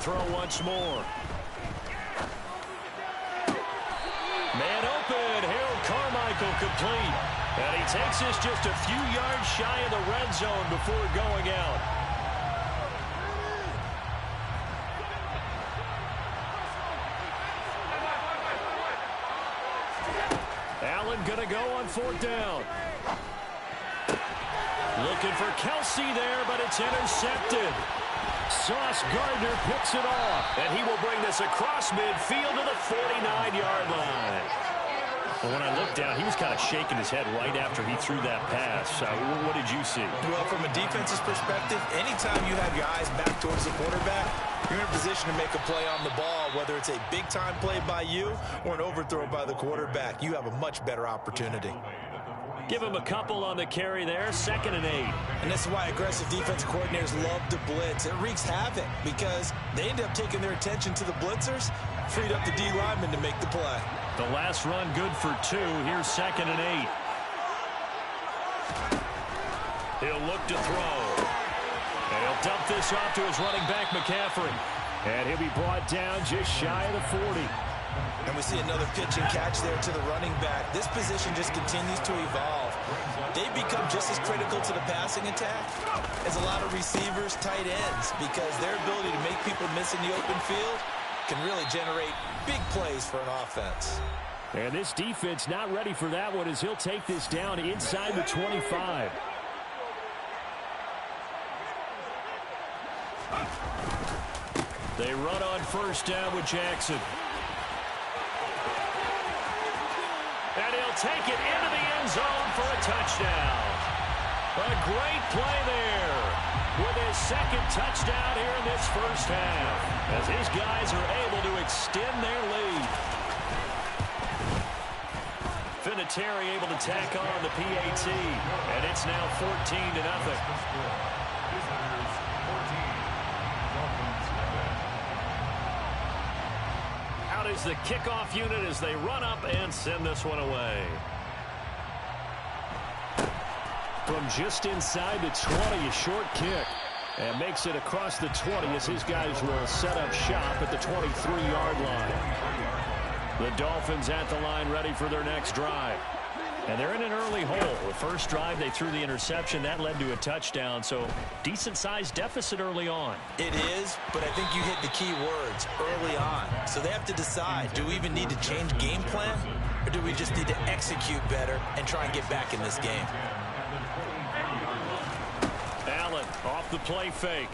throw once more. Man open. Harold Carmichael complete. And he takes this just a few yards shy of the red zone before going out. Allen going to go on 4th down. Looking for Kelsey there, but it's intercepted. Sauce Gardner picks it off, and he will bring this across midfield to the 49-yard line. Well, when I looked down, he was kind of shaking his head right after he threw that pass. What did you see? Well, from a defense's perspective, anytime you have your eyes back towards the quarterback, you're in a position to make a play on the ball, whether it's a big-time play by you or an overthrow by the quarterback. You have a much better opportunity. Give him a couple on the carry there, 2nd and 8. And this is why aggressive defensive coordinators love to blitz. It wreaks havoc because they end up taking their attention to the blitzers, freed up the D lineman to make the play. The last run good for 2. Here's 2nd and 8. He'll look to throw. And he'll dump this off to his running back, McCaffrey. And he'll be brought down just shy of the 40. And we see another pitch and catch there to the running back. This position just continues to evolve. They become just as critical to the passing attack as a lot of receivers, tight ends, because their ability to make people miss in the open field can really generate big plays for an offense. And this defense not ready for that one as he'll take this down inside the 25. They run on 1st down with Jackson. And he'll take it into the end zone for a touchdown. A great play there with his 2nd touchdown here in this first half as his guys are able to extend their lead. Vinatieri able to tack on the PAT, and it's now 14-0. Out is the kickoff unit as they run up and send this one away. From just inside the 20, a short kick. And makes it across the 20 as his guys will set up shop at the 23-yard line. The Dolphins at the line ready for their next drive. And they're in an early hole. The first drive, they threw the interception. That led to a touchdown, so decent-sized deficit early on. It is, but I think you hit the key words, early on. So they have to decide, do we even need to change game plan, or do we just need to execute better and try and get back in this game? Allen off the play fake.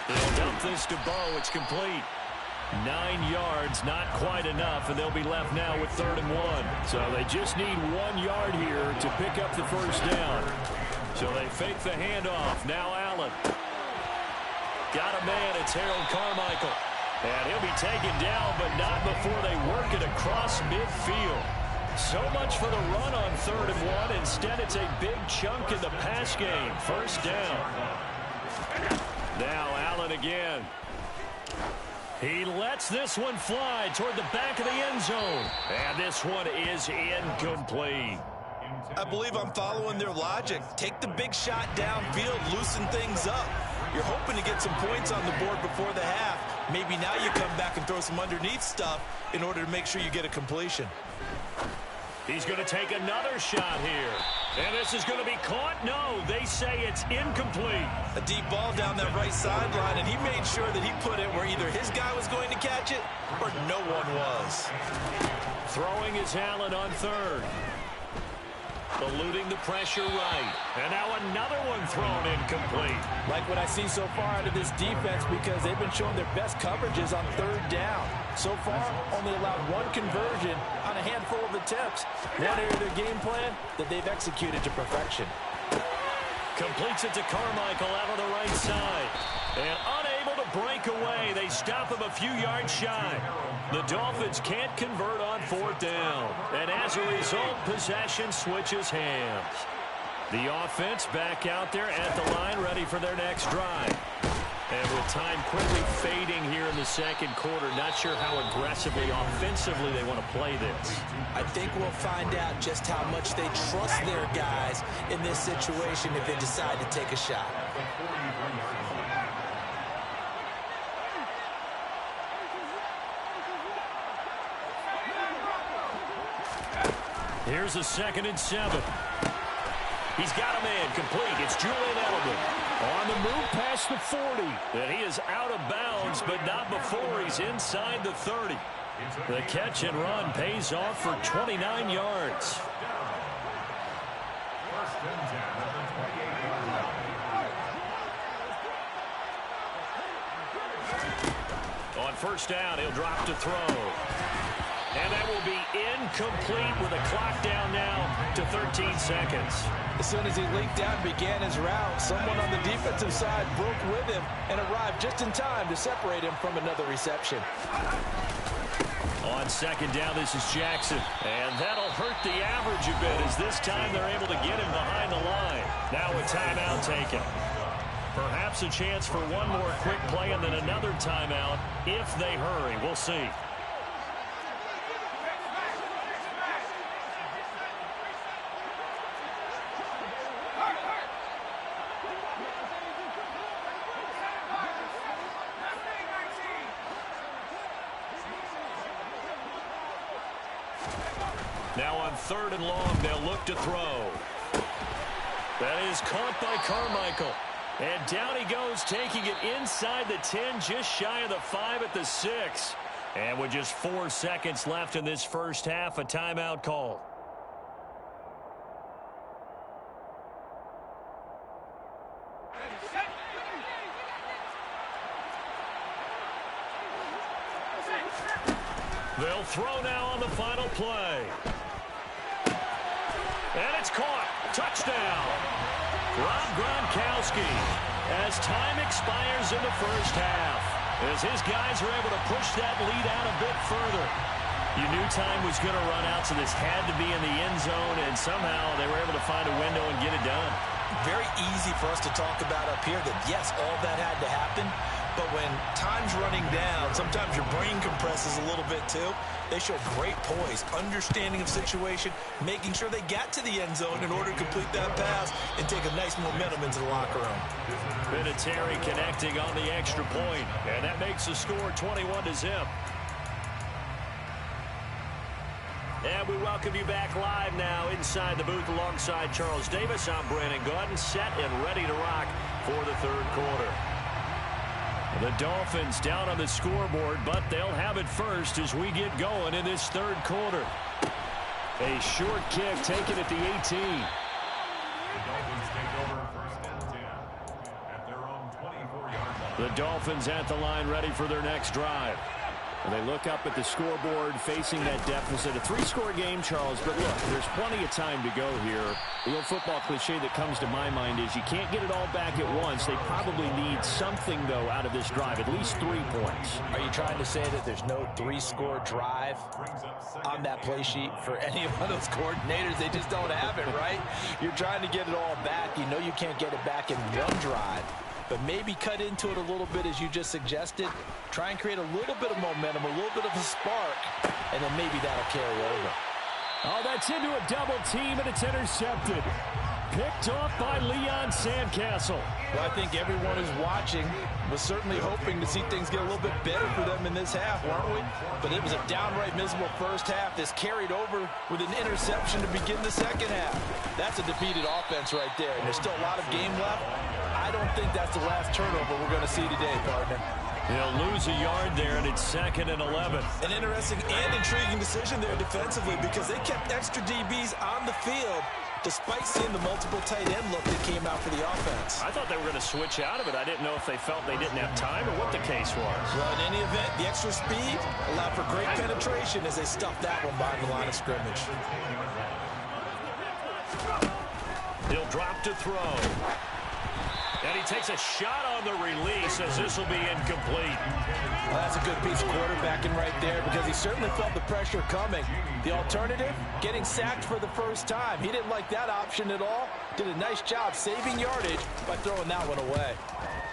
They'll dump this to Bo. It's complete. 9 yards, not quite enough, and they'll be left now with 3rd and 1. So they just need 1 yard here to pick up the first down. So they fake the handoff. Now Allen. Got a man. It's Harold Carmichael. And he'll be taken down, but not before they work it across midfield. So much for the run on 3rd and 1. Instead, it's a big chunk in the pass game. First down. Now Allen again. He lets this one fly toward the back of the end zone. And this one is incomplete. I believe I'm following their logic. Take the big shot downfield, loosen things up. You're hoping to get some points on the board before the half. Maybe now you come back and throw some underneath stuff in order to make sure you get a completion. He's going to take another shot here. And this is going to be caught? No, they say it's incomplete. A deep ball down that right sideline, and he made sure that he put it where either his guy was going to catch it or no one was. Throwing is Allen on 3rd. Eluding the pressure right. And now another one thrown incomplete. Like what I see so far out of this defense because they've been showing their best coverages on 3rd down. So far, only allowed 1 conversion on a handful of attempts. One area of their game plan that they've executed to perfection. Completes it to Carmichael out of the right side. And unable to break away. They stop him a few yards shy. The Dolphins can't convert on 4th down. And as a result, possession switches hands. The offense back out there at the line, ready for their next drive. And with time quickly fading here in the 2nd quarter, not sure how aggressively, offensively they want to play this. I think we'll find out just how much they trust their guys in this situation if they decide to take a shot. Here's a 2nd and 7. He's got a man complete. It's Julian Edelman on the move past the 40. And he is out of bounds, but not before he's inside the 30. The catch and run pays off for 29 yards. On 1st down, he'll drop to throw. And that will be incomplete with a clock down now to 13 seconds. As soon as he leaked out and began his route, someone on the defensive side broke with him and arrived just in time to separate him from another reception. On 2nd down, this is Jackson. And that'll hurt the average a bit as this time they're able to get him behind the line. Now a timeout taken. Perhaps a chance for one more quick play and then another timeout if they hurry. We'll see. Now on 3rd and long, they'll look to throw. That is caught by Carmichael. And down he goes, taking it inside the 10, just shy of the 5 at the 6. And with just 4 seconds left in this first half, a timeout call. They'll throw now on the final play. And it's caught. Touchdown. Rob Gronkowski as time expires in the first half. As his guys are able to push that lead out a bit further. You knew time was going to run out, so this had to be in the end zone, and somehow they were able to find a window and get it done. Very easy for us to talk about up here that, yes, all that had to happen. But when time's running down, sometimes your brain compresses a little bit too. They show great poise, understanding of situation, making sure they got to the end zone in order to complete that pass and take a nice momentum into the locker room. Vinatieri connecting on the extra point, and that makes the score 21-0. And we welcome you back live now inside the booth alongside Charles Davis. I'm Brandon Gaudin, set and ready to rock for the 3rd quarter. The Dolphins down on the scoreboard, but they'll have it first as we get going in this 3rd quarter. A short kick taken at the 18. The Dolphins take over 1st and 10 at their own 24-yard line. The Dolphins at the line ready for their next drive. And they look up at the scoreboard facing that deficit. A 3-score game, Charles, but look, there's plenty of time to go here. The old football cliche that comes to my mind is you can't get it all back at once. They probably need something, though, out of this drive, at least 3 points. Are you trying to say that there's no 3-score drive on that play sheet for any of those coordinators? They just don't have it, right? You're trying to get it all back. You know you can't get it back in one drive. But maybe cut into it a little bit, as you just suggested. Try and create a little bit of momentum, a little bit of a spark, and then maybe that'll carry over. Oh, that's into a double team, and it's intercepted. Picked off by Leon Sandcastle. Well, I think everyone who's watching was certainly hoping to see things get a little bit better for them in this half, weren't we? But it was a downright miserable first half. This carried over with an interception to begin the second half. That's a defeated offense right there, and there's still a lot of game left. I don't think that's the last turnover we're going to see today, partner. He'll lose a yard there, and it's 2nd and 11. An interesting and intriguing decision there defensively, because they kept extra DBs on the field despite seeing the multiple tight end look that came out for the offense. I thought they were going to switch out of it. I didn't know if they felt they didn't have time or what the case was. Well, in any event, the extra speed allowed for great penetration as they stuffed that one behind the line of scrimmage. He'll drop to throw. And he takes a shot on the release as this will be incomplete. Well, that's a good piece of quarterbacking right there, because he certainly felt the pressure coming. The alternative, getting sacked for the first time. He didn't like that option at all. Did a nice job saving yardage by throwing that one away.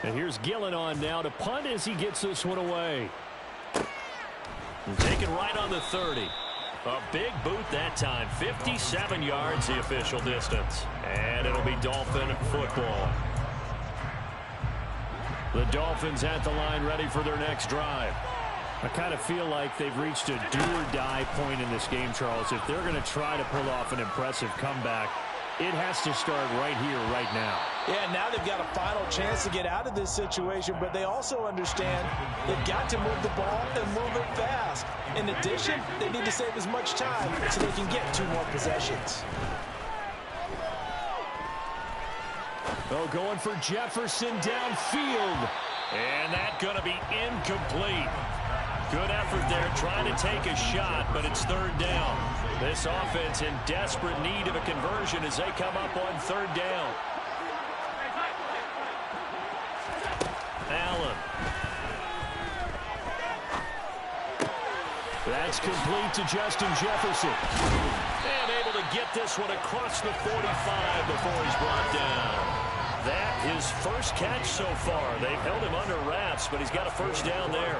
And here's Gillen on now to punt as he gets this one away. And taken right on the 30. A big boot that time. 57 yards the official distance. And it'll be Dolphin football. The Dolphins at the line ready for their next drive. I kind of feel like they've reached a do-or-die point in this game, Charles. If they're going to try to pull off an impressive comeback, it has to start right here, right now. Yeah, now they've got a final chance to get out of this situation, but they also understand they've got to move the ball and move it fast. In addition, they need to save as much time so they can get 2 more possessions. Oh, going for Jefferson downfield. And that's going to be incomplete. Good effort there, trying to take a shot, but it's 3rd down. This offense in desperate need of a conversion as they come up on 3rd down. Allen. That's complete to Justin Jefferson. And able to get this one across the 45 before he's brought down. That his first catch so far. They've held him under wraps, but he's got a 1st down there.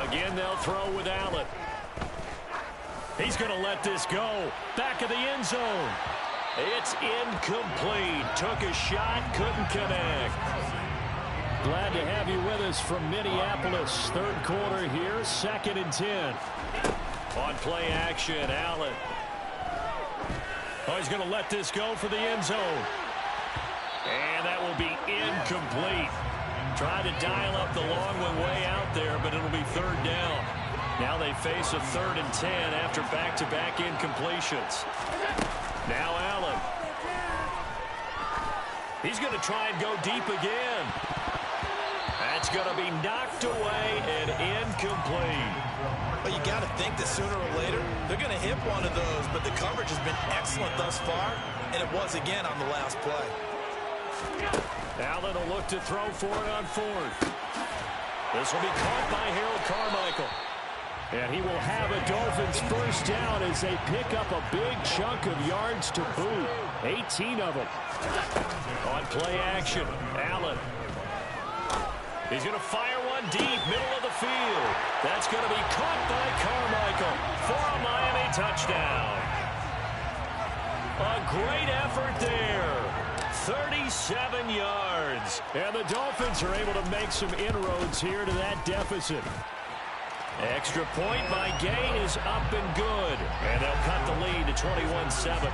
Again, they'll throw with Allen. He's going to let this go. Back of the end zone. It's incomplete. Took a shot, couldn't connect. Glad to have you with us from Minneapolis. 3rd quarter here, 2nd and 10. On play action, Allen. Oh, he's going to let this go for the end zone. And that will be incomplete. Try to dial up the long one way out there, but it'll be 3rd down. Now they face a 3rd and 10 after back-to-back incompletions. Now Allen. He's going to try and go deep again. That's going to be knocked away and incomplete. Well, you got to think that sooner or later they're going to hit one of those, but the coverage has been excellent thus far, and it was again on the last play. Allen will look to throw for it on 4th. This will be caught by Harold Carmichael. And he will have a Dolphins 1st down as they pick up a big chunk of yards to boot. 18 of them. On play action, Allen. He's going to fire one deep, middle of the field. That's going to be caught by Carmichael for a Miami touchdown. A great effort there. 37 yards. And the Dolphins are able to make some inroads here to that deficit. Extra point by Gay is up and good. And they'll cut the lead to 21-7.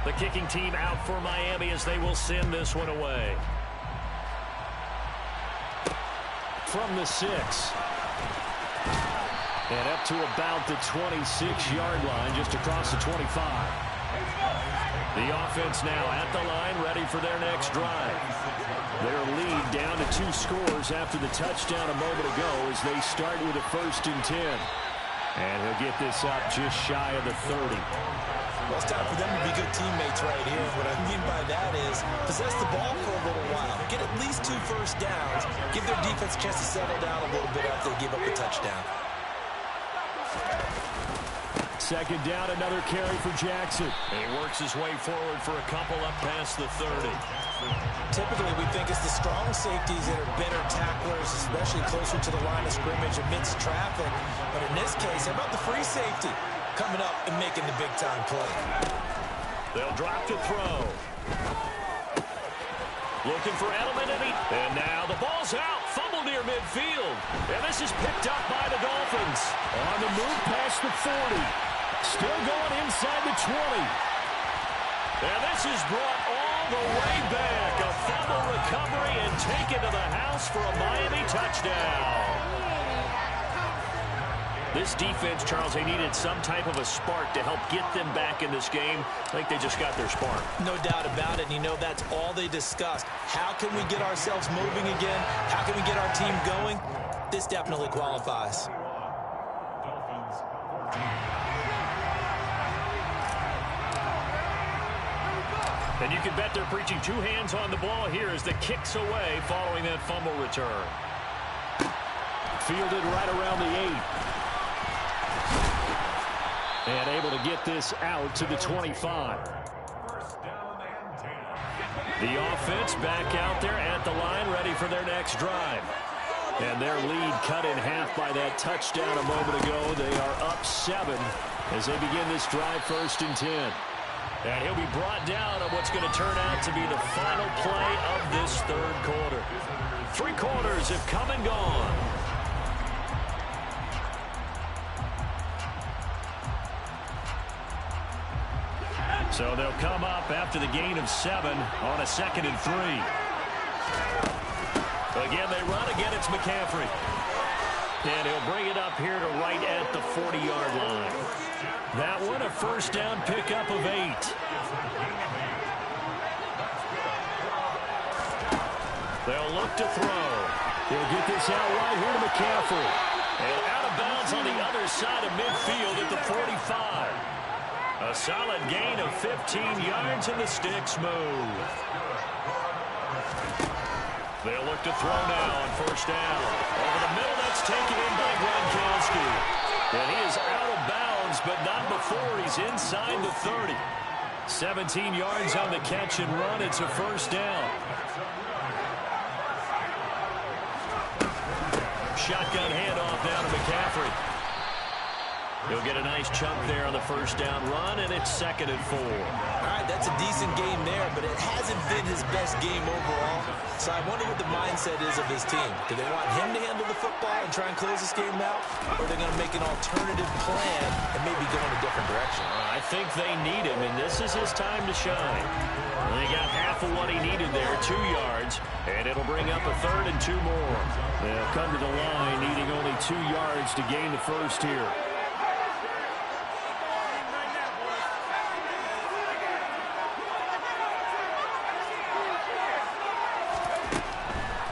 The kicking team out for Miami as they will send this one away. From the 6. And up to about the 26-yard line, just across the 25. The offense now at the line, ready for their next drive. Their lead down to 2 scores after the touchdown a moment ago as they start with a 1st and 10. And he'll get this up just shy of the 30. Well, it's time for them to be good teammates right here. What I mean by that is possess the ball for a little while. Get at least 2 first downs. Give their defense a chance to settle down a little bit after they give up the touchdown. 2nd down, another carry for Jackson. And he works his way forward for a couple up past the 30. Typically, we think it's the strong safeties that are better tacklers, especially closer to the line of scrimmage amidst traffic. But in this case, how about the free safety coming up and making the big-time play? They'll drop to throw. Looking for Edelman, and now the ball's out. Fumble near midfield. And this is picked up by the Dolphins. On the move past the 40. Still going inside the 20. And this is brought all the way back. A fumble recovery and taken to the house for a Miami touchdown. This defense, Charles, they needed some type of a spark to help get them back in this game. I think they just got their spark. No doubt about it. And you know, that's all they discussed. How can we get ourselves moving again? How can we get our team going? This definitely qualifies. And you can bet they're preaching 2 hands on the ball here as the kick's away following that fumble return. Fielded right around the 8. And able to get this out to the 25. The offense back out there at the line, ready for their next drive. And their lead cut in half by that touchdown a moment ago. They are up 7 as they begin this drive, 1st and 10. And he'll be brought down on what's going to to turn out to be the final play of this third quarter. 3 quarters have come and gone. So they'll come up after the gain of 7 on a 2nd and 3. Again, they run. Again, it's McCaffrey. And he'll bring it up here to right at the 40-yard line. That one a first down pickup of 8. They'll look to throw. He'll get this out right here to McCaffrey. And out of bounds on the other side of midfield at the 45. A solid gain of 15 yards, and the sticks move. They'll look to throw now on first down. Over the middle, that's taken in by Gronkowski. And he is out of bounds, but not before he's inside the 30. 17 yards on the catch and run. It's a first down. Shotgun handoff down to McCaffrey. He'll get a nice chunk there on the first down run, and it's 2nd and 4. All right, that's a decent game there, but it hasn't been his best game overall. So I wonder what the mindset is of his team. Do they want him to handle the football and try and close this game out? Or are they going to make an alternative plan and maybe go in a different direction? I think they need him, and this is his time to shine. They got half of what he needed there, 2 yards, and it'll bring up a 3rd and 2 more. They'll come to the line needing only 2 yards to gain the first here.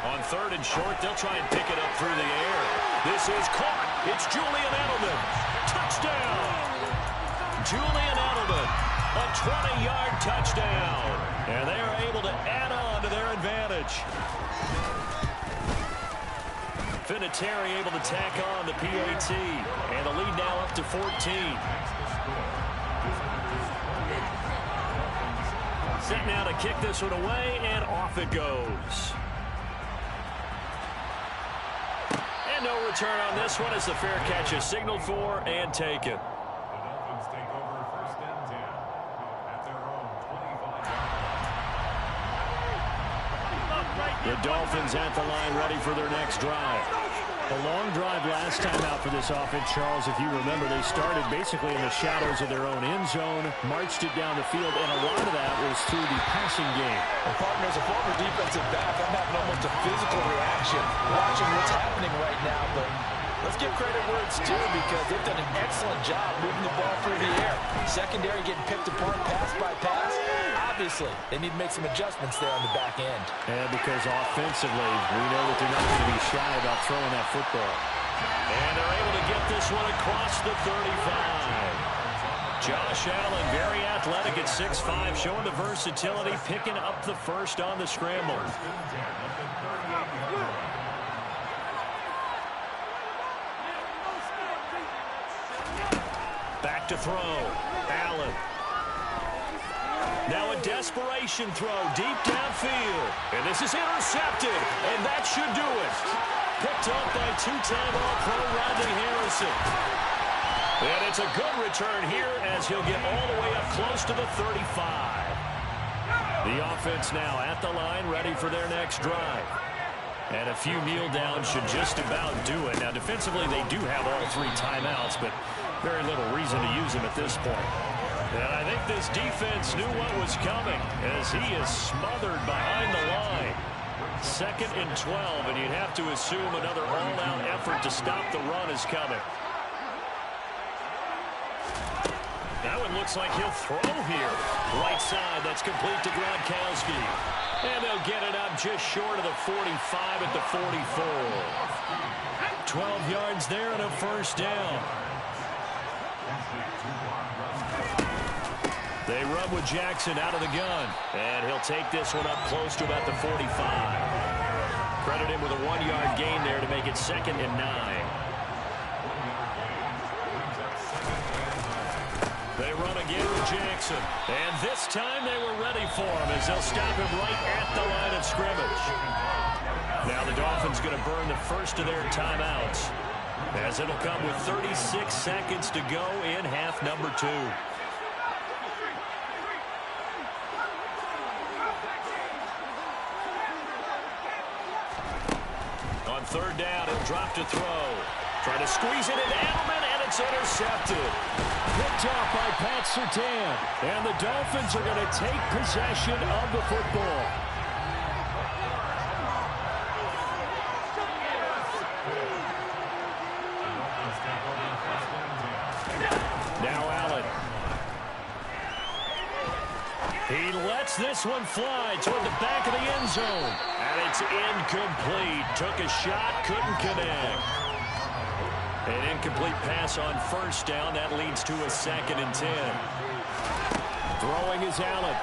On 3rd and short, they'll try and pick it up through the air. This is caught. It's Julian Edelman. Touchdown. Julian Edelman, a 20-yard touchdown. And they are able to add on to their advantage. Vinatieri able to tack on the PAT. And the lead now up to 14. Set now to kick this one away, and off it goes. And no return on this one as the fair catch is signaled for and taken. The Dolphins take over 1st and 10 at their own 25. The Dolphins at the line ready for their next drive. A long drive last time out for this offense, Charles. If you remember, they started basically in the shadows of their own end zone, marched it down the field, and a lot of that was through the passing game. Well, partner, as a former defensive back, I'm having almost a physical reaction watching what's happening right now. But let's give credit where it's due, because they've done an excellent job moving the ball through the air. Secondary getting picked apart pass by pass. Obviously, they need to make some adjustments there on the back end. And because offensively, we know that they're not going to be shy about throwing that football. And they're able to get this one across the 35. Josh Allen, very athletic at 6'5", showing the versatility, picking up the first on the scramble. Back to throw. Allen. Now a desperation throw deep downfield. And this is intercepted. And that should do it. Picked up by 2-time All-Pro Rodney Harrison. And it's a good return here as he'll get all the way up close to the 35. The offense now at the line, ready for their next drive. And a few kneel downs should just about do it. Now defensively they do have all 3 timeouts, but very little reason to use them at this point. And I think this defense knew what was coming as he is smothered behind the line. 2nd and 12, and you'd have to assume another all-out effort to stop the run is coming. That one looks like he'll throw here. Right side, that's complete to Gronkowski. And they'll get it up just short of the 45 at the 44. 12 yards there and a first down. They run with Jackson out of the gun. And he'll take this one up close to about the 45. Credit him with a 1-yard gain there to make it 2nd and 9. They run again with Jackson. And this time they were ready for him as they'll stop him right at the line of scrimmage. Now the Dolphins going to burn the first of their timeouts, as it'll come with 36 seconds to go in half number 2. third down, he'll drop to throw. Trying to squeeze it into Edelman, and it's intercepted. Picked off by Pat Surtain. And the Dolphins are going to take possession of the football. Now Allen. He lets this one fly toward the back of the end zone. And it's incomplete. Took a shot, couldn't connect. An incomplete pass on first down. That leads to a 2nd and 10. Throwing is Allen.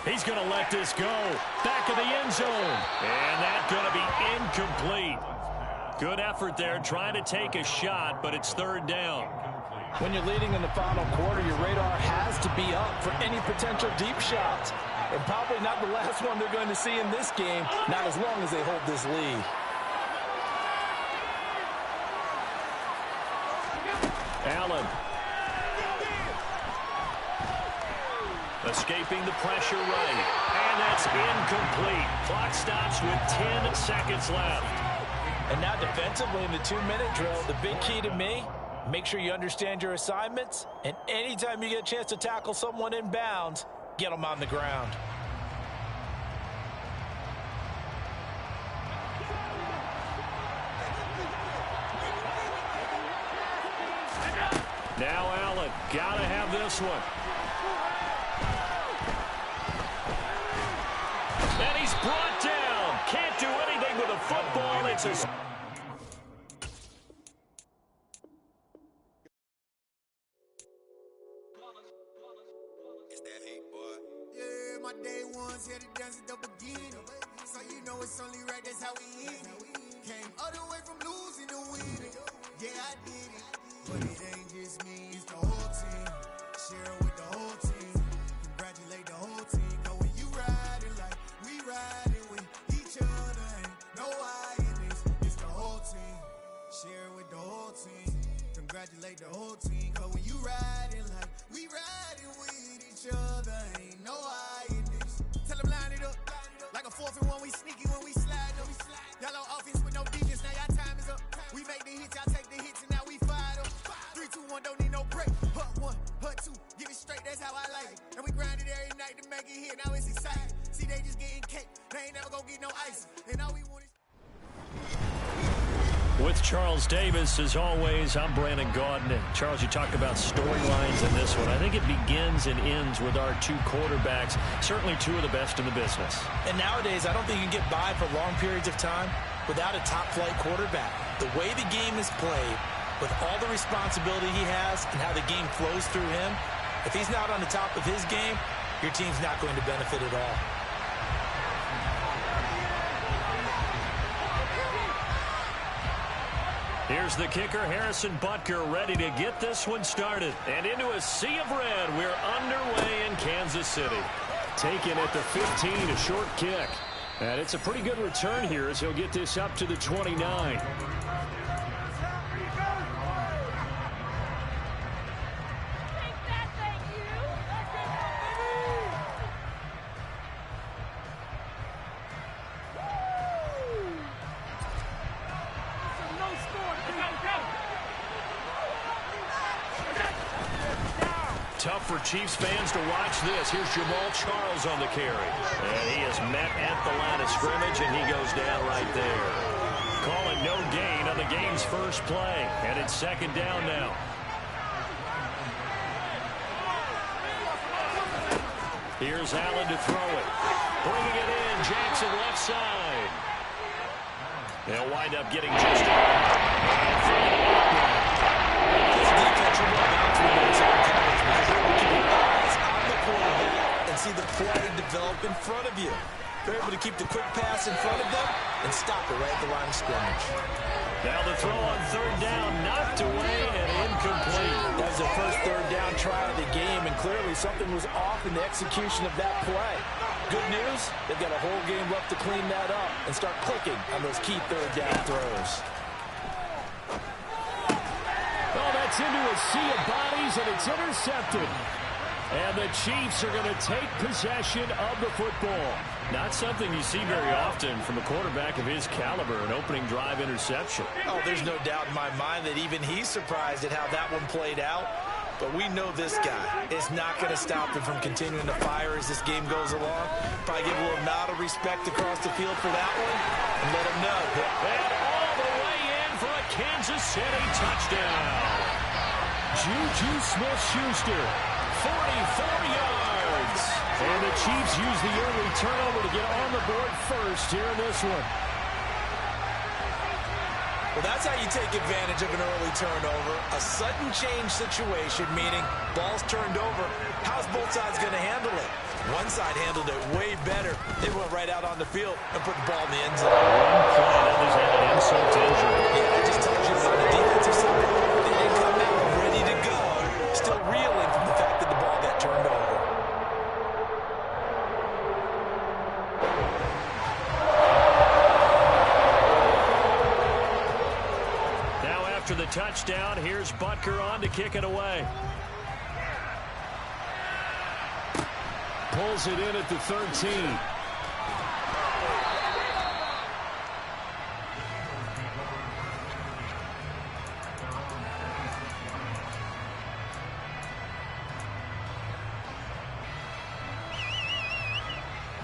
He's going to let this go. Back of the end zone. And that's going to be incomplete. Good effort there trying to take a shot, but it's 3rd down. When you're leading in the final quarter, your radar has to be up for any potential deep shots. And probably not the last one they're going to see in this game, not as long as they hold this lead. Allen. Escaping the pressure right. And that's incomplete. Clock stops with 10 seconds left. And now defensively in the 2-minute drill, the big key to me, make sure you understand your assignments. And anytime you get a chance to tackle someone in bounds, get them on the ground. Now Allen, gotta have this one. And he's brought down. Can't do anything with a football. It's a... It's that hate, boy. Yeah, my day ones here to dance at the beginning. So you know it's only right, that's how we end it. Came all the way from losing to winning. Yeah, I did it. But it ain't just me, it's the whole team. Share it with the whole team. Congratulate the whole team. Cause when you riding like we riding with each other, ain't no I in this. It's the whole team. Share it with the whole team. Congratulate the whole team. Cause when you riding like we riding with each other, ain't no I in this. Tell them line it up. Like a 4th and 1, we sneaky when we slide up. Y'all on offense with no defense, now y'all time is up. We make the hits, y'all take the hits, and now we fired up. 3, 2, 1, don't need no break. Hut 1, hut 2, give it straight, that's how I like it. And we grind it every night to make it here, now it's exciting. See, they just getting cake, they ain't never gonna get no ice. And all we want is... With Charles Davis, as always, I'm Brandon Gaudin. And Charles, you talked about storylines in this one. I think it begins and ends with our 2 quarterbacks, certainly 2 of the best in the business. And nowadays, I don't think you can get by for long periods of time without a top-flight quarterback. The way the game is played, with all the responsibility he has and how the game flows through him, if he's not on the top of his game, your team's not going to benefit at all. Here's the kicker, Harrison Butker, ready to get this one started. And into a sea of red, we're underway in Kansas City. Taken at the 15, a short kick. And it's a pretty good return here as he'll get this up to the 29. Tough for Chiefs fans to watch this. Here's Jamal Charles on the carry. And he is met at the line of scrimmage, and he goes down right there. Calling no gain on the game's first play. And it's 2nd down now. Here's Allen to throw it. Bringing it in. Jackson left side. They'll wind up getting just out. This defense will bounce when it's on coverage. Keep your eyes on the quarterback and see the play develop in front of you. They're able to keep the quick pass in front of them and stop it right at the line of scrimmage. Now the throw on 3rd down, knocked away and incomplete. That was their first 3rd down try of the game, and clearly something was off in the execution of that play. Good news, they've got a whole game left to clean that up and start clicking on those key 3rd down throws. Oh, that's into a sea of bodies, and it's intercepted. And the Chiefs are going to take possession of the football. Not something you see very often from a quarterback of his caliber, an opening drive interception. Oh, there's no doubt in my mind that even he's surprised at how that one played out. But we know this guy is not going to stop him from continuing to fire as this game goes along. Probably give a little nod of respect across the field for that one and let him know. And all the way in for a Kansas City touchdown. Juju Smith-Schuster, 44 yards. And the Chiefs use the early turnover to get on the board first here in this one. Well, that's how you take advantage of an early turnover. A sudden change situation, meaning ball's turned over. How's both sides going to handle it? One side handled it way better. They went right out on the field and put the ball in the end zone. One play, others had an insult to injury. Yeah, that just tells you on the defensive side, they didn't come out ready to go. Still reeling from the fact that the ball got turned over. After the touchdown, here's Butker on to kick it away. Pulls it in at the 13.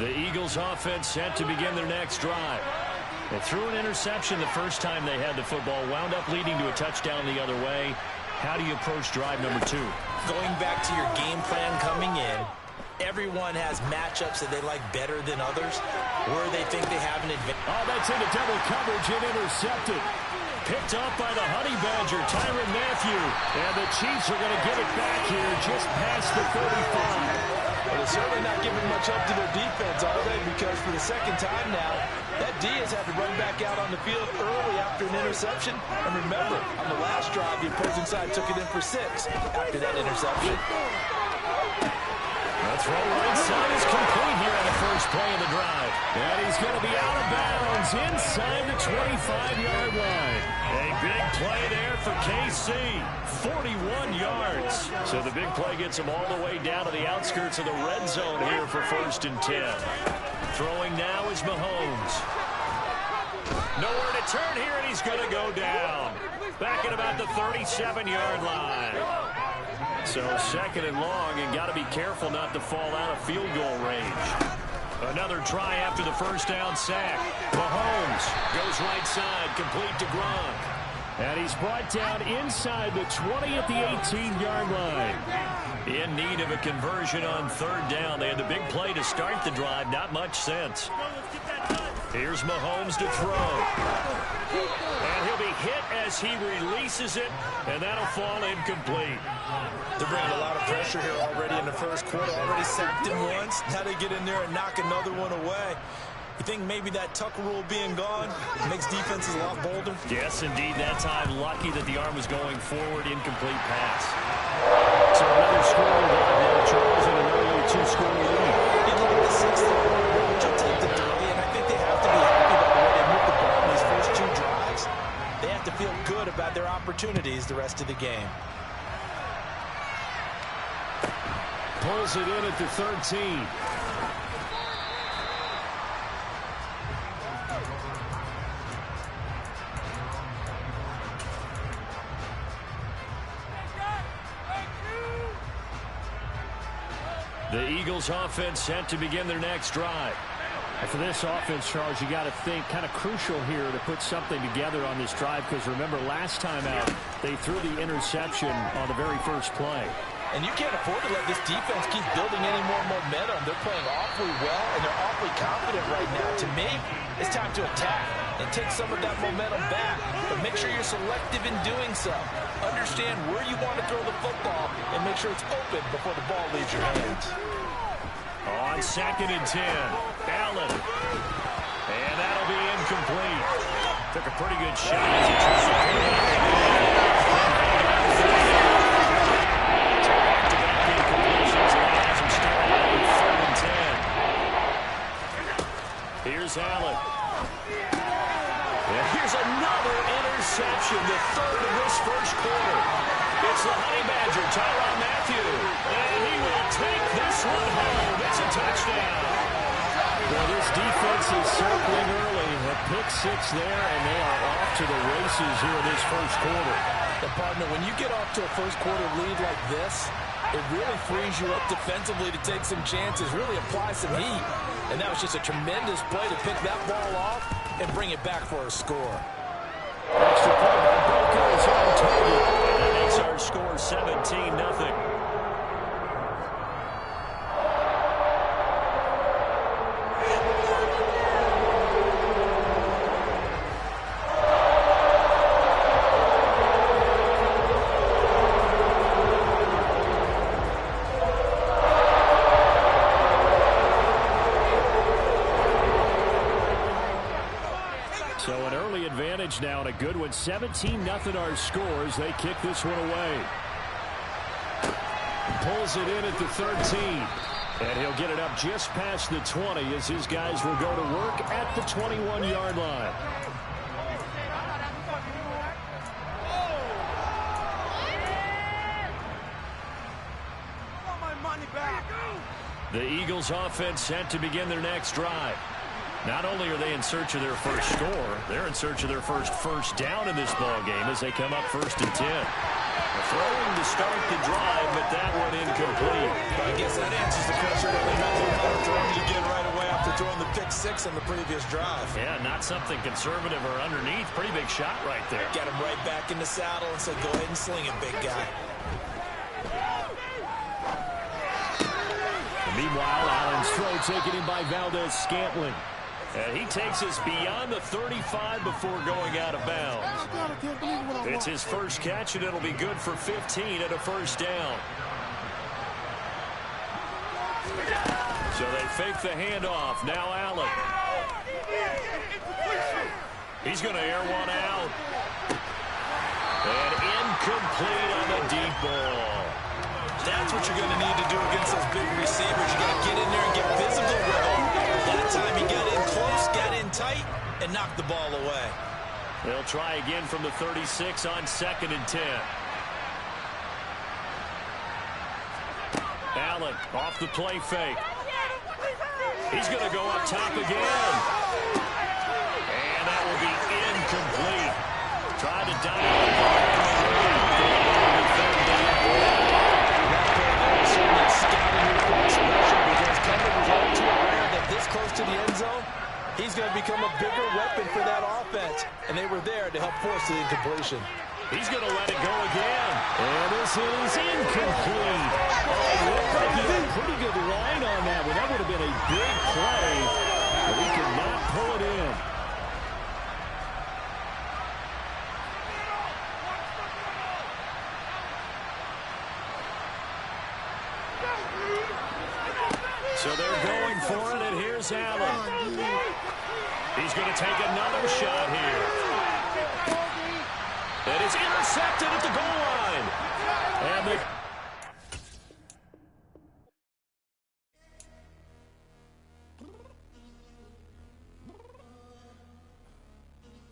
The Eagles offense set to begin their next drive. They threw an interception the first time they had the football, wound up leading to a touchdown the other way. How do you approach drive number 2? Going back to your game plan coming in, everyone has matchups that they like better than others, where they think they have an advantage. Oh, that's into double coverage and intercepted. Picked off by the Honey Badger, Tyrann Mathieu. And the Chiefs are going to get it back here just past the 35. Well, they're certainly not giving much up to their defense, are they? Because for the second time now, that D has had to run back out on the field early after an interception. And remember, on the last drive, the opposing side took it in for 6 after that interception. The throw right side is complete here on the first play of the drive. And he's going to be out of bounds inside the 25-yard line. A big play there for KC. 41 yards. So the big play gets him all the way down to the outskirts of the red zone here for 1st and 10. Throwing now is Mahomes. Nowhere to turn here, and he's going to go down. Back at about the 37-yard line. So 2nd and long, and got to be careful not to fall out of field goal range. Another try after the first down sack. Mahomes goes right side, complete to Gronk. And he's brought down inside the 20 at the 18-yard line. In need of a conversion on 3rd down. They had the big play to start the drive. Not much sense. Here's Mahomes to throw. And he'll be hit as he releases it, and that'll fall incomplete. They're bringing a lot of pressure here already in the first quarter. Already sacked him once. Now they get in there and knock another one away. You think maybe that Tucker rule being gone makes defenses a lot bolder? Yes, indeed. That time, lucky that the arm was going forward. Incomplete pass. So another scoring drive there, Charles, and an early 2-score lead. You'd like the 6th which will take the 3, and I think they have to be happy about the way they moved the ball in these first 2 drives. They have to feel good about their opportunities the rest of the game. Pulls it in at the 13. The Eagles offense set to begin their next drive. And for this offense, Charles, you got to think kind of crucial here to put something together on this drive, because remember last time out they threw the interception on the very first play. And you can't afford to let this defense keep building any more momentum. They're playing awfully well, and they're awfully confident right now. To me, it's time to attack and take some of that momentum back. But make sure you're selective in doing so. Understand where you want to throw the football and make sure it's open before the ball leaves your hands. On 2nd and 10, Allen. And that'll be incomplete. Took a pretty good shot as he tries to put it out. Here's Allen. And here's another interception, the 3rd of this first quarter. It's the Honey Badger, Tyrann Mathieu. And he will defense is circling early. A pick six there, and they are off to the races here in this first quarter. And partner, when you get off to a first quarter lead like this, it really frees you up defensively to take some chances, really apply some heat. And that was just a tremendous play to pick that ball off and bring it back for a score. Extra play by Boko is on target. That makes our score 17-0. So an early advantage now and a good one. 17-0 our scores. They kick this one away. Pulls it in at the 13. And he'll get it up just past the 20 as his guys will go to work at the 21-yard line. The Eagles offense set to begin their next drive. Not only are they in search of their first score, they're in search of their first down in this ball game as they come up 1st and 10. Throwing to start the drive, but that one incomplete. I guess that answers the question that they have to throwing it again right away after throwing the pick six on the previous drive. Yeah, not something conservative or underneath. Pretty big shot right there. Got him right back in the saddle and said, go ahead and sling it, big guy. Meanwhile, Allen's throw taken in by Valdez-Scantling. And he takes us beyond the 35 before going out of bounds. It's his first catch, and it'll be good for 15 and a first down. So they fake the handoff. Now Allen. He's going to air one out. And incomplete on the deep ball. That's what you're going to need to do against those big receivers. You got to get in there and get physical with them. That time he got in close, got in tight, and knocked the ball away. They'll try again from the 36 on 2nd and 10. Allen off the play fake. He's going to go up top again. And that will be incomplete. Try to dive the ball. Scouting reflex special because coverage was all too rare that this close to the end zone, he's going to become a bigger weapon for that offense. And they were there to help force the incompletion. He's going to let it go again. And this is incomplete. Oh, looked like he had a pretty good line on that one. That would have been a big play, but he could not pull it in. So they're going for it, and here's Allen. He's going to take another shot here. And it's intercepted at the goal line. And the...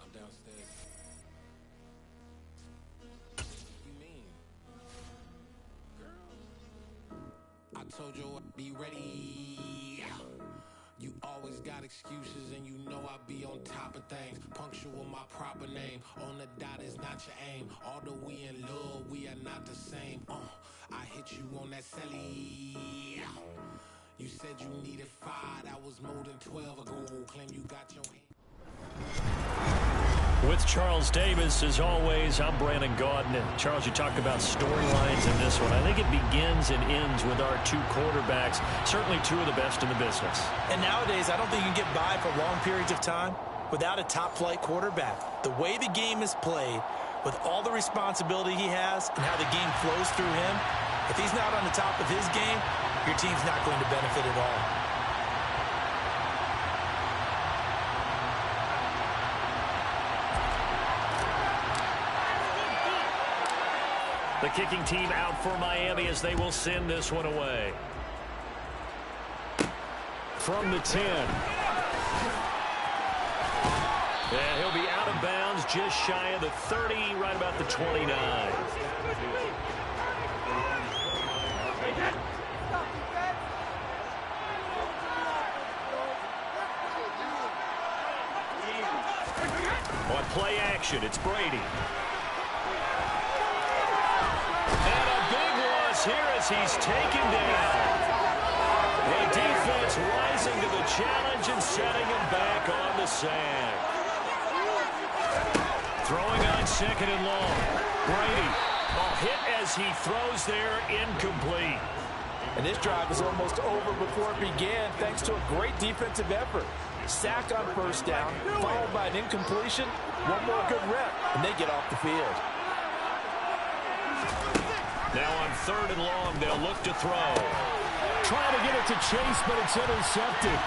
I'm downstairs. You mean? Girl, I told you I'd be ready. You always got excuses and you know I be on top of things. Punctual my proper name. On the dot is not your aim. Although we in love, we are not the same. I hit you on that celly. You said you needed 5. That was more than 12 ago. Claim you got your hand. With Charles Davis, as always, I'm Brandon Gaudin. And Charles, you talked about storylines in this one. I think it begins and ends with our two quarterbacks, certainly two of the best in the business. And nowadays, I don't think you can get by for long periods of time without a top-flight quarterback. The way the game is played, with all the responsibility he has and how the game flows through him, if he's not on the top of his game, your team's not going to benefit at all. The kicking team out for Miami as they will send this one away. From the 10. And he'll be out of bounds just shy of the 30, right about the 29. play action. It's Brady. And a big loss here as he's taken down. The defense rising to the challenge and setting him back on the sack. Throwing on 2nd and long. Brady. Hit as he throws there, incomplete. And this drive is almost over before it began thanks to a great defensive effort. Sack on 1st down, followed by an incompletion. One more good rep, and they get off the field. Now on 3rd and long, they'll look to throw. Trying to get it to Chase, but it's intercepted.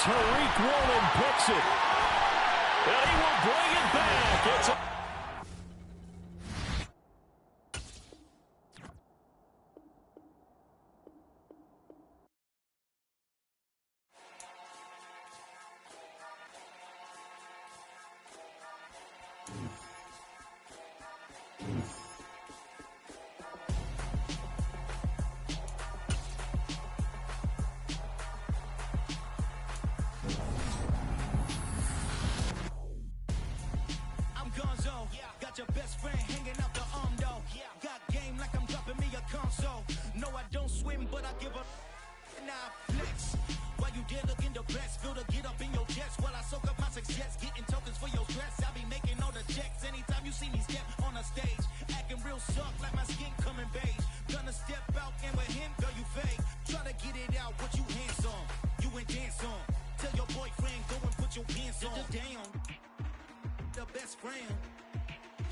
Tariq Woolen picks it. And he will bring it back. It's a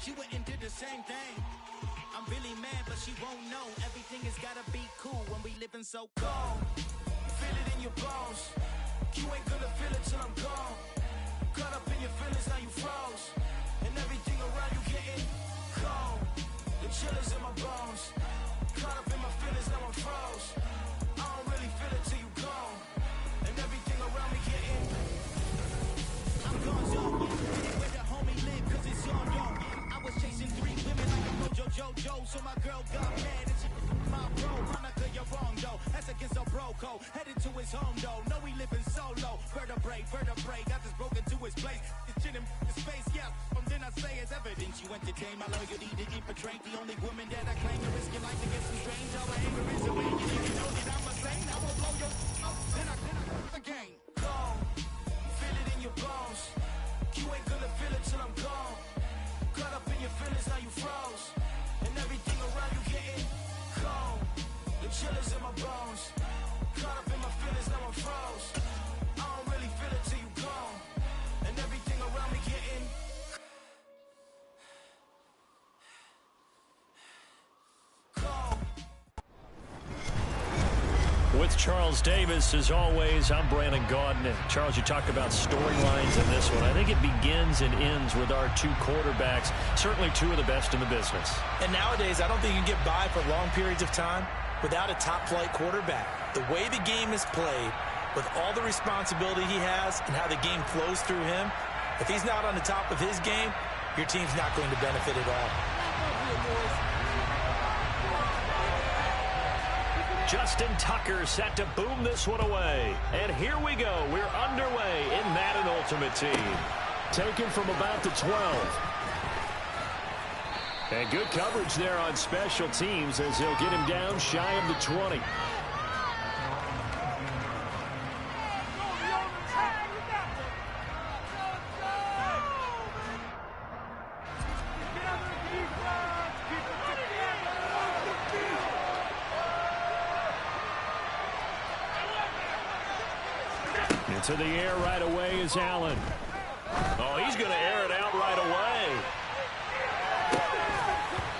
She went and did the same thing. I'm really mad, but she won't know. Everything has gotta be cool when we living so cold. Feel it in your bones. You ain't gonna feel it till I'm gone. Caught up in your feelings, now you froze. And everything around you getting cold. The chillers in my bones. Caught up in my feelings, now I'm froze. I don't really feel it till you gone. And everything around me getting I'm gone zone. Where the homie live, cause it's on yo. I was chasing 3 women like a Mojo Jojo. So my girl got mad and she my bro. Monica, you're wrong though. That's against a bro code. Headed to his home though. No, we living solo. Vertebrae. Got this broken to his place. This shit in his face, yeah. Then I say it's evidence you entertain my loyalty to infiltrate. The only woman that I claim to risk your life to get some strange. All my anger is away. You need to know that I'm a saint. I will blow your up. Then I again. Gone. Feel it in your bones. You ain't gonna feel it till I'm gone. Caught up in your feelings, now you froze. And everything around you getting cold. The chillers in my bones. Caught up in my feelings, now I'm froze. I don't really feel it till you gone. And everything around me getting cold. With Charles Davis, as always, I'm Brandon Gaudin. Charles, you talk about storylines in this one. I think it begins and ends with our 2 quarterbacks, certainly 2 of the best in the business. And nowadays, I don't think you can get by for long periods of time without a top-flight quarterback. The way the game is played, with all the responsibility he has and how the game flows through him, if he's not on the top of his game, your team's not going to benefit at all. Justin Tucker set to boom this one away. And here we go. We're underway in Madden Ultimate Team. Taken from about the 12. And good coverage there on special teams as he'll get him down shy of the 20. Into the air right away is Allen. Oh, he's going to air it out right away.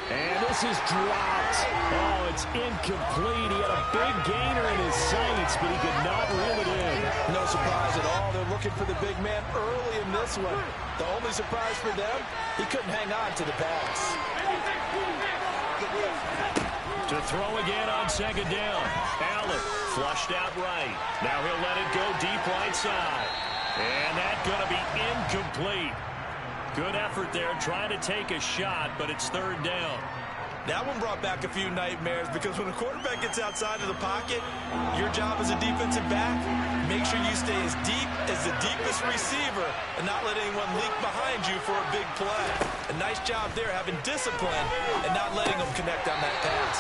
And this is dropped. Oh, it's incomplete. He had a big gainer in his sights, but he could not reel it in. No surprise at all. They're looking for the big man early in this one. The only surprise for them, he couldn't hang on to the pass. To throw again on 2nd down. Allen flushed out right. Now he'll let it go deep right side. And that's going to be incomplete. Good effort there trying to take a shot, but it's 3rd down. That one brought back a few nightmares because when a quarterback gets outside of the pocket, your job as a defensive back, make sure you stay as deep as the deepest receiver and not let anyone leak behind you for a big play. A nice job there having discipline and not letting them connect on that pass.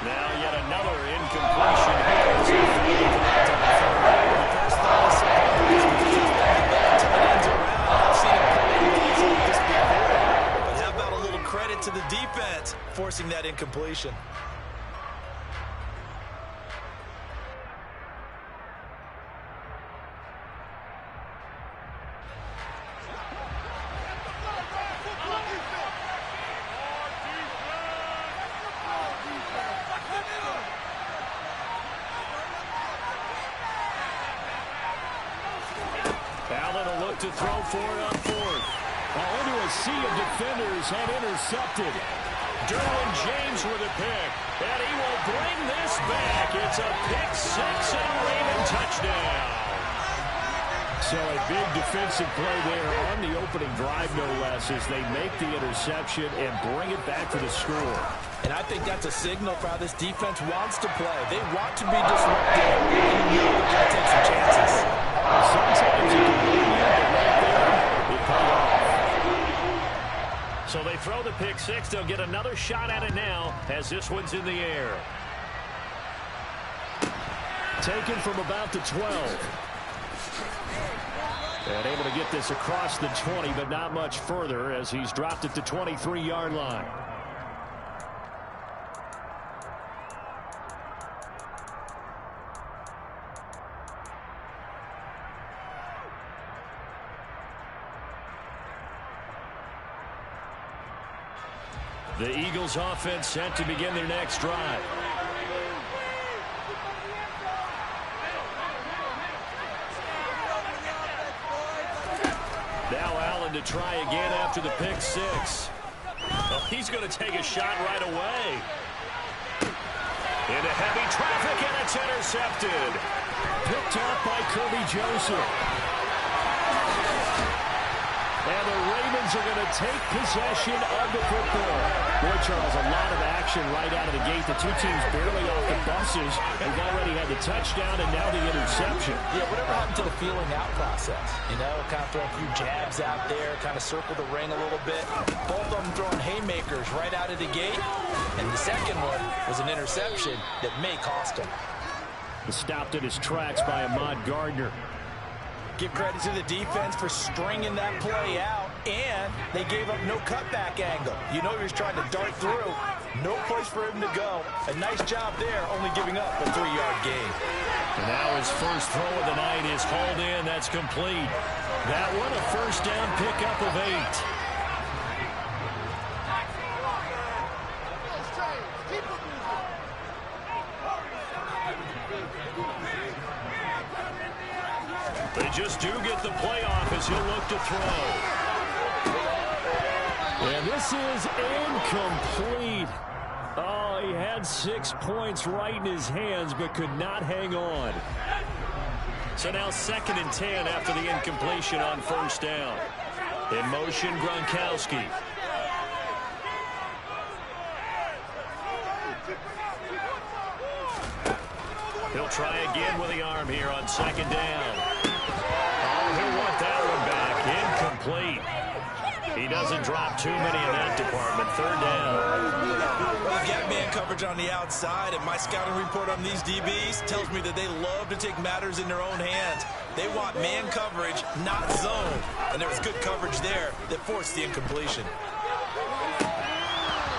Now yet another incompletion here. The first thought is surprise because he's one of the better tight ends around. I've seen him play in games like this before. But how about a little credit to the defense forcing that incompletion? Allen will look to throw for it on fourth. Into a sea of defenders and intercepted. Derwin James with a pick, and he will bring this back. It's a pick six and a Raven touchdown. So a big defensive play there on the opening drive, no less, as they make the interception and bring it back to the score. And I think that's a signal for how this defense wants to play. They want to be disruptive, and you know they're going to take some chances. Sometimes you can win, but right there, it paid off. So they throw the pick six. They'll get another shot at it now as this one's in the air. Taken from about the 12. And able to get this across the 20, but not much further as he's dropped at the 23-yard line. The Eagles offense set to begin their next drive. Now Allen to try again after the pick six. Well, he's going to take a shot right away. Into heavy traffic, and it's intercepted. Picked up by Kirby Joseph. And the Ravens are going to take possession of the football. Boy, Charles, a lot of action right out of the gate. The two teams barely off the buses. They've already had the touchdown and now the interception. Yeah, whatever happened to the feeling out process? You know, kind of throw a few jabs out there, kind of circle the ring a little bit. Both of them throwing haymakers right out of the gate. And the second one was an interception that may cost him. Stopped in his tracks by Ahmad Gardner. Give credit to the defense for stringing that play out, and they gave up no cutback angle. You know he was trying to dart through. No place for him to go. A nice job there, only giving up a 3-yard gain. And now his first throw of the night is hauled in. That's complete. That one a first down pickup of 8. They just do get the playoff as he'll look to throw. And this is incomplete. Oh, he had 6 points right in his hands, but could not hang on. So now 2nd and 10 after the incompletion on first down. In motion, Gronkowski. He'll try again with the arm here on 2nd down. He'll want that one back. Incomplete. He doesn't drop too many in that department. 3rd down. Well, you get man coverage on the outside, and my scouting report on these DBs tells me that they love to take matters in their own hands. They want man coverage, not zone. And there was good coverage there that forced the incompletion.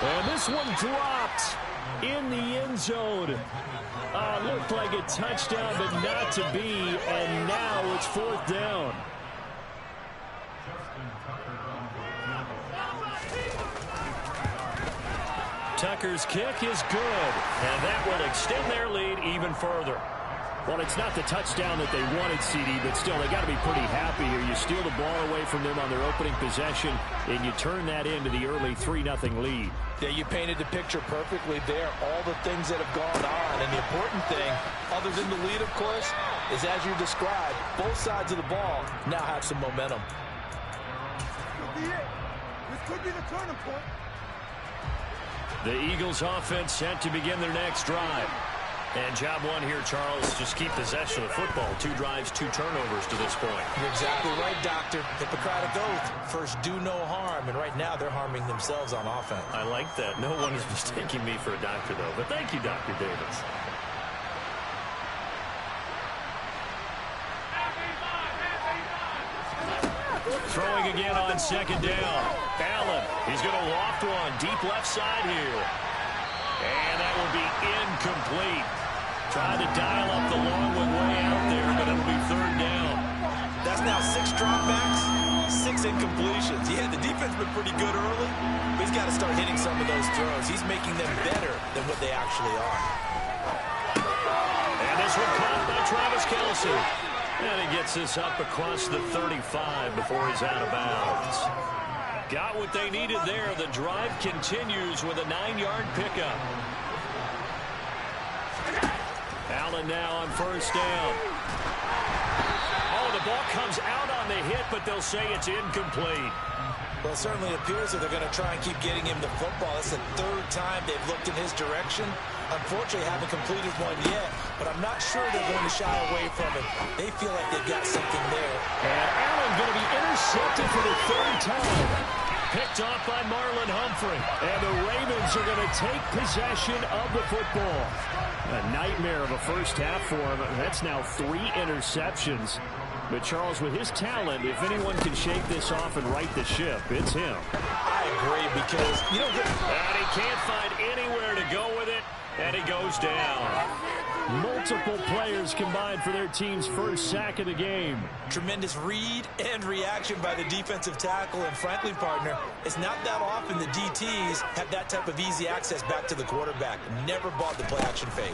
And this one dropped in the end zone. Looked like a touchdown, but not to be, and now it's 4th down. Tucker's kick is good, and that will extend their lead even further. Well, it's not the touchdown that they wanted, CD, but still, they got to be pretty happy here. You steal the ball away from them on their opening possession, and you turn that into the early 3-0 lead. Yeah, you painted the picture perfectly there. All the things that have gone on, and the important thing, other than the lead, of course, is as you described, both sides of the ball now have some momentum. This could be the turning point. The Eagles offense set to begin their next drive. And job one here, Charles, just keep possession of the football. 2 drives, 2 turnovers to this point. You're exactly right, Doctor. Hippocratic oath. First, do no harm. And right now, they're harming themselves on offense. I like that. No one is mistaking me for a doctor, though. But thank you, Dr. Davis. Throwing again on second down. Allen, he's going to loft one. Deep left side here. And that will be incomplete. Trying to dial up the long one way out there, but it'll be third down. That's now 6 dropbacks, 6 incompletions. Yeah, the defense been pretty good early, but he's got to start hitting some of those throws. He's making them better than what they actually are. And this one caught by Travis Kelce. And he gets this up across the 35 before he's out of bounds. Got what they needed there. The drive continues with a 9-yard pickup. Allen now on first down. Oh, the ball comes out on the hit, but they'll say it's incomplete. Well, it certainly appears that they're going to try and keep getting him the football. It's the 3rd time they've looked in his direction. Unfortunately, haven't completed one yet, but I'm not sure they're going to shy away from him. They feel like they've got something there. And Allen going to be intercepted for the 3rd time. Picked off by Marlon Humphrey. And the Ravens are going to take possession of the football. A nightmare of a first half for him. That's now 3 interceptions. But Charles, with his talent, if anyone can shake this off and right the ship, it's him. I agree, because you don't get... And he can't find anywhere to go with it, and he goes down. Multiple players combined for their team's first sack of the game. Tremendous read and reaction by the defensive tackle, and frankly, partner, it's not that often the DTs have that type of easy access back to the quarterback. Never bought the play-action fade.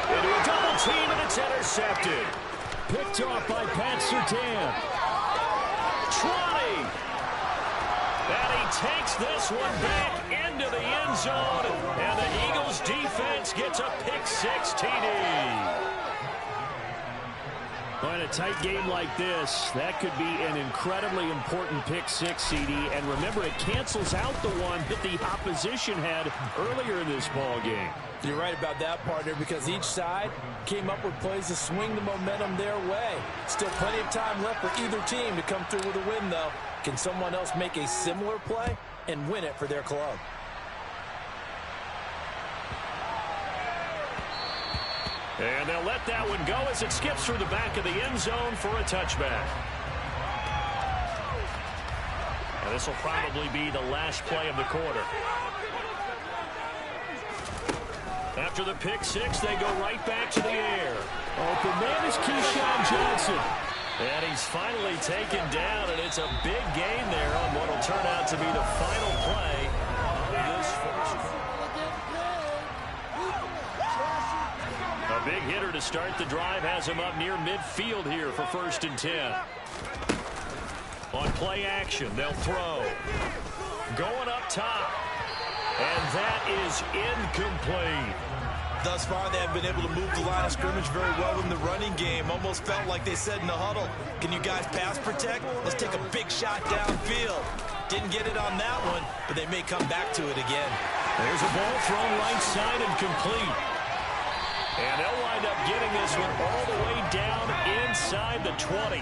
Into a double team, and it's intercepted. Picked off by Pat Surtain. 20. And he takes this one back into the end zone. And the Eagles defense gets a pick-6 TD. Well, in a tight game like this, that could be an incredibly important pick-6, CD. And remember, it cancels out the one that the opposition had earlier in this ball game. You're right about that, partner, because each side came up with plays to swing the momentum their way. Still plenty of time left for either team to come through with a win, though. Can someone else make a similar play and win it for their club? And they'll let that one go as it skips through the back of the end zone for a touchback. And this will probably be the last play of the quarter. After the pick-6, they go right back to the air. Open man is Keyshawn Johnson. And he's finally taken down, and it's a big gain there on what will turn out to be the final play of this first. A big hitter to start the drive has him up near midfield here for 1st and 10. On play action, they'll throw. Going up top. And that is incomplete. Thus far, they have been able to move the line of scrimmage very well in the running game. Almost felt like they said in the huddle, can you guys pass protect? Let's take a big shot downfield. Didn't get it on that one, but they may come back to it again. There's a ball thrown right side and complete. And they'll wind up getting this one all the way down inside the 20.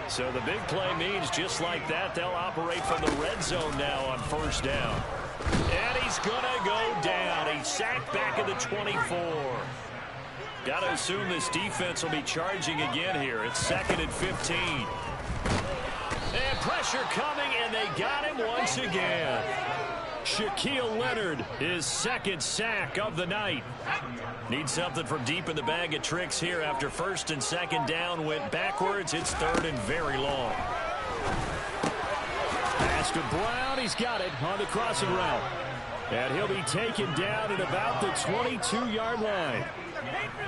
So the big play means just like that, they'll operate from the red zone now on 1st down. And he's going to go down. He's sacked back at the 24. Got to assume this defense will be charging again here. It's 2nd and 15. And pressure coming, and they got him once again. Shaquille Leonard, his 2nd sack of the night. Needs something from deep in the bag of tricks here after 1st and 2nd down went backwards. It's 3rd and very long. Pass to Brown. He's got it on the crossing route. And he'll be taken down at about the 22-yard line.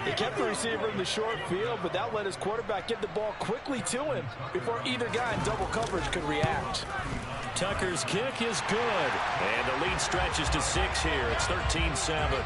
He kept the receiver in the short field, but that let his quarterback get the ball quickly to him before either guy in double coverage could react. Tucker's kick is good. And the lead stretches to 6 here. It's 13-7.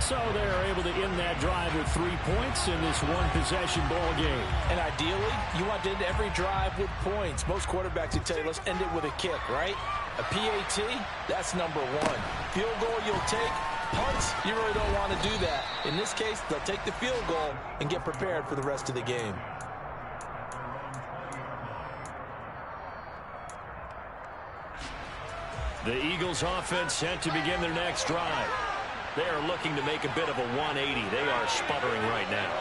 So they're able to end that drive with 3 points in this one-possession ball game. And ideally, you want to end every drive with points. Most quarterbacks would tell you, let's end it with a kick, right? A PAT, that's number one. Field goal you'll take. Punts, you really don't want to do that. In this case, they'll take the field goal and get prepared for the rest of the game. The Eagles offense set to begin their next drive. They are looking to make a bit of a 180. They are sputtering right now.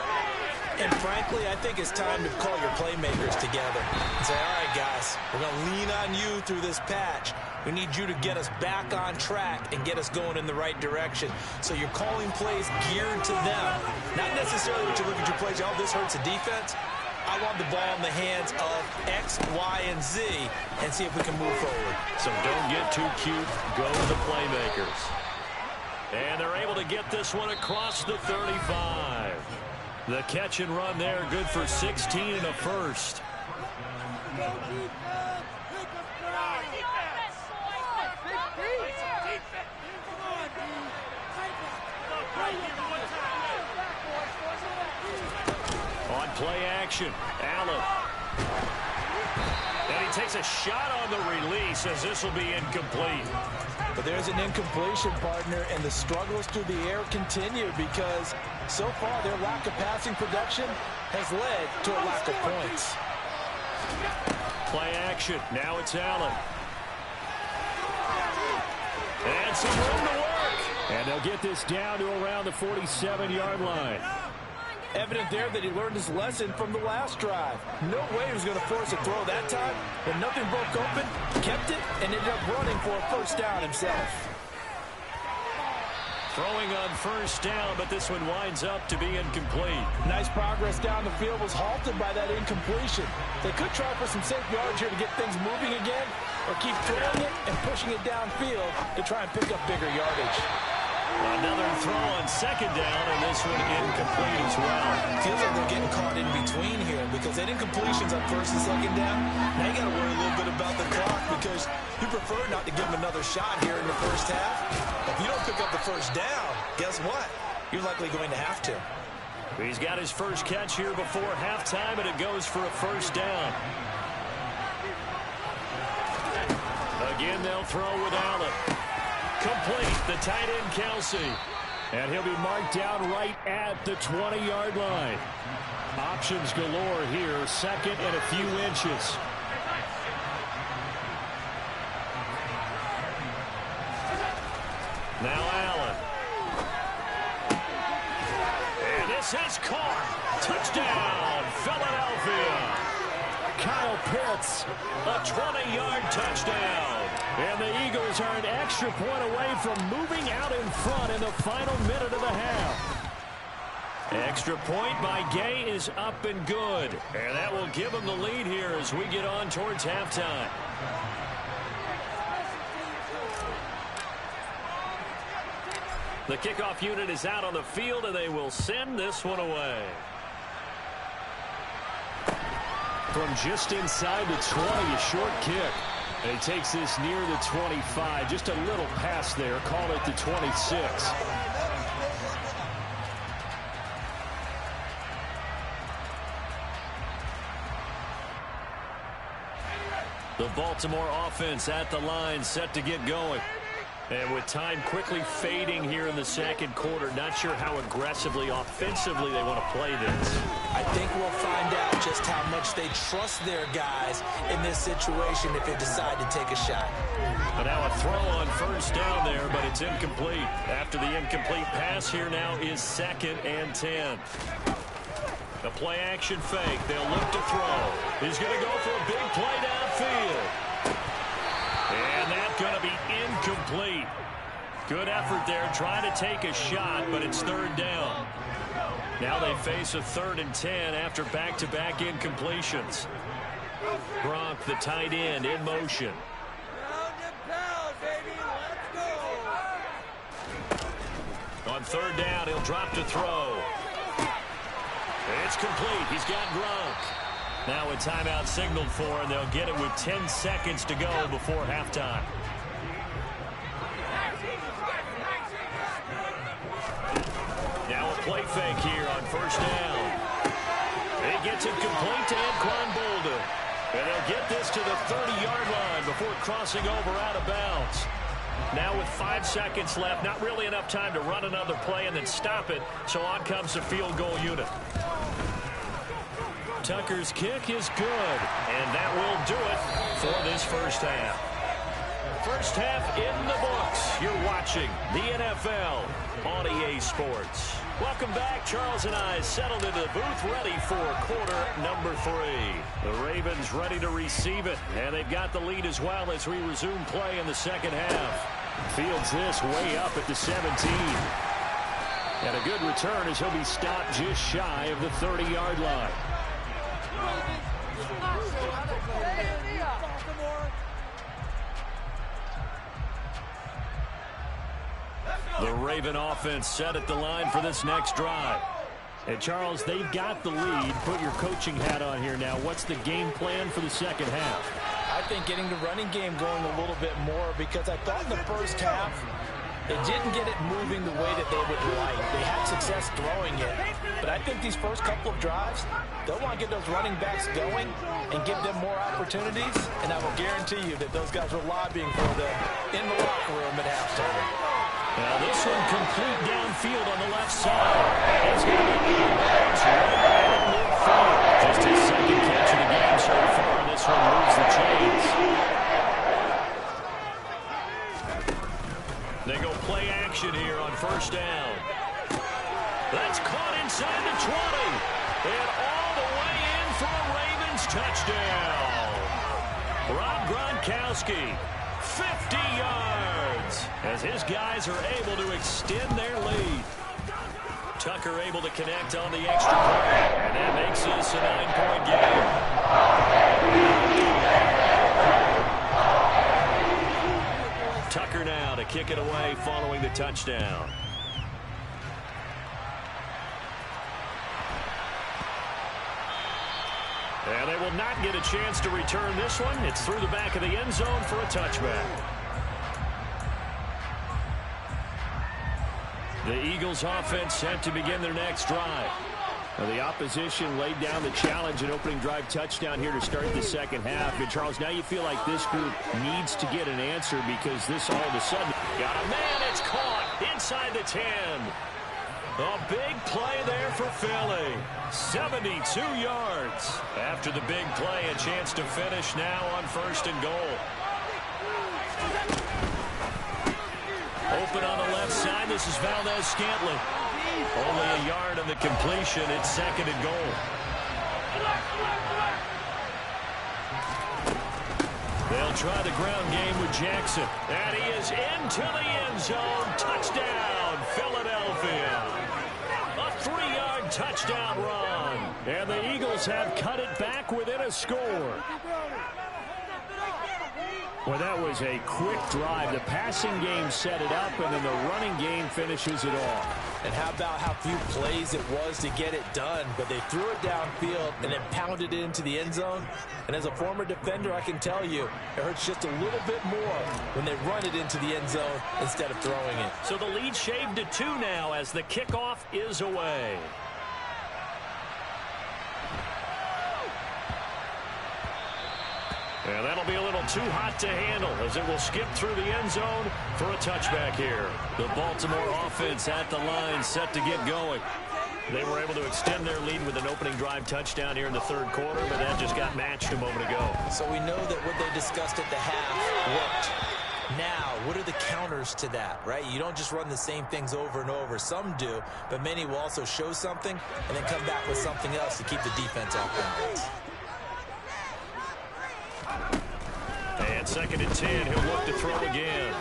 And frankly, I think it's time to call your playmakers together and say, all right, guys, we're going to lean on you through this patch. We need you to get us back on track and get us going in the right direction. So you're calling plays geared to them. Not necessarily what you look at your plays, oh, this hurts the defense. I want the ball in the hands of X, Y, and Z and see if we can move forward. So don't get too cute. Go to the playmakers. And they're able to get this one across the 35. The catch and run there, good for 16 and a first. On play action, Allen. And he takes a shot on the release as this will be incomplete. But there's an incompletion, partner, and the struggles through the air continue because so far their lack of passing production has led to a lack of points. Play action. Now it's Allen. And some room to work. And they'll get this down to around the 47-yard line. Evident there that he learned his lesson from the last drive. No way he was going to force a throw that time. When nothing broke open, kept it, and ended up running for a first down himself. Throwing on first down, but this one winds up to be incomplete. Nice progress down the field was halted by that incompletion. They could try for some safe yards here to get things moving again, or keep throwing it and pushing it downfield to try and pick up bigger yardage. Another throw on second down, and this one incomplete as well. Feels like they're getting caught in between here because that incompletion's on first and second down. Now you got to worry a little bit about the clock because you prefer not to give them another shot here in the first half. If you don't pick up the first down, guess what? You're likely going to have to. He's got his first catch here before halftime, and it goes for a first down. Again, they'll throw with Allen. Complete, the tight end, Kelsey. And he'll be marked down right at the 20-yard line. Options galore here, second and a few inches. Now Allen. And this is caught. Touchdown, Philadelphia. Kyle Pitts, a 20-yard touchdown. And the Eagles are an extra point away from moving out in front in the final minute of the half. Extra point by Gay is up and good. And that will give them the lead here as we get on towards halftime. The kickoff unit is out on the field, and they will send this one away. From just inside the 20, a short kick. And he takes this near the 25. Just a little pass there. Call it the 26. The Baltimore offense at the line, set to get going. And with time quickly fading here in the second quarter, not sure how aggressively, offensively they want to play this. I think we'll find out just how much they trust their guys in this situation if they decide to take a shot. But now a throw on first down there, but it's incomplete. After the incomplete pass, here now is 2nd and 10. The play action fake. They'll look to throw. He's going to go for a big play downfield. And that's going to be incomplete. Good effort there, trying to take a shot, but it's 3rd down. Now they face a 3rd and 10 after back-to-back incompletions. Gronk, the tight end, in motion. On 3rd down, he'll drop to throw. It's complete. He's got Gronk. Now a timeout signaled for, and they'll get it with 10 seconds to go before halftime. Now a play fake here on first down. He gets it complete to Anquan Boldin. And they'll get this to the 30-yard line before crossing over out of bounds. Now with 5 seconds left, not really enough time to run another play and then stop it, so on comes the field goal unit. Tucker's kick is good, and that will do it for this first half. First half in the books. You're watching the NFL on EA Sports. Welcome back. Charles and I settled into the booth, ready for quarter number 3. The Ravens ready to receive it, and they've got the lead as well as we resume play in the second half. Fields this way up at the 17. And a good return as he'll be stopped just shy of the 30-yard line. The Raven offense set at the line for this next drive. And Charles, they've got the lead. Put your coaching hat on here now. What's the game plan for the second half? I think getting the running game going a little bit more, because I thought in the first half they didn't get it moving the way that they would like. They had success throwing it. But I think these first couple of drives, they'll want to get those running backs going and give them more opportunities. And I will guarantee you that those guys were lobbying for them in the locker room at halftime. Now this one complete downfield on the left side. It's going to be right at midfield. Just his second catch of the game so far. This one moves the chains. They go play action here on first down. That's caught inside the 20. And all the way in for a Ravens touchdown. Rob Gronkowski, 50 yards, as his guys are able to extend their lead. Tucker able to connect on the extra point, and that makes this a 9-point game. Tucker now to kick it away following the touchdown. And they will not get a chance to return this one. It's through the back of the end zone for a touchback. The Eagles offense set to begin their next drive. Now the opposition laid down the challenge, an opening drive touchdown here to start the second half. And Charles, now you feel like this group needs to get an answer, because this all of a sudden got a man. It's caught inside the 10. A big play there for Philly. 72 yards. After the big play, a chance to finish now on first and goal. Open on the left side. This is Valdez-Scantling. Only a yard on the completion. It's second and goal. They'll try the ground game with Jackson. And he is into the end zone. Touchdown, Philadelphia. A 3-yard touchdown run. And the Eagles have cut it back within a score. Well, that was a quick drive. The passing game set it up, and then the running game finishes it off. And how about how few plays it was to get it done? But they threw it downfield and then pounded it into the end zone. And as a former defender, I can tell you, it hurts just a little bit more when they run it into the end zone instead of throwing it. So the lead shaved to 2 now as the kickoff is away. And that'll be a little too hot to handle as it will skip through the end zone for a touchback here. The Baltimore offense at the line set to get going. They were able to extend their lead with an opening drive touchdown here in the third quarter, but that just got matched a moment ago. So we know that what they discussed at the half worked. Now, what are the counters to that, right? You don't just run the same things over and over. Some do, but many will also show something and then come back with something else to keep the defense off balance. And second and 10, he'll look to throw again.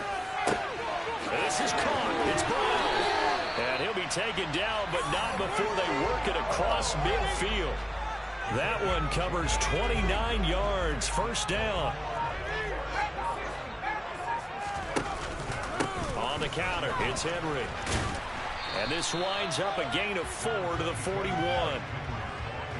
This is caught. It's Brown. And he'll be taken down, but not before they work it across midfield. That one covers 29 yards. First down. On the counter, it's Henry. And this winds up a gain of 4 to the 41.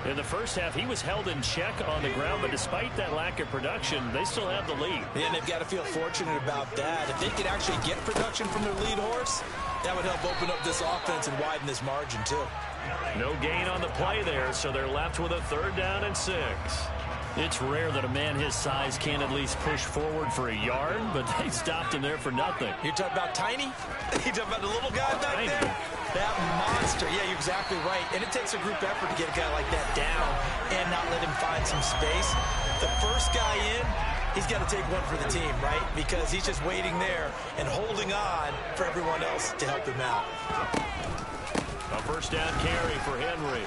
In the first half, he was held in check on the ground, but despite that lack of production, they still have the lead. Yeah, and they've got to feel fortunate about that. If they could actually get production from their lead horse, that would help open up this offense and widen this margin, too. No gain on the play there, so they're left with a 3rd down and 6. It's rare that a man his size can't at least push forward for a yard, but they stopped him there for nothing. You're talking about tiny? You're talking about the little guy back there? That monster. Yeah, you're exactly right. And it takes a group effort to get a guy like that down and not let him find some space. The first guy in, he's got to take one for the team, right? Because he's just waiting there and holding on for everyone else to help him out. A first down carry for Henry.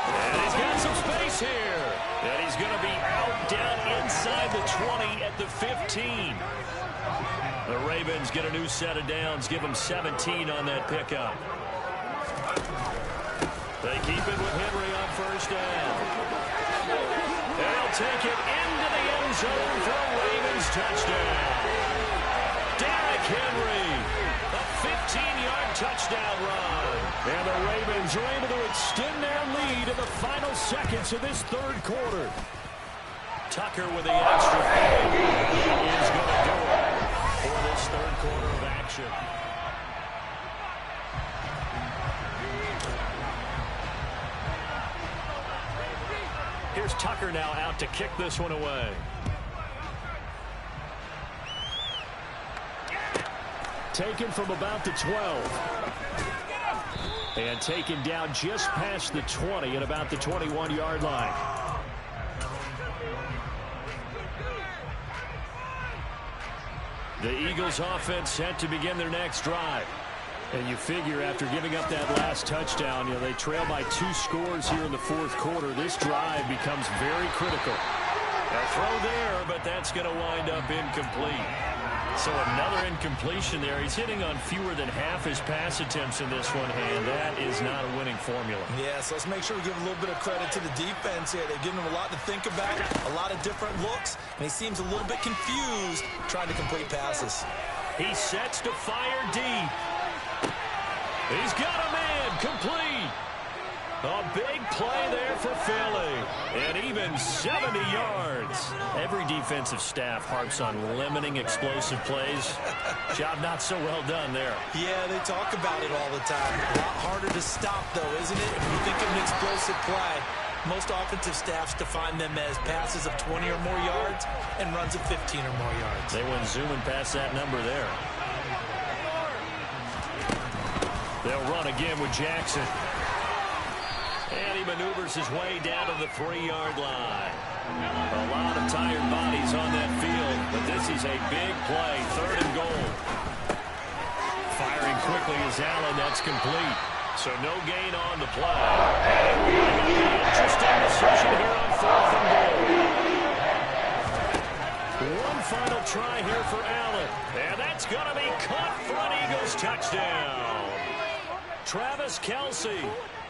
And he's got some space here. And he's going to be out down inside the 20 at the 15. The Ravens get a new set of downs, give them 17 on that pickup. They keep it with Henry on first down. They'll take it into the end zone for a Ravens touchdown. Derrick Henry, a 15-yard touchdown run. And the Ravens are able to extend their lead in the final seconds of this third quarter. Tucker with the extra point. He is going to do it for this third quarter of action. Here's Tucker now out to kick this one away. Taken from about the 12. And taken down just past the 20 at about the 21-yard line. The Eagles offense set to begin their next drive. And you figure after giving up that last touchdown, they trail by 2 scores here in the fourth quarter. This drive becomes very critical. A throw there, but that's going to wind up incomplete. So another incompletion there. He's hitting on fewer than half his pass attempts in this one, and that is not a winning formula. Yeah, so let's make sure we give a little bit of credit to the defense here. They've given him a lot to think about, a lot of different looks, and he seems a little bit confused trying to complete passes. He sets to fire deep. He's got a man complete. A big play there for Philly. And even 70 yards. Every defensive staff harps on limiting explosive plays. Job not so well done there. Yeah, they talk about it all the time. A lot harder to stop, though, isn't it? If you think of an explosive play, most offensive staffs define them as passes of 20 or more yards and runs of 15 or more yards. They went zooming past that number there. They'll run again with Jackson. And he maneuvers his way down to the 3-yard line. A lot of tired bodies on that field, but this is a big play, 3rd and goal. Firing quickly is Allen. That's complete. So no gain on the play. Interesting decision here on 4th and goal. One final try here for Allen. And that's going to be caught for an Eagles touchdown. Travis Kelce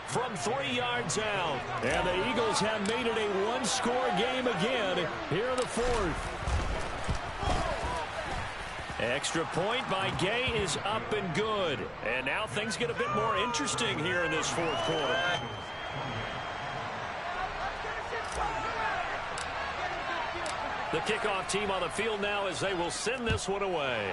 from 3 yards out. And the Eagles have made it a one-score game again here in the 4th. Extra point by Gay is up and good. And now things get a bit more interesting here in this 4th quarter. The kickoff team on the field now as they will send this one away.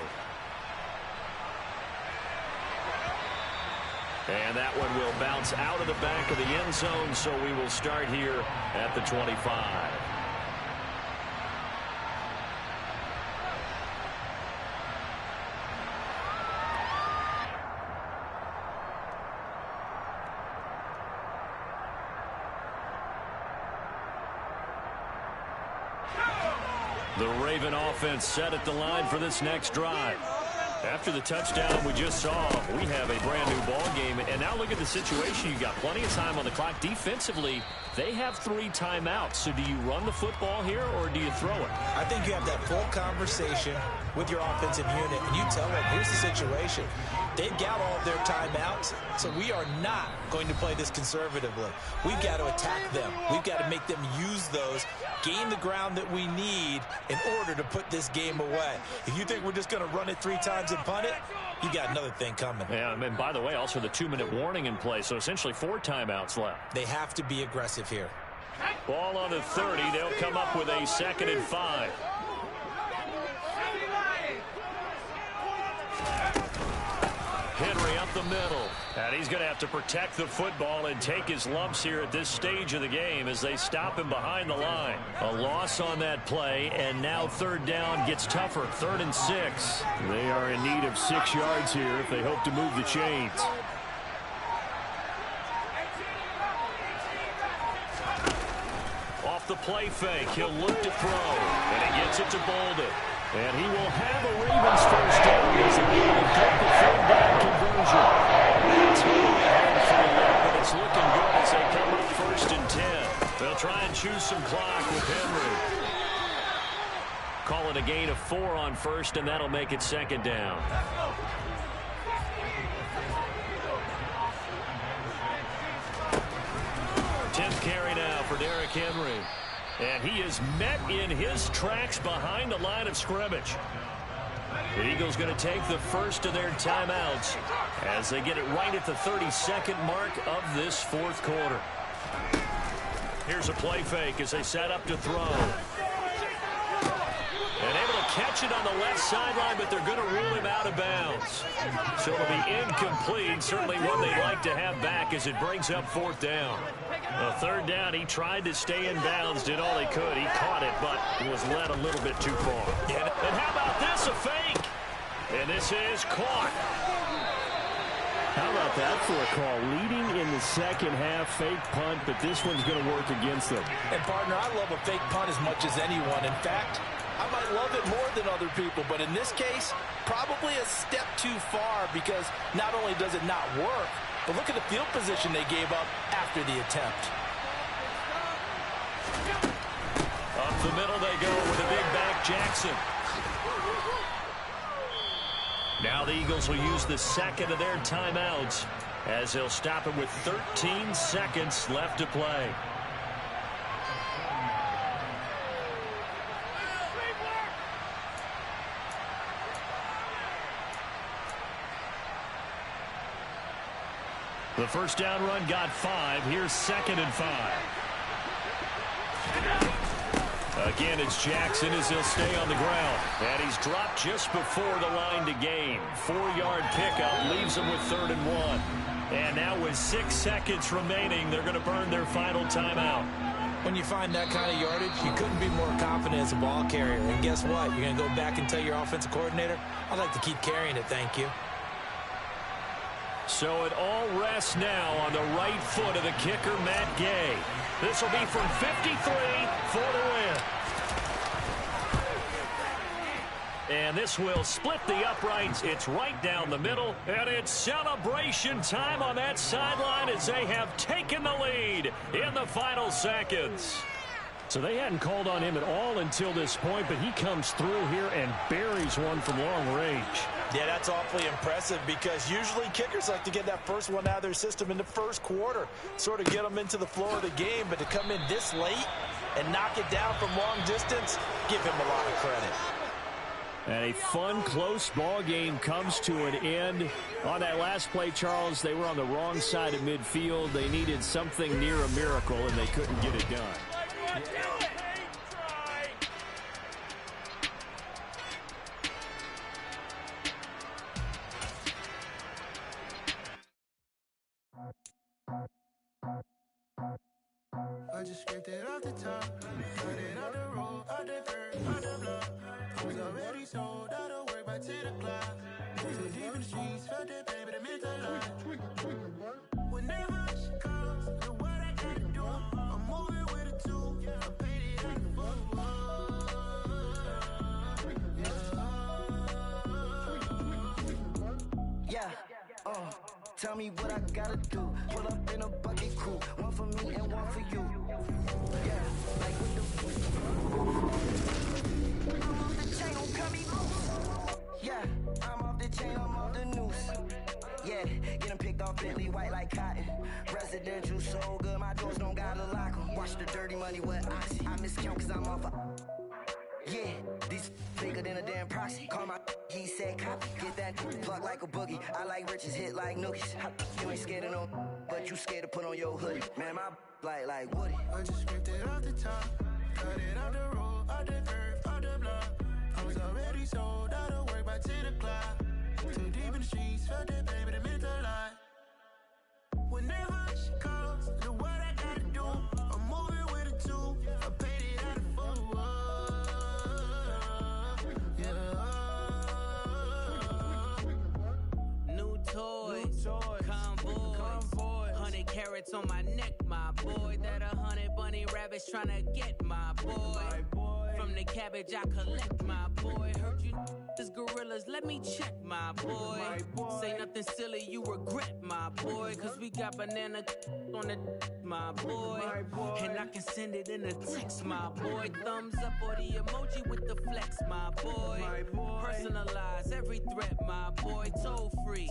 And that one will bounce out of the back of the end zone, so we will start here at the 25. The Raven offense set at the line for this next drive. After the touchdown we just saw, we have a brand new ball game. And now look at the situation. You got plenty of time on the clock. Defensively, they have 3 timeouts. So do you run the football here or do you throw it? I think you have that full conversation with your offensive unit, and you tell them, here's the situation. They've got all of their timeouts, so we are not going to play this conservatively. We've got to attack them. We've got to make them use those, gain the ground that we need in order to put this game away. If you think we're just going to run it 3 times and punt it, you got another thing coming. Yeah, and by the way, also the 2-minute warning in play, so essentially 4 timeouts left. They have to be aggressive here. Ball on the 30. They'll come up with a 2nd and 5. Henry up the the middle. And he's going to have to protect the football and take his lumps here at this stage of the game as they stop him behind the line. A loss on that play, and now third down gets tougher. 3rd and 6. They are in need of 6 yards here if they hope to move the chains. Off the play fake, he'll look to throw, and he gets it to Bolden. And he will have a Ravens first down as he will get the 3rd down conversion. It's moving ahead for a little, but it's looking good as they come up 1st and 10. They'll try and choose some clock with Henry. Call it a gain of 4 on 1st, and that'll make it 2nd down. Tenth carry now for Derrick Henry. And he is met in his tracks behind the line of scrimmage. The Eagles going to take the first of their timeouts as they get it right at the 32nd mark of this 4th quarter. Here's a play fake as they set up to throw. And able to catch it on the left sideline, but they're going to rule him out of bounds. So it'll be incomplete, certainly one they'd like to have back as it brings up 4th down. A 3rd down, he tried to stay in bounds, did all he could. He caught it, but was led a little bit too far. And how about this, a fake? And this is caught. How about that for a call? Leading in the second half, fake punt, but this one's going to work against them. And, partner, I love a fake punt as much as anyone. In fact, I might love it more than other people, but in this case, probably a step too far because not only does it not work, but look at the field position they gave up after the attempt. Up the middle they go with a big back Jackson. Now the Eagles will use the second of their timeouts as they'll stop it with 13 seconds left to play. The first down run got 5. Here's 2nd and 5. Again, it's Jackson as he'll stay on the ground. And he's dropped just before the line to gain. 4-yard pickup leaves him with 3rd and 1. And now with 6 seconds remaining, they're going to burn their final timeout. When you find that kind of yardage, you couldn't be more confident as a ball carrier. And guess what? You're going to go back and tell your offensive coordinator, I'd like to keep carrying it, thank you. So it all rests now on the right foot of the kicker, Matt Gay. This will be from 53 for the win. And this will split the uprights. It's right down the middle. And it's celebration time on that sideline as they have taken the lead in the final seconds. So they hadn't called on him at all until this point, but he comes through here and buries one from long range. Yeah, that's awfully impressive because usually kickers like to get that first one out of their system in the first quarter, sort of get them into the flow of the game, but to come in this late and knock it down from long distance, give him a lot of credit. And a fun, close ball game comes to an end. On that last play, Charles, they were on the wrong side of midfield. They needed something near a miracle, and they couldn't get it done. I just scraped it off the top, cut it out the road, out the dirt, out the block. I was already sold out of work by 10 o'clock. Too deep in the streets, felt that pain, but it meant a lot. Whenever she calls, look what I gotta do. I'm moving with a two, I'm painted like a fool. Yeah, tell me what I gotta do. Pull up in a bucket crew, one for me and one for you. Yeah, like with the I'm off the chain, don't cut me loose. Yeah, I'm off the chain, I'm off the noose. Yeah, get 'em picked off Bentley white like cotton. Residential so good, my doors don't gotta lock 'em. Watch the dirty money with oxy. I miscount cause I'm off yeah, these bigger than a damn proxy. Call my he said copy. Get that plug like a boogie. I like riches hit like nookies. You ain't scared of no, but you scared to put on your hoodie. Man, my like Woody. I just scraped it off the top, cut it out the road, out the dirt, out the block. I was already sold out of work by 10 o'clock. Too deep in the streets, felt that pain, but it meant a lot. Convoy. 100 carats on my neck, my boy. That 100 bunny rabbits tryna get my boy. From the cabbage I collect, my boy. Heard you this gorillas, let me check, my boy. Say nothing silly, you regret, my boy. Cause we got banana on the my boy. And I can send it in a text, my boy. Thumbs up or the emoji with the flex, my boy. Personalize every threat, my boy. Toll free.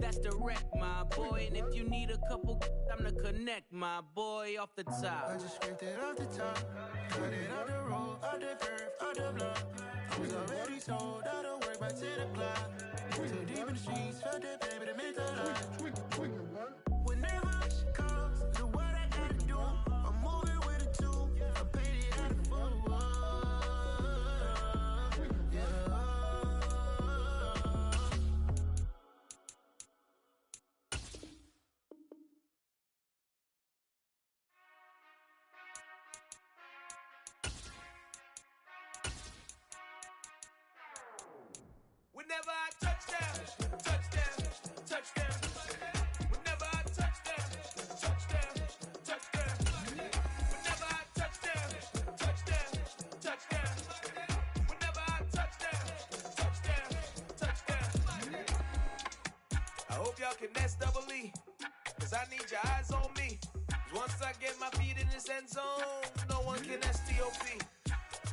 That's direct, my boy. And if you need a couple, I'm to connect, my boy, off the top. I just scraped it off the top. Cut it out the road, out the curve, out the block. I was already sold, out of work by 10 o'clock. Too deep in the streets, felt that baby, the mental lie. Whenever she calls, do what I gotta do. I'm moving with a two. I'm painted out of fool. Whenever I touchdown, touchdown, touchdown. Whenever I touchdown, touchdown, touchdown. Whenever I touchdown, touchdown, touchdown. Whenever I touchdown, touchdown, touchdown. I hope y'all can S-double-E, cause I need your eyes on me. Once I get my feet in this end zone, no one can S-T-O-P.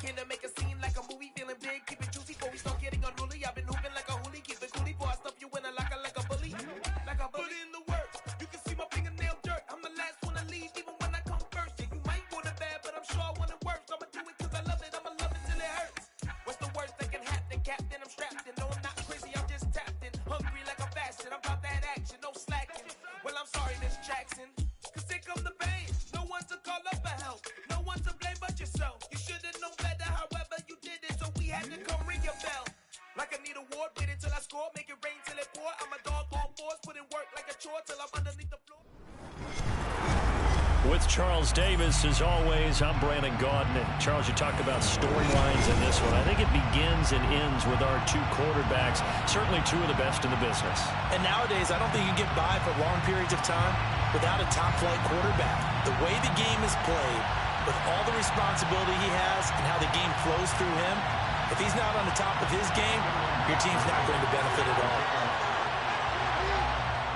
Can I make a scene like a movie, feeling big, keep it juicy before we start getting unruly. I've been hooping like a hoolie, keep it coolie before I stuff you in a locker like a bully. Like a bully. Put in the work, you can see my fingernail dirt. I'm the last one to leave, even when I come first. Yeah, you might want it bad, but I'm sure I want it worse. I'ma do it cause I love it, I'ma love it till it hurts. What's the worst that can happen, Captain? I'm strapped in, no I'm not crazy, I'm just tapped in. Hungry like I'm fasting, I'm about that action, no slacking. Well, I'm sorry, Miss Jackson, cause here come the pain. No one to call up for help, no one to blame but yourself. You should've known better, however you did it, so we had to come ring your bell. Like I need a award, wait until I score, make it rain till it pour. I'm a dog on fours, put in work like a chore till I'm underneath the floor. With Charles Davis, as always, I'm Brandon Gaudin. And Charles, you talk about storylines in this one. I think it begins and ends with our two quarterbacks, certainly two of the best in the business. And nowadays, I don't think you can get by for long periods of time without a top-flight quarterback. The way the game is played, with all the responsibility he has and how the game flows through him, if he's not on the top of his game, your team's not going to benefit at all.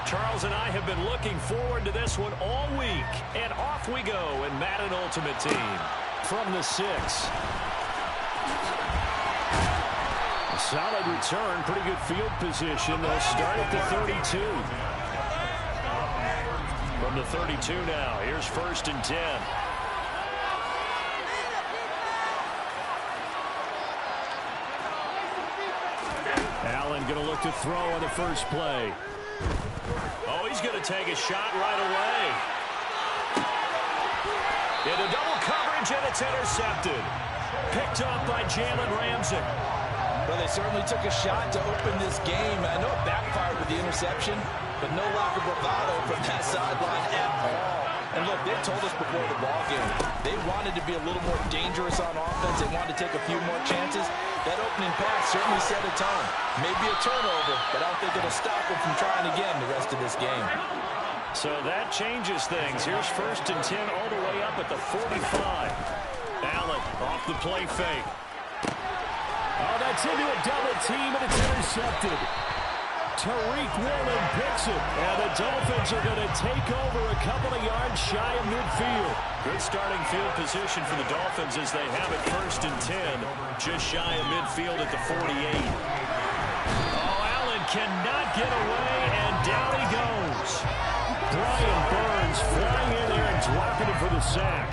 Charles and I have been looking forward to this one all week. And off we go in Madden Ultimate Team. From the 6. A solid return, pretty good field position. They'll start at the 32. From the 32 now, here's 1st and 10. Allen going to look to throw on the first play. Oh, he's going to take a shot right away. Into double coverage, and it's intercepted. Picked off by Jalen Ramsey. Well, they certainly took a shot to open this game. I know it backfired with the interception, but no lack of bravado from that sideline at all. And look, they told us before the ball game, they wanted to be a little more dangerous on offense. They wanted to take a few more chances. That opening pass certainly set a tone. Maybe a turnover, but I don't think it'll stop them from trying again the rest of this game. So that changes things. Here's 1st and 10 all the way up at the 45. Allen off the play fake. Oh, that's into a double team, and it's intercepted. Tariq Woolen picks it, and the Dolphins are going to take over a couple of yards shy of midfield. Good starting field position for the Dolphins as they have it 1st and 10, just shy of midfield at the 48. Oh, Allen cannot get away, and down he goes. Brian Burns flying in there and dropping it for the sack.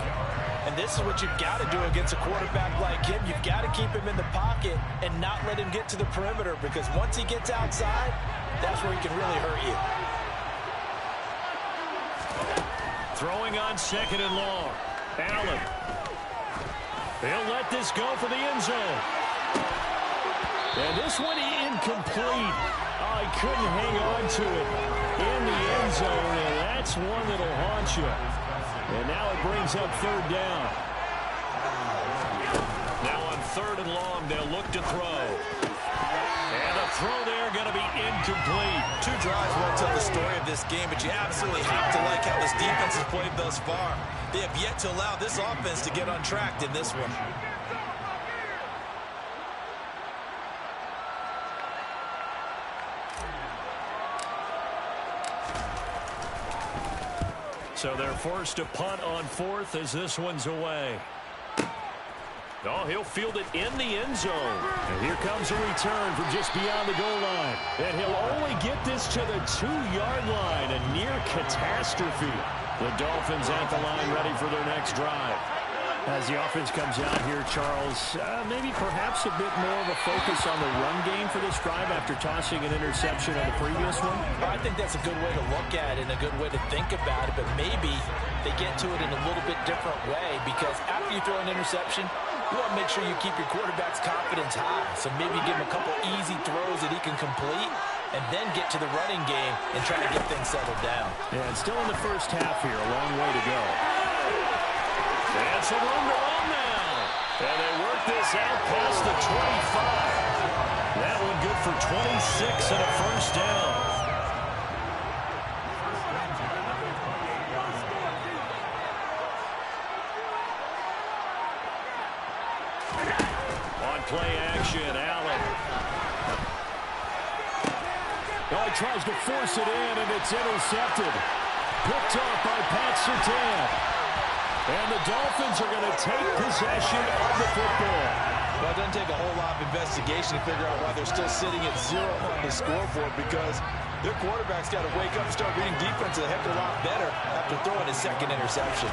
And this is what you've got to do against a quarterback like him. You've got to keep him in the pocket and not let him get to the perimeter, because once he gets outside, that's where he can really hurt you. Throwing on 2nd and long. Allen. He'll let this go for the end zone. And this one incomplete. Oh, he couldn't hang on to it in the end zone, and that's one that'll haunt you. And now it brings up 3rd down. Now on 3rd and long, they'll look to throw. And a throw there going to be incomplete. 2 drives won't tell the story of this game, but you absolutely have to like how this defense has played thus far. They have yet to allow this offense to get untracked in this one. So they're forced to punt on 4th as this one's away. Oh, he'll field it in the end zone. And here comes a return from just beyond the goal line. And he'll only get this to the 2-yard line, a near catastrophe. The Dolphins at the line ready for their next drive. As the offense comes out here, Charles, maybe perhaps a bit more of a focus on the run game for this drive after tossing an interception on the previous one? I think that's a good way to look at it and a good way to think about it, but maybe they get to it in a little bit different way because after you throw an interception, you want to make sure you keep your quarterback's confidence high. So maybe give him a couple easy throws that he can complete and then get to the running game and try to get things settled down. Yeah, it's still in the first half here, a long way to go. And some room to run now. And they work this out past the 25. That one good for 26 and a first down. On play action, Allen. Oh, he tries to force it in, and it's intercepted. Picked off by Pat Surtain. And the Dolphins are going to take possession of the football. Well, it doesn't take a whole lot of investigation to figure out why they're still sitting at 0 on the scoreboard because their quarterback's got to wake up and start reading defense a heck of a lot better after throwing his 2nd interception.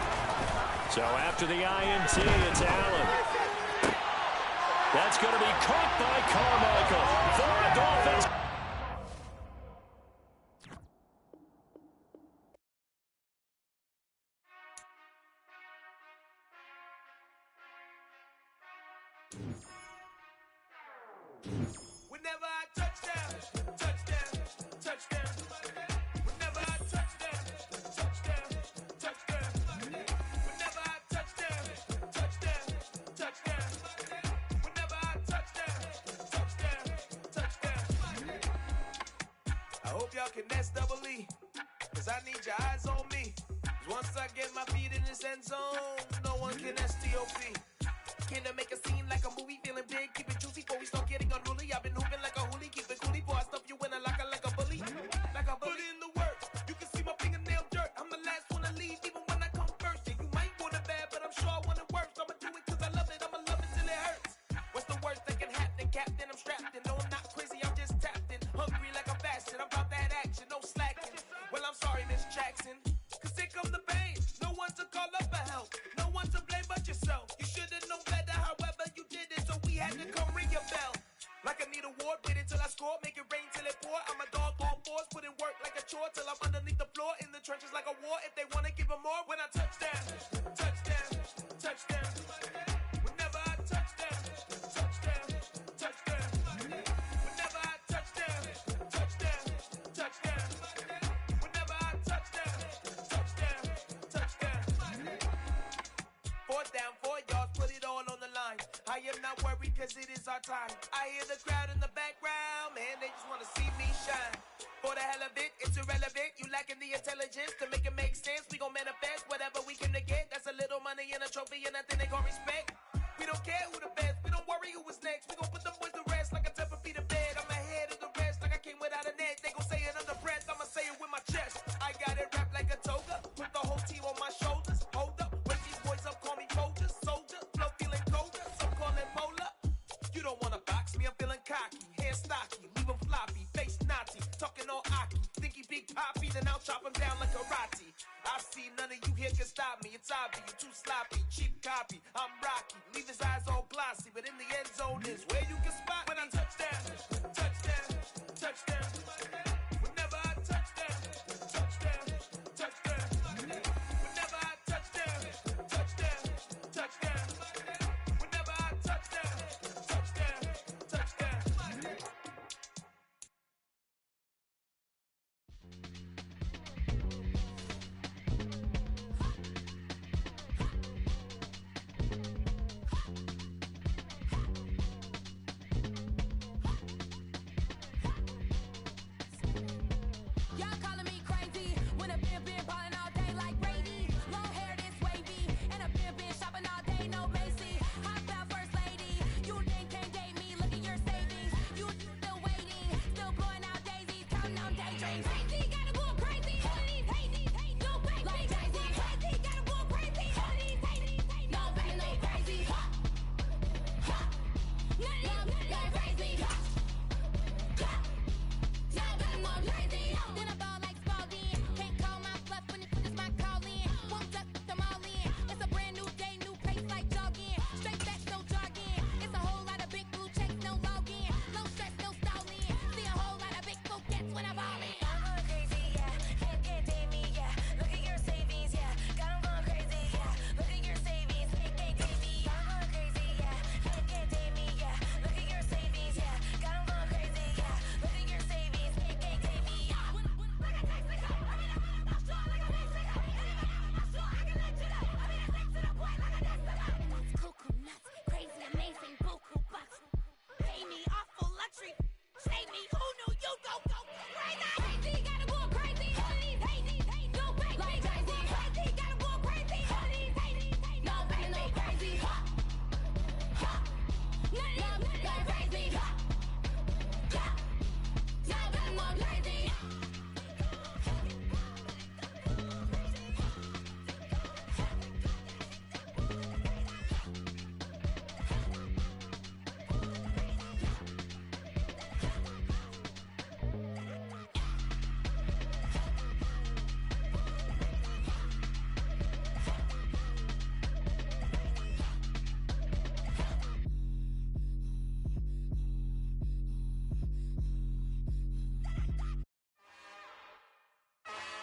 So after the INT, it's Allen. That's going to be caught by Carmichael for the Dolphins. Whenever I touchdown, touchdown, touchdown. Whenever I touchdown, touchdown, touchdown. Whenever I touchdown, touchdown, touchdown. Whenever I touchdown, touchdown, touchdown. I hope y'all can SEE, cause I need your eyes on me. 'Cause once I get my feet in this end zone, no one can STOP. Can I make a scene like a movie, feeling big, keep it juicy before we start getting unruly. I've been hooping like a hoolie, keep it coolie before I stuff you in a locker like a bully. Like a bully. Put in the work, you can see my fingernail dirt. I'm the last one to leave, even when I come first. Yeah, you might want it bad, but I'm sure I want it worse. I'ma do it cause I love it, I'ma love it till it hurts. What's the worst that can happen, Captain? I'm strapped in, no I'm not crazy, I'm just tapped in. Hungry like I'm fasting, I'm about that action, no slacking. Well, I'm sorry, Miss Jackson, cause here come the pain. No one to call up for help, no one to blame but yourself. You should've known better, however you did it, so we had to come ring your bell. Like I need a award, wait until I score, make it rain till it pour. I'm a dog on fours, put in work like a chore till I'm underneath the floor, in the trenches like a war. If they wanna give them more, when I touchdown, touchdown, touchdown. Whenever I touchdown, touchdown, touchdown. Whenever I touchdown, touchdown, touchdown. Whenever I touchdown, touchdown, touchdown. 4th down, 4 yards, put it all on the line. I am not worried cause it is our time. I hear the crowd in the background, man, they just wanna see me shine. For the hell of it, it's irrelevant. You lacking the intelligence to make it make sense. We gon' manifest whatever we came to get. That's a little money and a trophy and nothing they call respect. We don't care who the best, we don't worry who was next. We gon' put the boys to rest like a 10 feet of bed. I'm ahead of the rest like I came without a net. They gon' say it under breath, I'ma say it with my chest. I got it wrapped like a toga, put the whole team on my shoulders. Hold up, wake these boys up, call me Folger, soldier, flow feeling colder, some call it polar. You don't wanna box me, I'm feeling cocky, hair stocky, leave 'em floppy, face naughty, talking all aki, think he big poppy, then I'll chop him down like karate. I see none of you here can stop me, it's obvious, you too sloppy, cheap copy, I'm Rocky, leave his eyes all glossy, but in the end zone is where you can spot when I touchdown, touchdown, touchdown. Whenever I touchdown, touchdown, touchdown. Whenever I touchdown, touchdown, touchdown. Whenever I touchdown, touchdown, touchdown.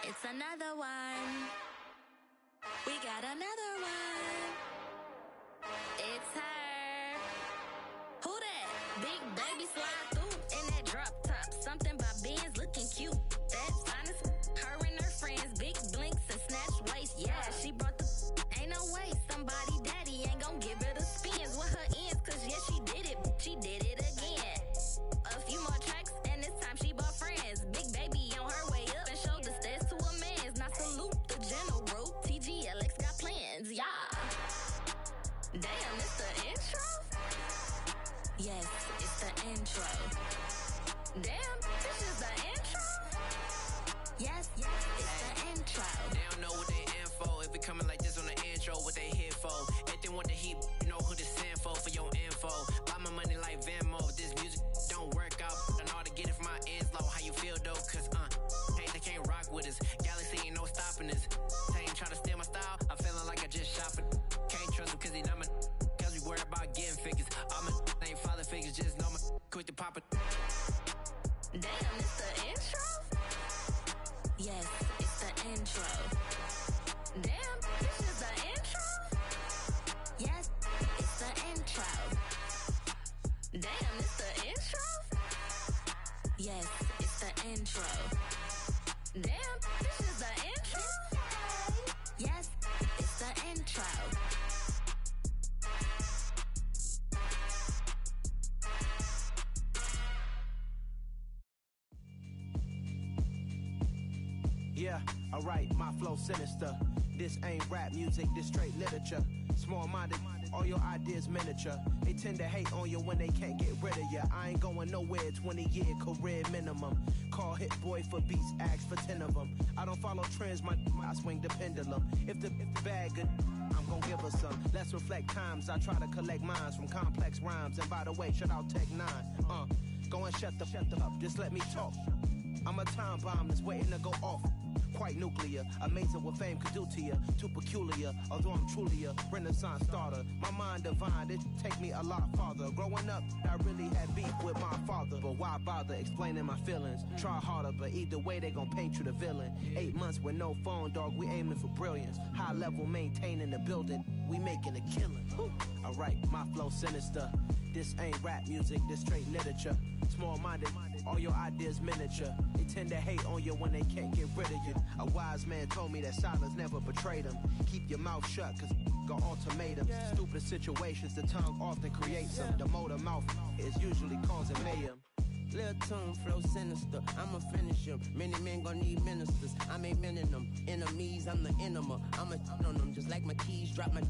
It's another one. We got another one. It's her. Who that? Big baby slide through in that drop top. Something by Benz looking cute. That's honest. Her and her friends, big blinks and snatch waist. Yeah, she brought the. Ain't no way somebody daddy ain't gon' give her the spins with her ends. Cause yeah, she did it. She did it again. A few more tracks and this time she bought friends. Big baby on her way up and showed the stairs to a man's. Now salute the general. TGLX got plans. Yeah. Damn, it's the intro? Yes, it's the intro. Damn, this is the intro? Yes, it's the intro. They don't know what they in for. If we coming like this on the intro, what they here for? If they want the heat, you know who to send for your info. Buy my money like Venmo. This music don't work out. I know how to get it from my ends low. How you feel though? Cause hey, they can't rock with us. Galaxy ain't no stopping us. They ain't try to steal my style. I'm feeling like I just shopping. Can't trust him cause he not my. Cause we worried about getting figures. All my ain't father figures. Just know my quick to pop it. Damn, it's the intro? Yes, it's the intro. Damn, this is the intro? Yes, it's the intro. Damn, it's the intro? Yes, it's the intro. Damn, this is the intro? Yes, it's the intro. Yeah, alright, my flow sinister. This ain't rap music, this straight literature. Small-minded, all your ideas miniature. They tend to hate on you when they can't get rid of you. I ain't going nowhere, 20-year career minimum. Call Hit Boy for beats, ask for 10 of them. I don't follow trends, I swing the pendulum. If the bag good, I'm gon' give her some. Let's reflect times, I try to collect minds from complex rhymes. And by the way, shout out Tech 9. Go and shut the up, just let me talk. I'm a time bomb that's waiting to go off. Quite nuclear, amazing what fame could do to you. Too peculiar, although I'm truly a renaissance starter. My mind divine, it take me a lot farther. Growing up, I really had beef with my father. But why bother explaining my feelings? Try harder, but either way they gon' paint you the villain. 8 months with no phone, dog, we aiming for brilliance. High level maintaining the building, we making a killing. Alright, my flow sinister. This ain't rap music, this straight literature. Small-minded, all your ideas miniature. They tend to hate on you when they can't get rid of you. A wise man told me that silence never betrayed him. Keep your mouth shut, cause got ultimatums. Stupid situations, the tongue often creates them. The motor mouth is usually causing mayhem. Lil' tune, flow sinister, I'ma finish him. Many men gon' need ministers, I make men in them. Enemies, I'm the enema, I'ma on them. Just like my keys, drop my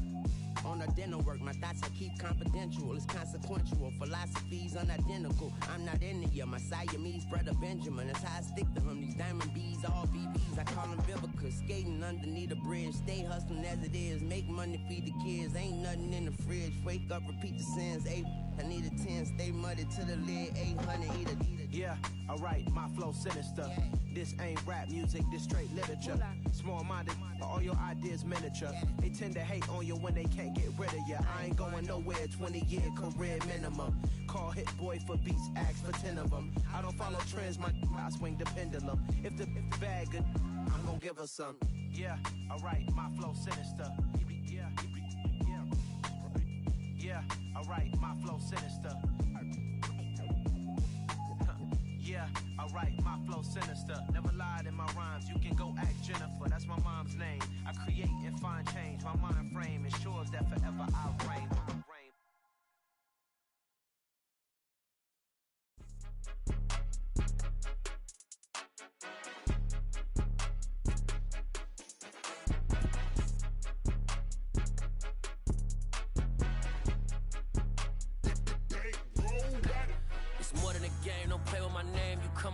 on the dinner work. My thoughts I keep confidential, it's consequential. Philosophies unidentical, I'm not into you. My Siamese brother Benjamin, that's how I stick to him. These diamond bees, all BBs, I call them Vivica. Skating underneath the bridge, stay hustling as it is. Make money, feed the kids, ain't nothing in the fridge. Wake up, repeat the sins, I need a 10, stay muddy to the lid, 800, eat a. Yeah, alright, my flow sinister. This ain't rap music, this straight literature. Small-minded, all your ideas miniature. They tend to hate on you when they can't get rid of you. I ain't going nowhere, 20-year career minimum. Call Hit Boy for beats, ask for 10 of them. I don't follow trends, I swing the pendulum. If the bag good, I'm gon' give her some. Yeah, alright, my flow sinister. Yeah, alright, my flow sinister. Yeah, alright, my flow sinister. Never lied in my rhymes, you can go ask Jennifer. That's my mom's name. I create and find change. My mind frame ensures that forever I'll reign.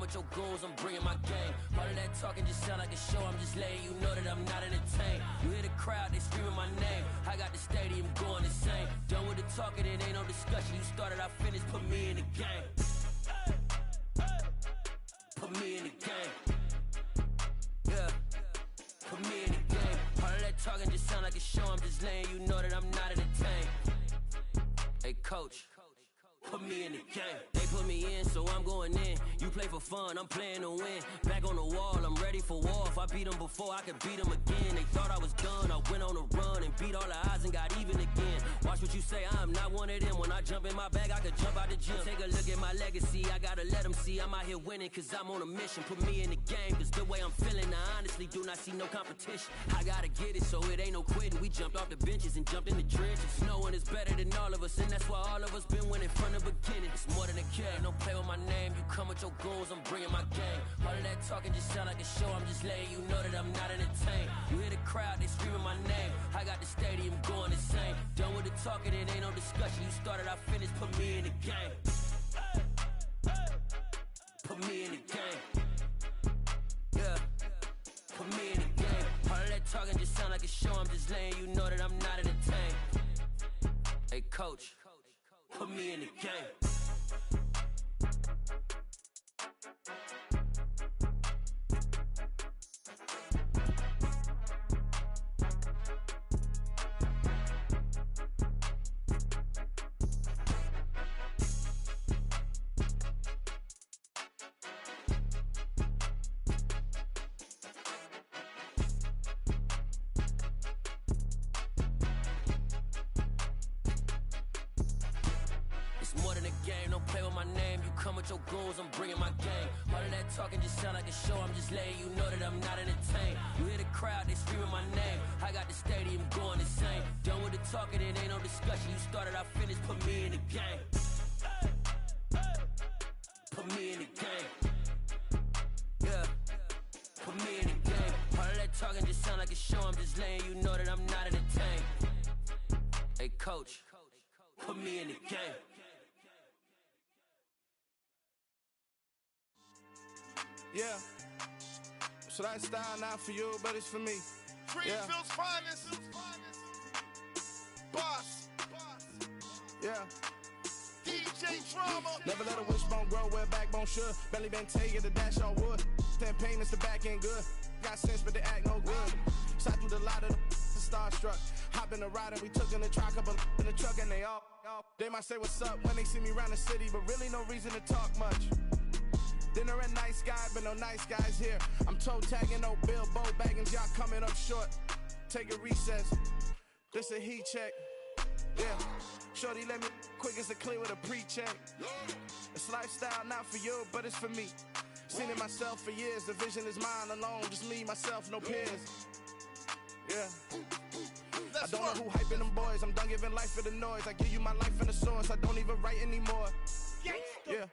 With your goons, I'm bringing my game. All of that talking just sound like a show. I'm just letting you know that I'm not entertained. You hear the crowd, they screaming my name. I got the stadium going insane. Done with the talking, it ain't no discussion. You started, I finished, put me in the game. Put me in the game. Yeah, put me in the game. All of that talking just sound like a show. I'm just letting you know that I'm not entertained. Hey, coach. put me in the game. They put me in, so I'm going in. You play for fun, I'm playing to win. Back on the wall, I'm ready for war. If I beat them before, I could beat them again. They thought I was done, I went on a run and beat all the odds and got even again. Watch what you say, I'm not one of them. When I jump in my bag, I could jump out the gym. Take a look at my legacy, I gotta let them see I'm out here winning, cause I'm on a mission. Put me in the game, cause the way I'm feeling, I honestly do not see no competition. I gotta get it, so it ain't no quitting. We jumped off the benches and jumped in the trenches. No one is better than all of us, and that's why all of us been winning from the beginning. It's more than a game, don't play with my name. You come with your goons, I'm bringing my game. All of that talking just sound like a show, I'm just letting you know that I'm not entertained. You hear the crowd, they screaming my name. I got the stadium going insane. Done with the talking, it ain't no discussion. You started, I finished, put me in the game. Put me in the game. Yeah, put me in the game. All of that talking just sound like a show, I'm just letting you know that I'm not entertained. Hey coach, put me in the game. More than a game, don't play with my name. You come with your goons, I'm bringing my game. All of that talking just sound like a show, I'm just letting you know that I'm not entertained. You hear the crowd, they screaming my name. I got the stadium going insane. Done with the talking, it ain't no discussion. You started, I finished, put me in the game. Put me in the game. Yeah, put me in the game. All of that talking just sound like a show, I'm just letting you know that I'm not entertained. Hey coach, put me in the game. Yeah, so that style not for you, but it's for me. Greenfield's finest. Boss. Yeah. DJ Drama. Never let a wishbone grow where a backbone should. Belly been taking the dash all wood. Ten payments, the back end good. Got sense, but they act no good. Sat through the lot of the starstruck. Hop in the ride and we took in the truck, couple in the truck, and they might say what's up when they see me around the city, but really no reason to talk much. Dinner and nice guy, but no nice guys here. I'm toe tagging, no Bilbo Baggins, y'all coming up short. Take a recess, this a heat check. Yeah, shorty let me quick as a clear with a pre-check. It's lifestyle not for you, but it's for me. Seen it myself for years, the vision is mine alone. Just me, myself, no peers. Yeah. I don't know who hyping them boys, I'm done giving life for the noise. I give you my life in the source, I don't even write anymore. Yeah.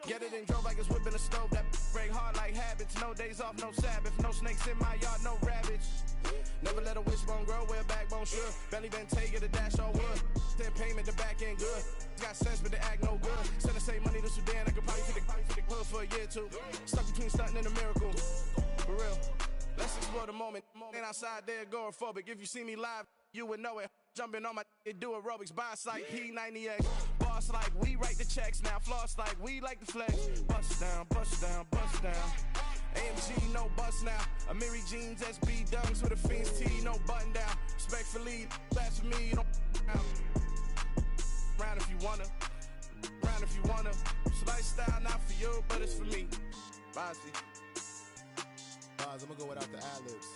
Get it and drove like it's whipping a stove. That break hard like habits. No days off, no Sabbath. No snakes in my yard, no rabbits. Never let a wishbone grow where a backbone should. Belly been taking the dash all wood. Then payment, the back end good. Got sense, but they act no good. Send the same money to Sudan. I could probably fit the hood for a year or two. Stuck between stunting and a miracle. For real. Let's explore the moment. Ain't outside there agoraphobic. If you see me live, you would know it. Jumping on my do aerobics, boss like P90X. Boss like we write the checks now. Floss like we like the flex. Bust down, bust down, bust down. AMG, no bust now. Amiri jeans, SB dunks with a Fiends T, no button down. Respectfully, that's for me, you don't round if you wanna. Round if you wanna. It's lifestyle not for you, but it's for me. Bossy. Boss, I'm gonna go without the ad-libs.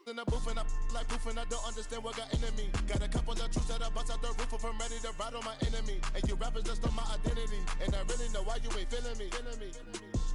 In the booth and I like proof and I don't understand what got into me. Got a couple of truths that I bust out the roof if I'm ready to ride on my enemy. And you rappers just on my identity. And I really know why you ain't feeling me.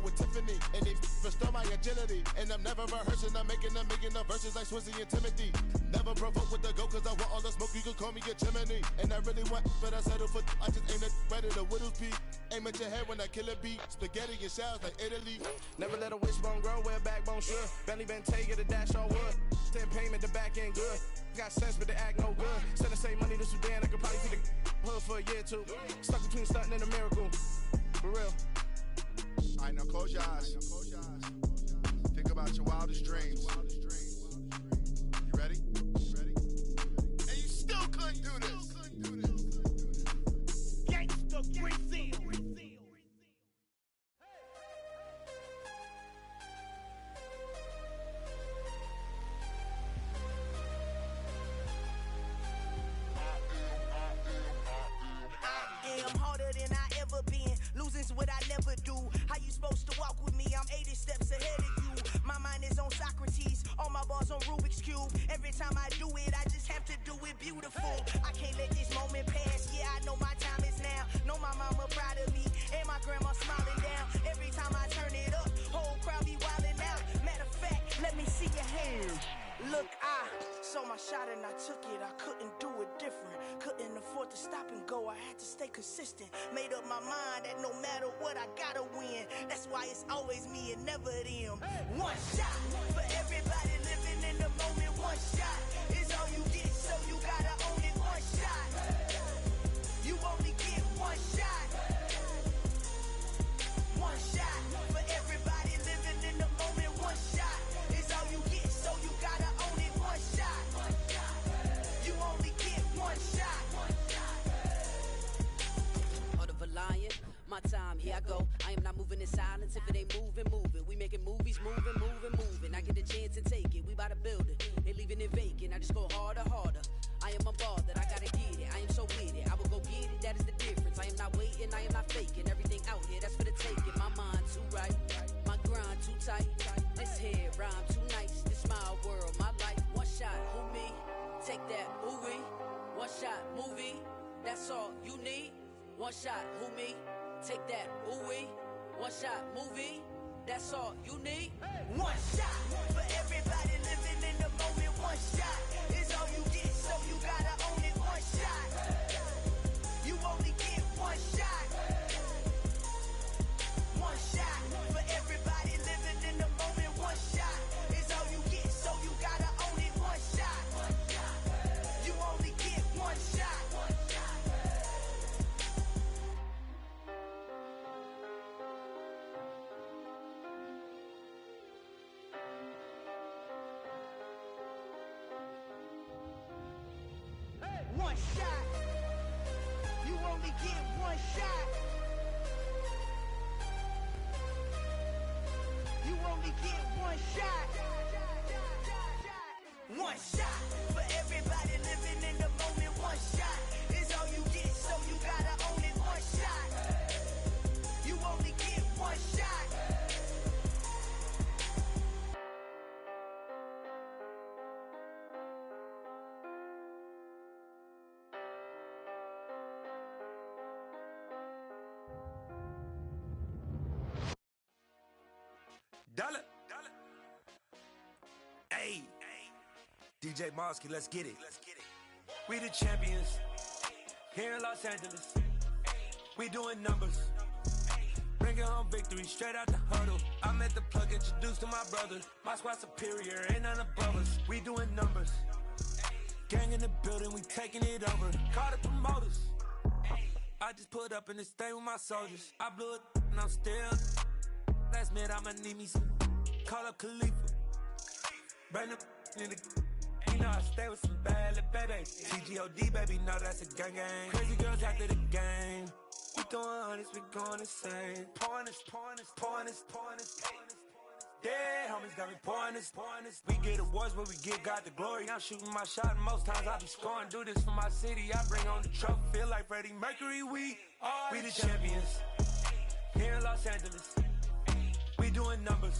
With Tiffany and they restore my agility. And I'm never rehearsing, I'm making $1 million verses like Swizzy and Timothy. Never provoke with the go cause I want all the smoke, you can call me a chimney. And I really want, but I settle for I just ain't ready to Widow's Peak. Aim at your head when I kill a beat. Spaghetti and shells like Italy. Never let a wishbone grow where a backbone should. Belly been taking the dash all wood. Ten payment, the back end good. Got sense, but they act no good. Send the same money to Sudan, I could probably see the hood for a year or two. Stuck between stunting and a miracle. For real. Alright, now close your eyes. Think about your wildest dreams. You ready? And you still couldn't do this. Gangsta Brazil. Socrates. All my balls on Rubik's Cube. Every time I do it, I just have to do it beautiful. I can't let this moment pass. Yeah, I know my time is now. Know my mama proud of me, and my grandma smiling down. Every time I turn it up, whole crowd be wildin' out. Matter of fact, let me see your hands. Look, I saw my shot and I took it. I couldn't do it different. Couldn't afford to stop and go. I had to stay consistent. Made up my mind that no matter what, I gotta win. That's why it's always me and never them. One shot for everybody living in the moment. One shot is all you get, so you gotta own it. One shot. You only get one shot. One shot for everybody living in the moment. One shot is all you get, so you gotta own it. One shot. You only get one shot. Heart of a lion, my time, here I go. I am not moving in silence. If it ain't moving, move it. We making movies, moving, moving, moving. I get a chance to take it. We bout to build it. They leaving it vacant. I just go harder, harder. I am a ball that I gotta get it. I am so with it. I will go get it. That is the difference. I am not waiting. I am not faking. Everything out here, that's for the taking. My mind too right. My grind too tight. This head rhyme too nice. This my world, my life. One shot, who me? Take that, ooh wee. One shot, movie. That's all you need. One shot, who me? Take that, ooh wee. One shot, movie. That's all you need. One shot for everybody living in the moment. One shot is all you get, so you gotta own it. One shot. You only get one shot. One shot for everybody living in the moment. One shot is all you get, so you gotta own it. One shot. You only get one shot. One shot. You only get one shot. You only get one shot. One shot for everybody living in the moment. One shot is all you get, so you gotta own it. One shot. You only get one shot. Dollar. Hey. DJ Mosky, let's get it. We the champions here in Los Angeles. We doing numbers. Bringing home victory straight out the huddle. I'm at the plug, introduced to my brother. My squad superior, ain't none above us. We doing numbers. Gang in the building, we taking it over. Call the promoters. I just put up in this thing with my soldiers. I blew it and I'm still. Last minute, I'ma need me some. Call up Khalifa. Bring them in the. You know I stay with some bad little baby. TGOD, baby, know that's a gang gang. Crazy girls after the game. We throwing hundreds, we going insane. Pouring this. Yeah, homies got me pouring this. We get awards, but we give God the glory. I'm shooting my shot, and most times I be scoring. Do this for my city, I bring on the trophy. Feel like Freddie Mercury, we the champions. Here in Los Angeles. We doing numbers.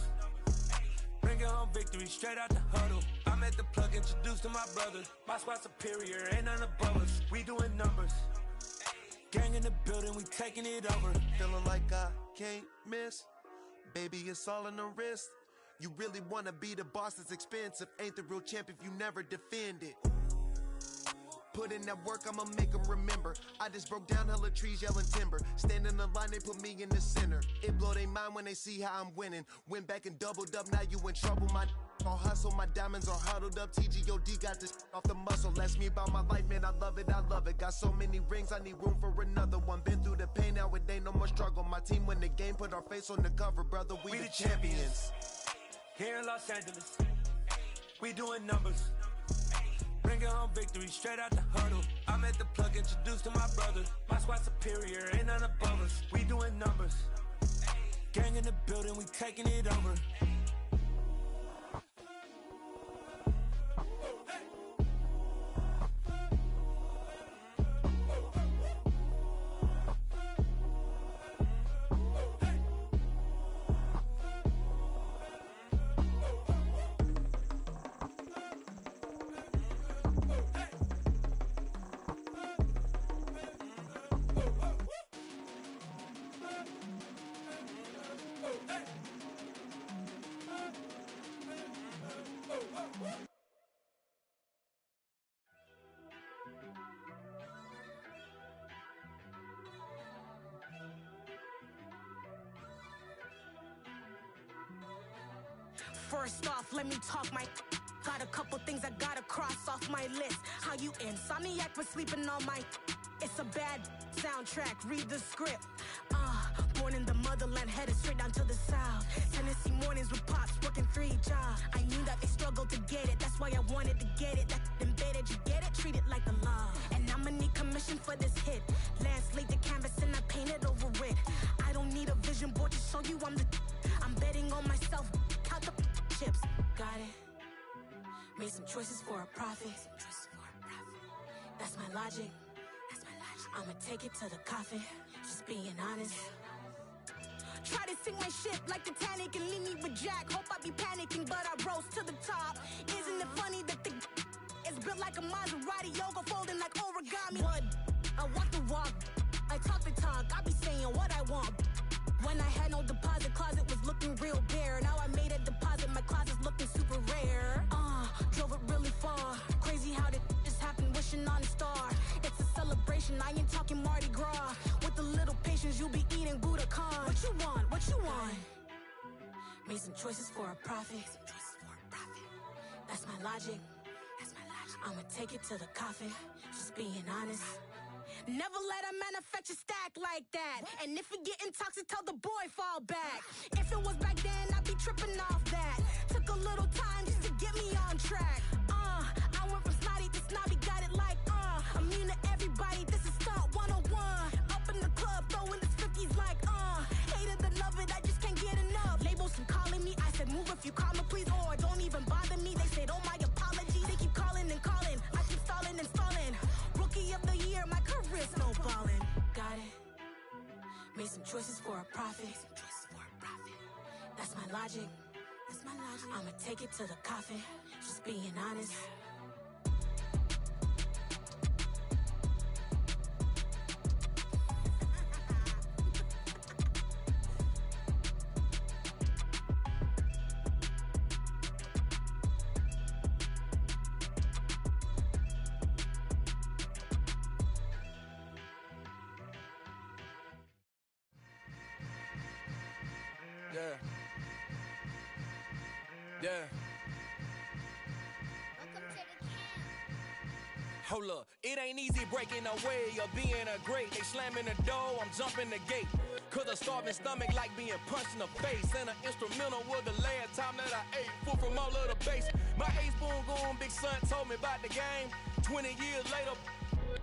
Bringing home victory straight out the huddle. I'm at the plug, introduced to my brother. My squad superior, ain't none above us. We doing numbers. Gang in the building, we taking it over. Feeling like I can't miss. Baby, it's all in the wrist. You really wanna be the boss, it's expensive. Ain't the real champ if you never defend it. Put in that work, I'ma make them remember. I just broke down hella trees, yelling timber. Stand in the line, they put me in the center. It blow they mind when they see how I'm winning. Went back and doubled up, now you in trouble. My all hustle, my diamonds are huddled up. TGOD got this off the muscle. Ask me about my life, man, I love it. Got so many rings, I need room for another one. Been through the pain, now it ain't no more struggle. My team win the game, put our face on the cover, brother. We the champions. Here in Los Angeles, we doing numbers. Bringing home victory straight out the huddle. I'm at the plug, introduced to my brother. My squad superior, ain't none above us. We doing numbers. Gang in the building, we taking it over. First off, let me talk my. Got a couple things I gotta cross off my list. How you insomniac for sleeping on my. It's a bad soundtrack, read the script. Born in the motherland, headed straight down to the south. Tennessee mornings with pops, working 3 jobs. I knew that they struggled to get it, that's why I wanted to get it. That embedded, you get it, treat it like a law. And I'ma need commission for this hit. Lance laid the canvas and I painted over it. I don't need a vision board to show you I'm the. I'm betting on myself, count the chips. Got it. Made some choices for a profit. That's my logic. I'ma take it to the coffin, just being honest. Try to sink my ship like Titanic and leave me with Jack. Hope I be panicking, but I rose to the top. Isn't it funny that the is built like a Maserati, yoga folding like origami? What? I walk the walk, I talk the talk, I be saying what I want. When I had no deposit, closet was looking real bare. Now I made a deposit, my closet's looking super rare. Drove it really far. Crazy how did just happen, wishing on a star. It's a celebration, I ain't talking Mardi Gras. With a little patience, you'll be eating Budokan. What you want? What you want? Made some choices for a profit. That's my logic. I'ma take it to the coffin, just being honest. Never let a manufacture stack like that. And if it getting toxic, tell the boy fall back. If it was back then, I'd be tripping off that. Took a little time just to get me on track. I went from snotty to snobby, got it like, immune to everybody, this is stunt 101. Up in the club, throwing the 50s like, hate it and love it, I just can't get enough. Labels from calling me, I said move if you call me, please, or don't even bother me. They said, oh my apologies, they keep calling and calling. I keep stalling and stalling. Rookie of the year, my career snowballing. Got it. Made some choices for a profit. That's my logic. I'ma take it to the coffin, just being honest. Yeah. Hold up, it ain't easy breaking away or being a great. They slamming the door, I'm jumping the gate. Cause a starving stomach like being punched in the face. And an instrumental was the last time that I ate. Food from all of the bass. My ace boom goon, big son told me about the game. 20 years later,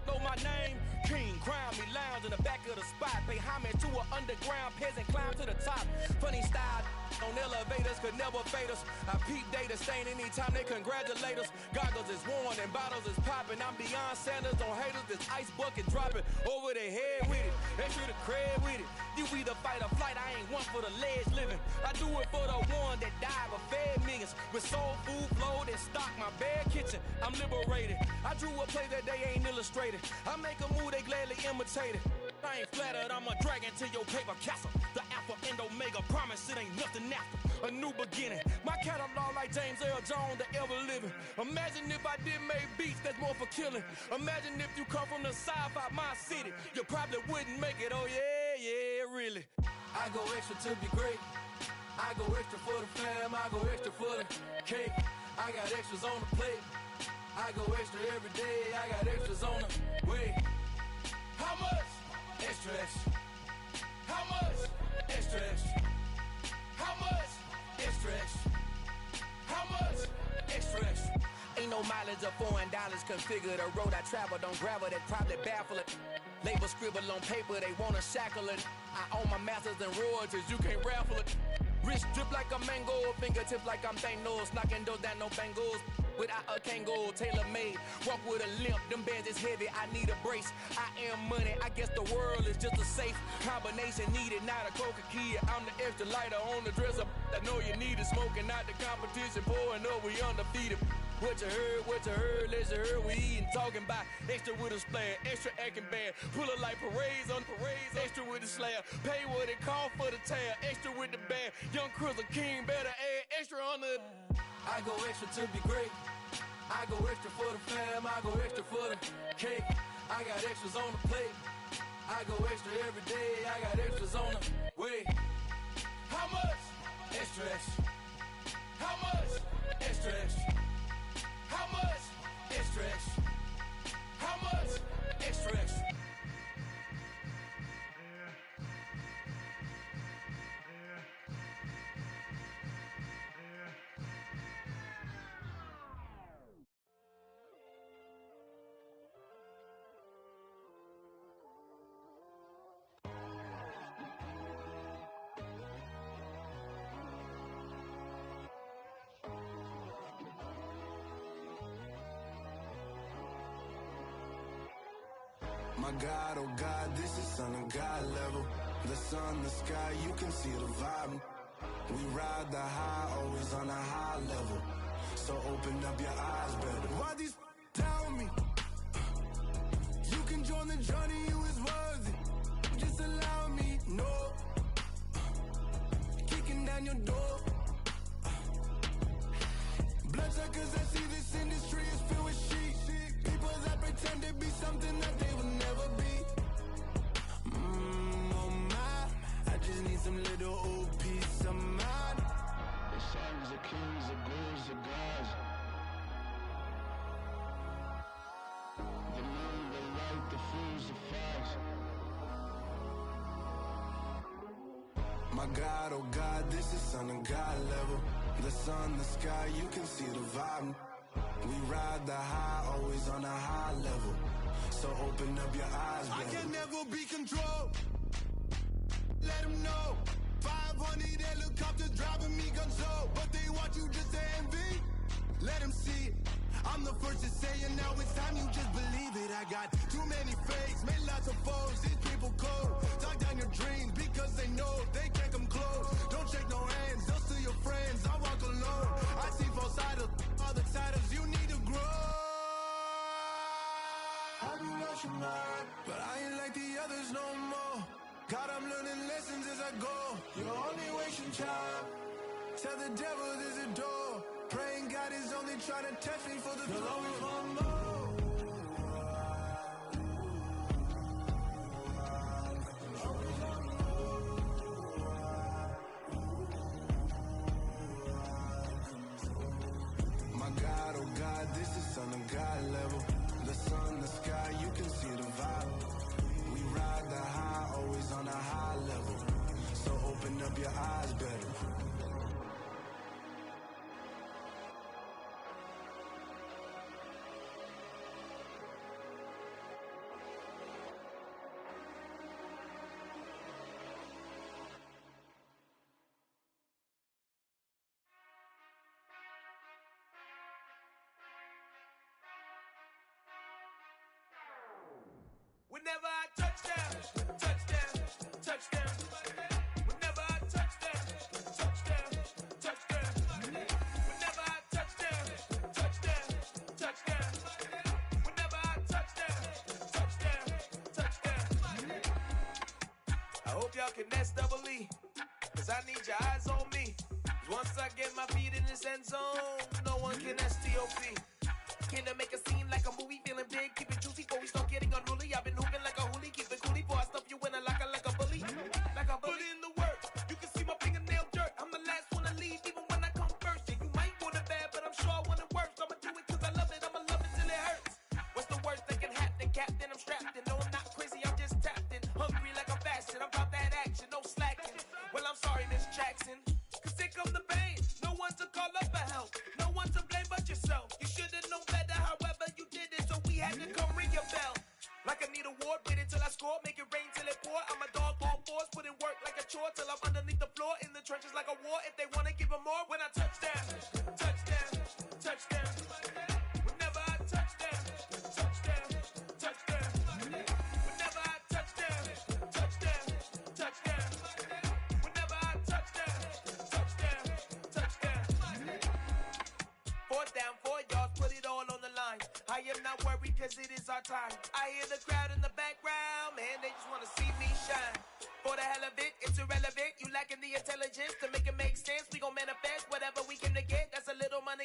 know my name. King, crown me, lounge in the back of the spot. Pay homage to an underground peasant, climb to the top. Funny style on elevators could never fade us. I peep data stain anytime they congratulate us. Goggles is worn and bottles is popping. I'm beyond Sanders on haters, this ice bucket dropping over their head with it. They should have cred with it. You either fight or flight, I ain't one for the ledge living. I do it for the one that died but fed millions. With soul food flowed and stocked my bare kitchen. I'm liberated. I drew a play that they ain't illustrated. I make a move, they gladly imitate it. I ain't flattered, I'm a dragon to your paper castle. The alpha and omega, promise it ain't nothing after. A new beginning. My catalog like James Earl Jones, the ever living. Imagine if I did make beats that's more for killing. Imagine if you come from the sci-fi, my city. You probably wouldn't make it, oh yeah, really. I go extra to be great. I go extra for the fam, I go extra for the cake. I got extras on the plate. I go extra every day, I got extras on the way. How much? Extra, extra. How much? Extra, extra. How much? Extra, extra. How much? Extra, extra. Ain't no mileage of $4 configure the road I travel. Don't gravel, that probably baffle it. Label scribble on paper, they wanna shackle it. I own my masters and royalties, you can't raffle it. Wrist drip like a mango, fingertips like I'm Thanos. Knocking those down, no bangles. Without a Kango, tailor-made. Walk with a limp, them bands is heavy, I need a brace. I am money, I guess the world is just a safe combination needed, not a coca key. I'm the extra lighter on the dresser. I know you need it, smoking out the competition, pouring up, we undefeated. What you heard, let you heard, we eating, talking about extra with a splash, extra acting bad, pull it like parades on parades, extra with the slab, pay what it cost for the tab, extra with the band, young Chris a king, better add extra on the. I go extra to be great. I go extra for the fam, I go extra for the cake. I got extras on the plate. I go extra every day, I got extras on the way. How much? Extra, extra. How much? Extra, extra. How much? Extra, extra. How much? Extra, extra. My God, oh God, this is Son of God level. The sun, the sky, you can see the vibe. We ride the high, always on a high level. So open up your eyes better. Why these tell me? You can join the journey, you is worthy. Just allow me, no. Kicking down your door. Bloodsuckers, I see this industry is filled with sheep. People that pretend to be something that they will never be. Oh my, I just need some little old peace of mind. The sons are kings, the ghouls are gods. The moon, the light, the fools, the facts. My God, oh God, this is Son of God level. The sun, the sky, you can see the vibe. We ride the high, always on a high level. So open up your eyes, baby. I can never be controlled. Let them know. 500 helicopters driving me gonzo. But they want you just to envy. Let them see it. I'm the first to say it, now it's time you just believe it. I got too many fakes, made lots of foes. These people cold. Talk down your dreams because they know they can't come close. Don't shake no hands, they'll steal your friends. I walk alone. I see false idols, other titles. You need to grow. Have you lost your mind? But I ain't like the others no more. God, I'm learning lessons as I go. You're only wasting time. Tell the devil there's a door. Praying God is only trying to test me for the throne. You'll always want more. My God, oh God, this is Son of God level. The sun, the sky, you can see the vibe. We ride the high, always on a high level. So open up your eyes better. Whenever I touch down, touchdown, touchdown. Whenever I touch down, touchdown, touchdown. Whenever I touch down, touchdown, touchdown. Whenever I touch down, touchdown, touchdown. I hope y'all can S-double-E, cause I need your eyes on me. Once I get my feet in this end zone, no one can S-T-O-P. Can I make a scene like a movie, feeling big, keep it juicy before we start getting unruly. I've been hooping like a hoolie, keep it coolie before I stuff you in a locker like a bully. Like a bully. Put in the work, you can see my fingernail dirt. I'm the last one to leave, even when I come first. Yeah, you might want it bad, but I'm sure I want it worse. I'ma do it cause I love it, I'ma love it till it hurts. What's the worst that can happen, Captain? I'm strapped in, no I'm not crazy, I'm just tapped in. Hungry like I'm fasting, I'm about that action, no slacking. Well, I'm sorry, Miss Jackson, cause here come the pain. No one to call up for help, no one to blame but yourself. You should've known better, however you did it, so we had to come ring your bell. Like I need a award, wait until I score, make it rain till it pour. I'm a dog, all fours, put in work like a chore till I'm underneath the floor, in the trenches like a war. If they wanna give them more, when I touch down, touchdown, touchdown. Whenever I touch down, touchdown, touchdown. Whenever I touch down, touchdown, touchdown. Whenever I touch down, touchdown, touchdown. 4th down, 4 yards, put it all on the line. I am not worried cause it is our time. I hear the crowd in the background, man, they just wanna see me shine. For the hell of it, it's irrelevant. You lacking the intelligence to make it make sense. We gon' manifest whatever we came to get. That's a little money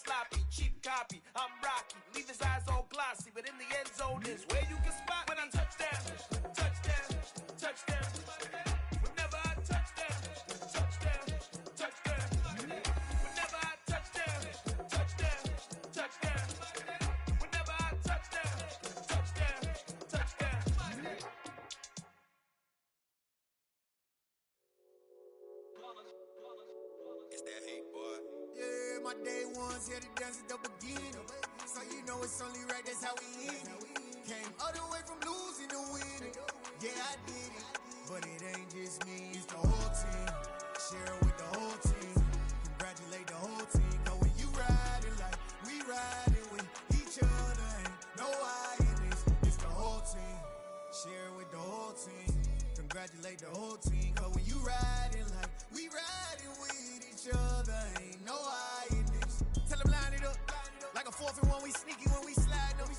sloppy, cheap copy. I'm Rocky, leave his eyes all glossy, but in the end zone is where you can spot when I touchdown, touchdown, touchdown. Whenever I touchdown, touchdown, touchdown. Whenever I touchdown, touchdown, touchdown. Whenever I touchdown, touchdown, touchdown. It's that hate, boy. Yeah, my day ones here to dance at the beginning. So you know it's only right, that's how we end it. Came all the way from losing to winning. Yeah, I did it. But it ain't just me, it's the whole team. Share it with the whole team. Congratulate the whole team. Cause when you riding like we riding with each other, ain't no I in this. It's the whole team. Share it with the whole team. Congratulate the whole team. Cause when you riding like we riding with each other, ain't no I in this. Tell them line it up. Like a 4th and 1, we sneaky when we slide them.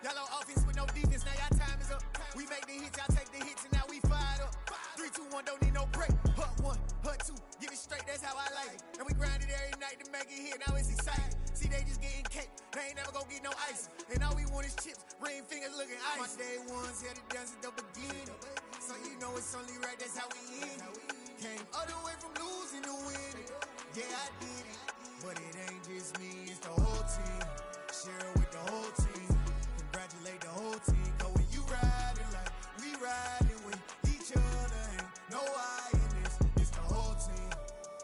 Y'all on offense with no defense, now y'all time is up. We make the hits, y'all take the hits, and now we fired up. 3, 2, 1, don't need no break. Hut 1, hut 2, give it straight, that's how I like it. And we grind it every night to make it hit, now it's exciting. See, they just getting cake, they ain't never gonna get no ice. And all we want is chips, ring fingers looking ice. My day ones here to dance at the beginning. So you know it's only right, that's how we end it. Came all the way from losing to winning. Yeah, I did it. But it ain't just me, it's the whole team. Share it with the whole team. Congratulate the whole team. Cause when you riding like we riding with each other, ain't no I in this. It's the whole team.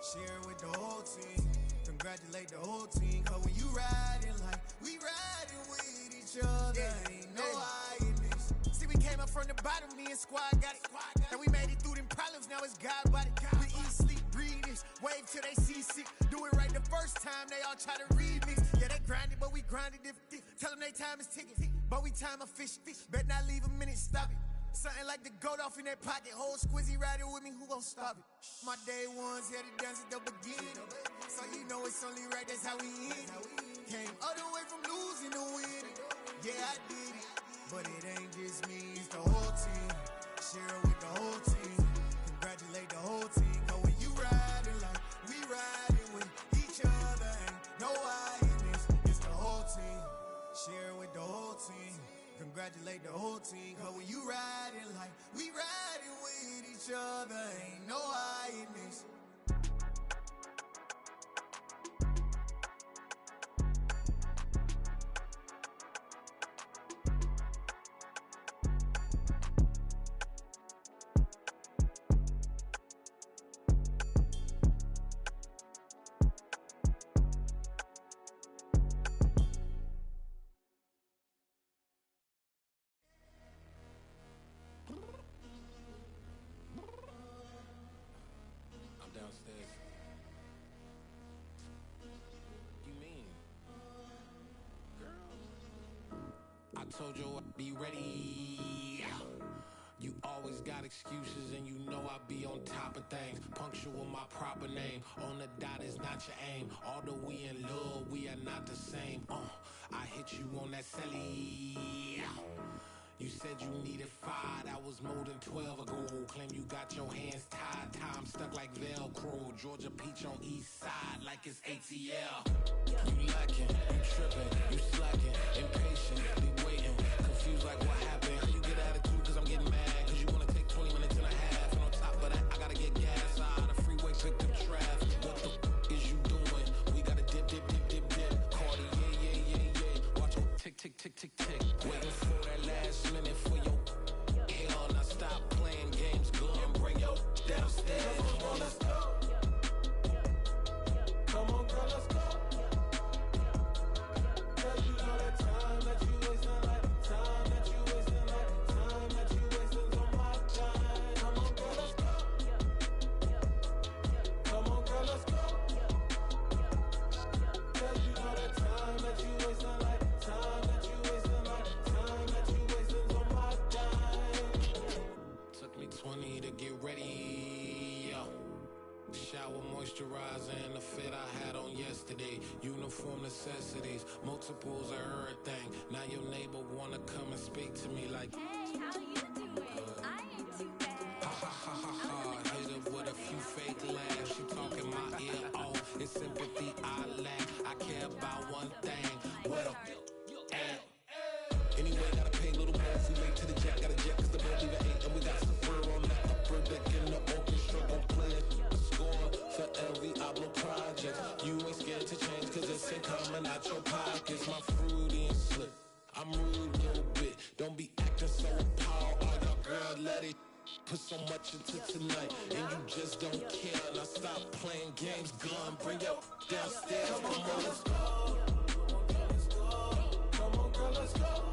Share it with the whole team. Congratulate the whole team. Cause when you riding like we riding with each other, ain't no I in this. See, we came up from the bottom, me and squad got it. And we made it through them problems, now it's God body. We eat, sleep, breathe this. Wave till they see sick. Do it right the first time, they all try to remix. Yeah, they grinded, but we grinded different. Tell them they time is ticking, but we time efficient. Bet not leave a minute, stop it. Something like the goat off in their pocket. Whole squizzy riding with me, who gon' stop it? My day ones here to dance at the beginning. So you know it's only right, that's how we end it. Came all the way from losing to winning. Yeah, I did it. But it ain't just me, it's the whole team. Share it with the whole team. Congratulate the whole team. Cause when you riding like we riding with each other, ain't no I in this. It's the whole team. Share it with the whole team. Congratulate the whole team. Cause when you riding like we riding with each other, ain't no I in this. I'm downstairs. You mean? Girl. I told you I'd be ready. You always got excuses and you know I be on top of things. Punctual my proper name. On the dot is not your aim. Although we in love, we are not the same. I hit you on that celly. You said you needed 5, that was more than 12 ago. Claim you got your hands tied, time stuck like Velcro. Georgia Peach on east side like it's ATL. You lacking, you tripping, you slacking, impatient, be waiting, confused like what happened. How you get attitude cause I'm getting mad, cause you wanna take 20 minutes and a half. And on top of that, I gotta get gas out of the freeway, pick up traffic. What the is you doing? We gotta dip, dip, dip, dip, dip. Cardi, yeah. Watch your tick, tick, tick, tick, tick. Waiting for that last minute for your hell. Now stop playing games, go and bring your downstairs. Come on, let's go. Come on, girl, let's go. Cause you know that time that you wasting, like time that you wasting, like time that you wasting on my time. Come on, girl, let's go. Come on, girl, let's go. Cause you know that time that you wasting, like time that you wasting, like time that you wasting on my time. Took me 20 to get ready, yo. Shower, moisturizer, and the fit I had on yesterday. Uniform necessities, multiples of everything. Now your neighbor wanna come and speak to me like, hey, how you doing? I ain't too bad. Ha ha ha ha ha. Hit her with a few fake laughs. She talking my ear off. It's sympathy I lack. I care about one thing. What up? Anyway, gotta pay a little more. We late to the jack, got a jet, cause the boat leave at 8. And we got some fur on that upper deck in the orchestra. Gon' play it, score for every Ablo project. You ain't scared to change, cause it's ain't coming out your pockets. My fruity and slick, I'm rude a little bit. Don't be acting so power. All y'all girl, let it put so much into tonight. And you just don't care. Now stop playing games, gun. Bring your downstairs. Come on, let's go. Come on, girl, let's go.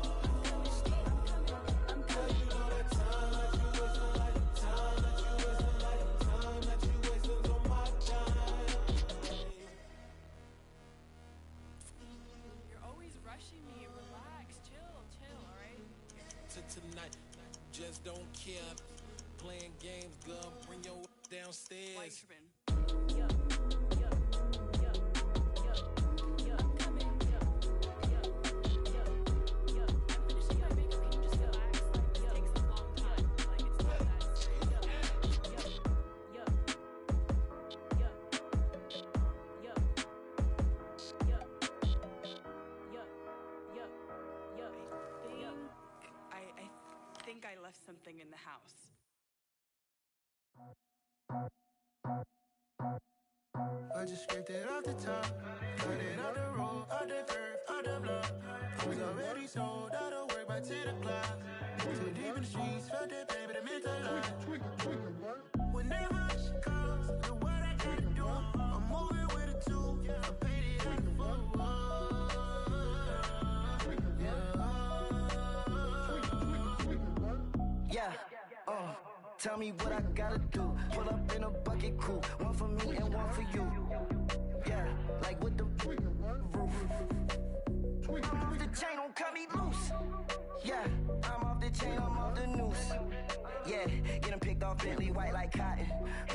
Tonight, just don't care. Playing games, girl, bring your downstairs. I left something in the house. I just scraped it off the top, cut it out the road, out the curve, out the block. I was already sold, out of work by 10 o'clock. Too deep in the streets, felt that pain, but it meant a lot. Whenever she calls, the what I gotta do, I'm moving with a two, I paid it out the full. Yeah, tell me what I gotta do. Pull up in a bucket crew, one for me and one for you. Yeah, like with the roof. I'm off the chain, don't cut me loose. Yeah, I'm off the chain, I'm off the noose. Yeah, getting picked off Bentley, white like cotton.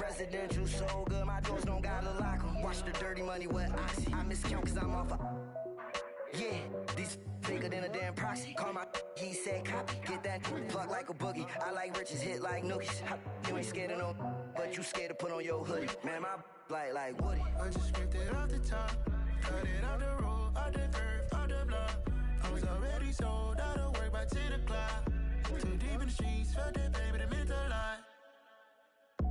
Residential so good, my doors don't gotta lock 'em. Watch the dirty money with Oxy. I miscount cause I'm off a... Yeah, these bigger than a damn proxy. Call my he said copy. Get that plug like a boogie. I like riches, hit like nookies. You ain't scared of no, but you scared to put on your hoodie. Man, my like Woody. I just scraped it off the top, cut it out the road, out the curve, out the block. I was already sold, out of work by 10 o'clock. Too deep in the streets, felt that pain, but it meant a lot.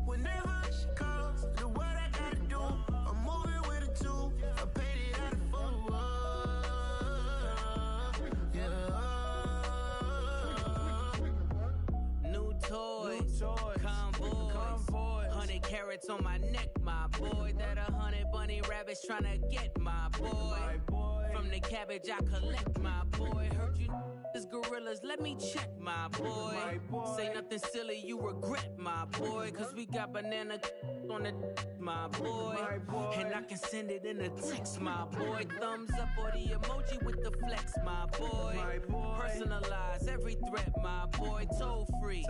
Whenever she calls, the what I gotta do, I'm moving with a two, I paid it out of full. Toys, convoy, 100 carats on my neck, my boy. That 100 bunny rabbits tryna get my boy. From the cabbage I collect, my boy. Heard you is gorillas, let me check, my boy. Say nothing silly, you regret, my boy. Cause we got banana on the my boy. And I can send it in a text, my boy. Thumbs up or the emoji with the flex, my boy. Personalize every threat, my boy. Toll free.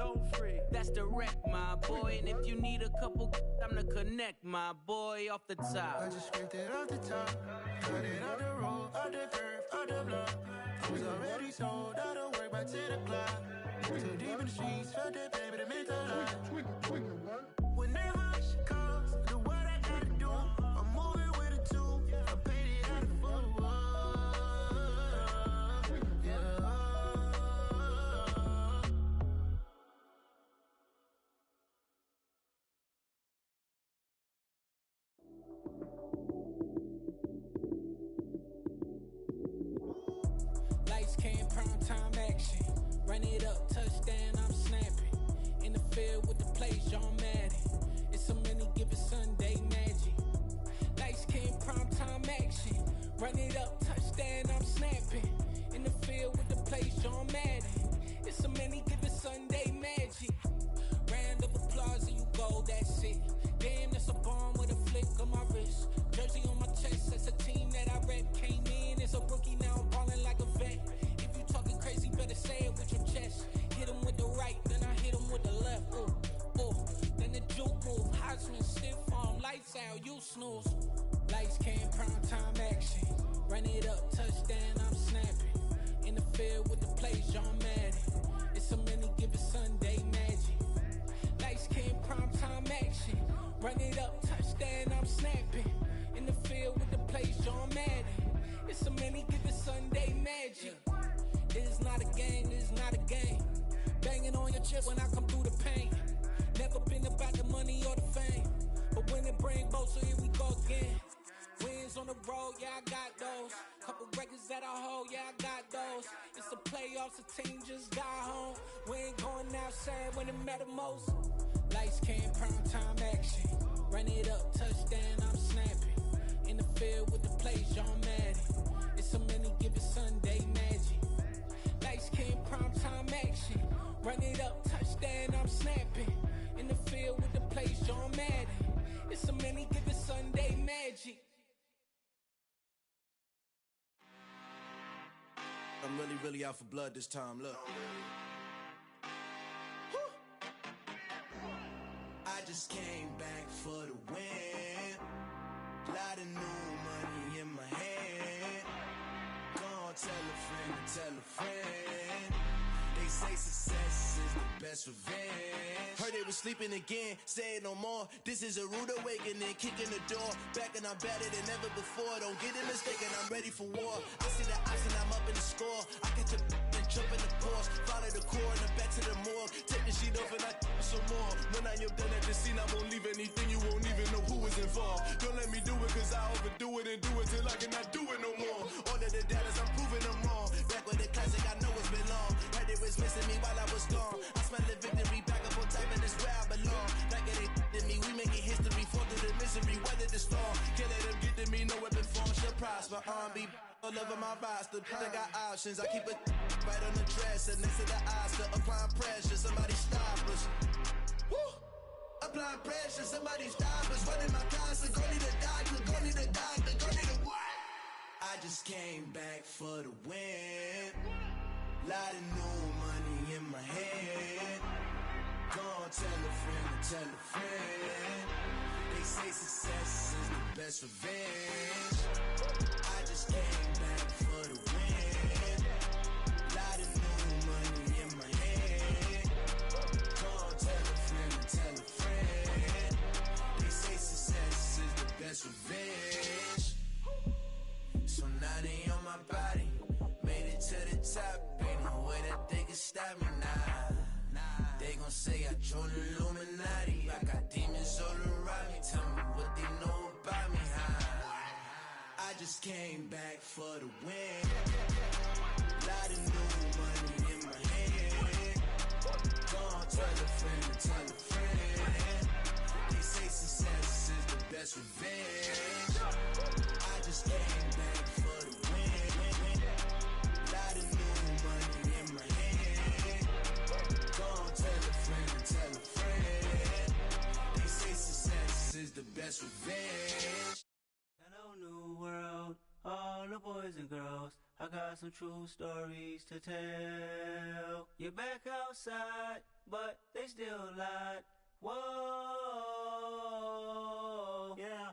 That's direct, my boy. And if you need a couple, I'm to connect, my boy, off the top. I just scraped it off the top, cut it out the road, out the curve, out the block. I was already sold, out of work by 10 o'clock. Too deep in the streets, felt that pain, but it meant a lot. Whenever she calls, the what I gotta do, I'm moving with a two, I paid it out of full. Lights came, prime time action. Run it up, touchdown, I'm snapping. In the field with the plays, John Madden. It's so many given Sunday magic. Lights came, prime time action. Run it up, touchdown, I'm snapping. In the field with the plays, John Madden. It's so many given Sunday magic. Round of applause and you go, that's it. Damn, that's a bomb with a flick on my wrist. Jersey on my chest, that's a team that I rep. Came in as a rookie, now I'm balling like a vet. If you talking crazy, better say it with your chest. Hit him with the right, then I hit him with the left. Ooh, ooh, then the juke move. Heisman, stiff arm, lights out, you snooze. Lights came, prime time action. Run it up, touchdown, I'm snapping. In the field with the plays, John Madden. It's so many given Sunday magic. Lights came, prime time action. Run it up, touchdown, I'm snapping. In the field with the plays, John Madden. It's a many given Sunday magic. It is not a game, it is not a game. Banging on your chip when I come through the pain. Never been about the money or the fame. But when it bring both, so here we go again. Wins on the road, yeah, I got those. Couple records that I hold, yeah, I got those. It's the playoffs, the team just got home. We ain't going outside when it matter most. Lights came, prime time action. Run it up, touchdown, I'm snapping. In the field with the plays, John Madden. It's a many given Sunday magic. Lights came, prime time action. Run it up, touchdown, I'm snapping. In the field with the plays, John Madden. It's a many given Sunday magic. I'm really out for blood this time, look. I just came back for the win. Lot of new money in my hand. Gonna tell a friend. They say success is the best revenge. Heard they was sleeping again, say it no more. This is a rude awakening, kicking the door. Back and I'm better than ever before. Don't get it mistaken, I'm ready for war. I see the option, I'm up in the score. I catch a and jump in the Porsche. Follow the core and the back to the morgue. Take the sheet off and I some more. When I am done at the scene, I won't leave anything. You won't even know who was involved. Don't let me do it, cause I overdo it and do it till I cannot do it no more. All of the data, I'm proving them wrong. Back with the classic, I know it's been long. Heard it was missing me while I was gone. I smell the victory, back up on time, and it's where I belong. Like it ain't to me, we making history, fall through the misery, weather the storm. Can't let them get to me, no weapon form should prosper. R&B all over my roster, I got options. I keep it right on the dresser, next to the Oscar. Applying pressure, somebody stop us. Woo! Applying pressure, somebody stop us. Running my concert, go need a doctor, go need a doctor, go need a what? I just came back for the win. Lot of new money in my hand. Gonna tell a friend. They say success is the best revenge. I just came back for the win. Lot of new money in my hand. Gonna tell a friend. They say success is the best revenge. So now they on my body. Made it to the top. Ain't no way that they can stop me now. They gon' say I joined the Illuminati. I got demons all around me. Tell me what they know about me, huh? I just came back for the win. Lot of new money in my hand. Gonna tell a friend. They say success is the best revenge. I just came back for the win. Lot of new money in my hand. Gonna tell a friend. They say success is the best revenge. Hello, new world, all the boys and girls. I got some true stories to tell. You're back outside, but they still lied. Whoa, yeah.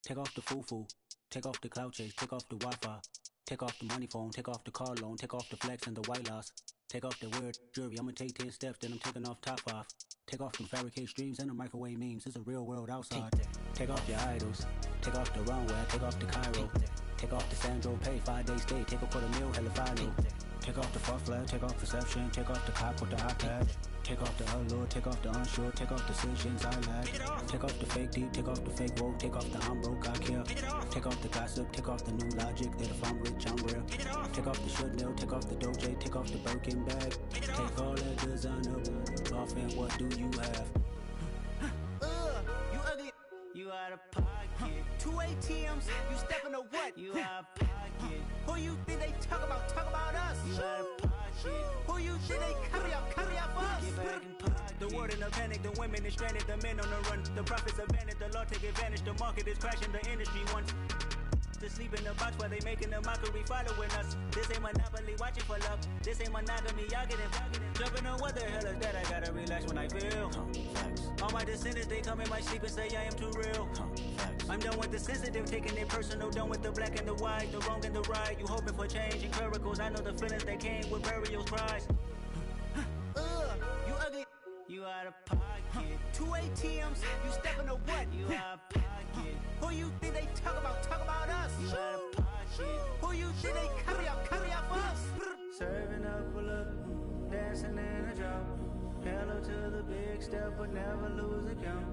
Take off the foo-foo, take off the cloud chase, take off the Wi-Fi. Take off the money phone, take off the car loan, take off the flex and the white loss. Take off the weird jewelry, I'ma take 10 steps, then I'm taking off top 5. Take off them fabricate streams and the microwave memes, it's a real world outside. Take off your idols, take off the runway, take off the Cairo. Take off the Sandro pay, 5 days stay, take a $250,000, hella final. Take off the false flag, take off perception, take off the cop with the iPad. Take off the allure, take off the unsure, take off decisions I lack. Take off the fake deep, take off the fake woke, take off the I'm broke, I care. Take off the gossip, take off the new logic that if I'm rich, I'm real. Take off the should know, take off the Doja, take off the Birkin bag. Take all that designer off and what do you have? You ugly. You out of pocket. 2 ATMs, you stepping to what? You out of pocket. Who you think they talk about us? You out of pocket. Who you think they carry out for us? Get back in pocket. The world in a panic, the women is stranded, the men on the run. The profits abandoned, the law take advantage. The market is crashing, the industry wants to sleep in the box while they making a mockery following us. This ain't monopoly, watching for love. This ain't monogamy, y'all getting jumping on what the hell is that? I gotta relax when I feel. All my descendants, they come in my sleep and say I am too real. I'm done with the sensitive, taking it personal. Done with the black and the white, the wrong and the right. You hoping for change and miracles. I know the feelings that came with burials, cries. You ugly. You out of pocket. 2 ATMs, you stepping to what? You out of pocket. Who you think they talk about us? You out of pocket. pocket. Who you think they carry up for us? Serving up, pull up, dancing in a drop. Hello to the big step, but never lose a count.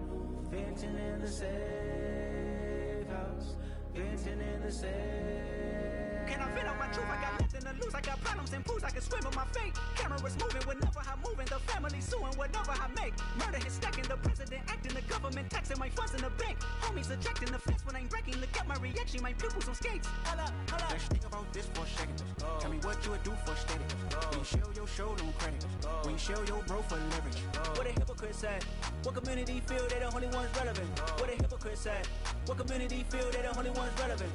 Venting in the safe house. Venting in the safe. Can I vent out my truth? I got nothing to lose. I got problems and pools. I can swim with my fate. Cameras moving whenever I'm moving. The family suing whatever I make. Murder is stacking. The president acting. The government taxing my funds in the bank. Homies ejecting the fence when I'm breaking. Look at my reaction. My pupils on skates. Hold up. Let's think about this for a second. Tell me what you would do for steady. When you show your show, no credit. When you show your bro for leverage. What a hypocrite said. What community feel they the only ones relevant? What a hypocrite said. What community feel they the only ones relevant?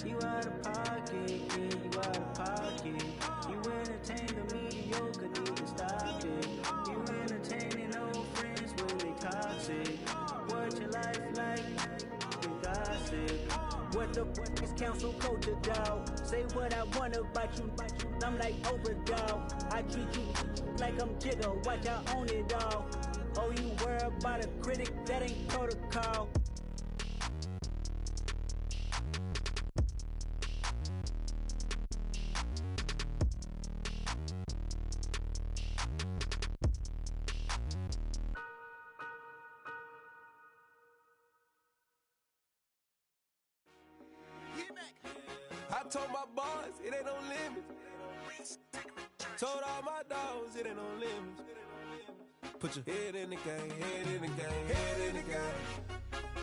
You out of pocket, yeah, you out of pocket. You entertain the mediocre, need to stop it. You entertaining old friends when they toxic. What your life like? You gossip. What the fuck is council culture, dawg? Say what I want about you. I'm like Oprah, dawg. I treat you like I'm Jigga. Watch I own it all. Oh, you worry about a critic? That ain't protocol. I told my boys it ain't no limits. Told all my dogs it ain't no limits. Put your head in the game, head in the game, head in the game.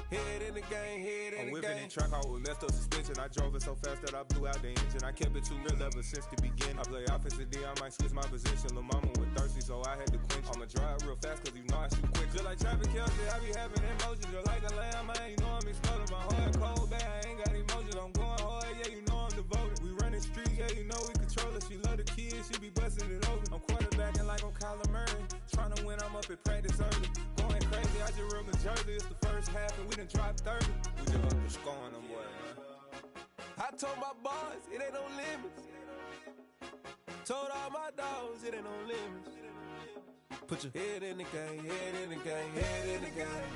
Head in the game, head in the game. I'm whipping in track out with messed up suspension. I drove it so fast that I blew out the engine. I kept it too real ever since the beginning. I play offensive D, I might switch my position. Lil' mama was thirsty, so I had to quench. I'ma drive real fast, cause you know I shoot quick. Just like traffic Kelsey, I be having emotions. Just like a lamb, man, you know I'm exploding. My heart cold, bad, I ain't got emotions. I'm going hard, yeah, you know I'm devoted. We running streets, yeah, you know we control it. She love the kids, she be busting it over. I'm quarterbacking like I'm Kyler Murray. Trying to win, I'm up at practice early. Going crazy, I just real Jersey. It's the first half and we done dropped 30. We just up to scoring them, boy, man. I told my boys it ain't no limits. Told all my dogs it ain't no limits. Put your head in the game, head in the game, head in the game.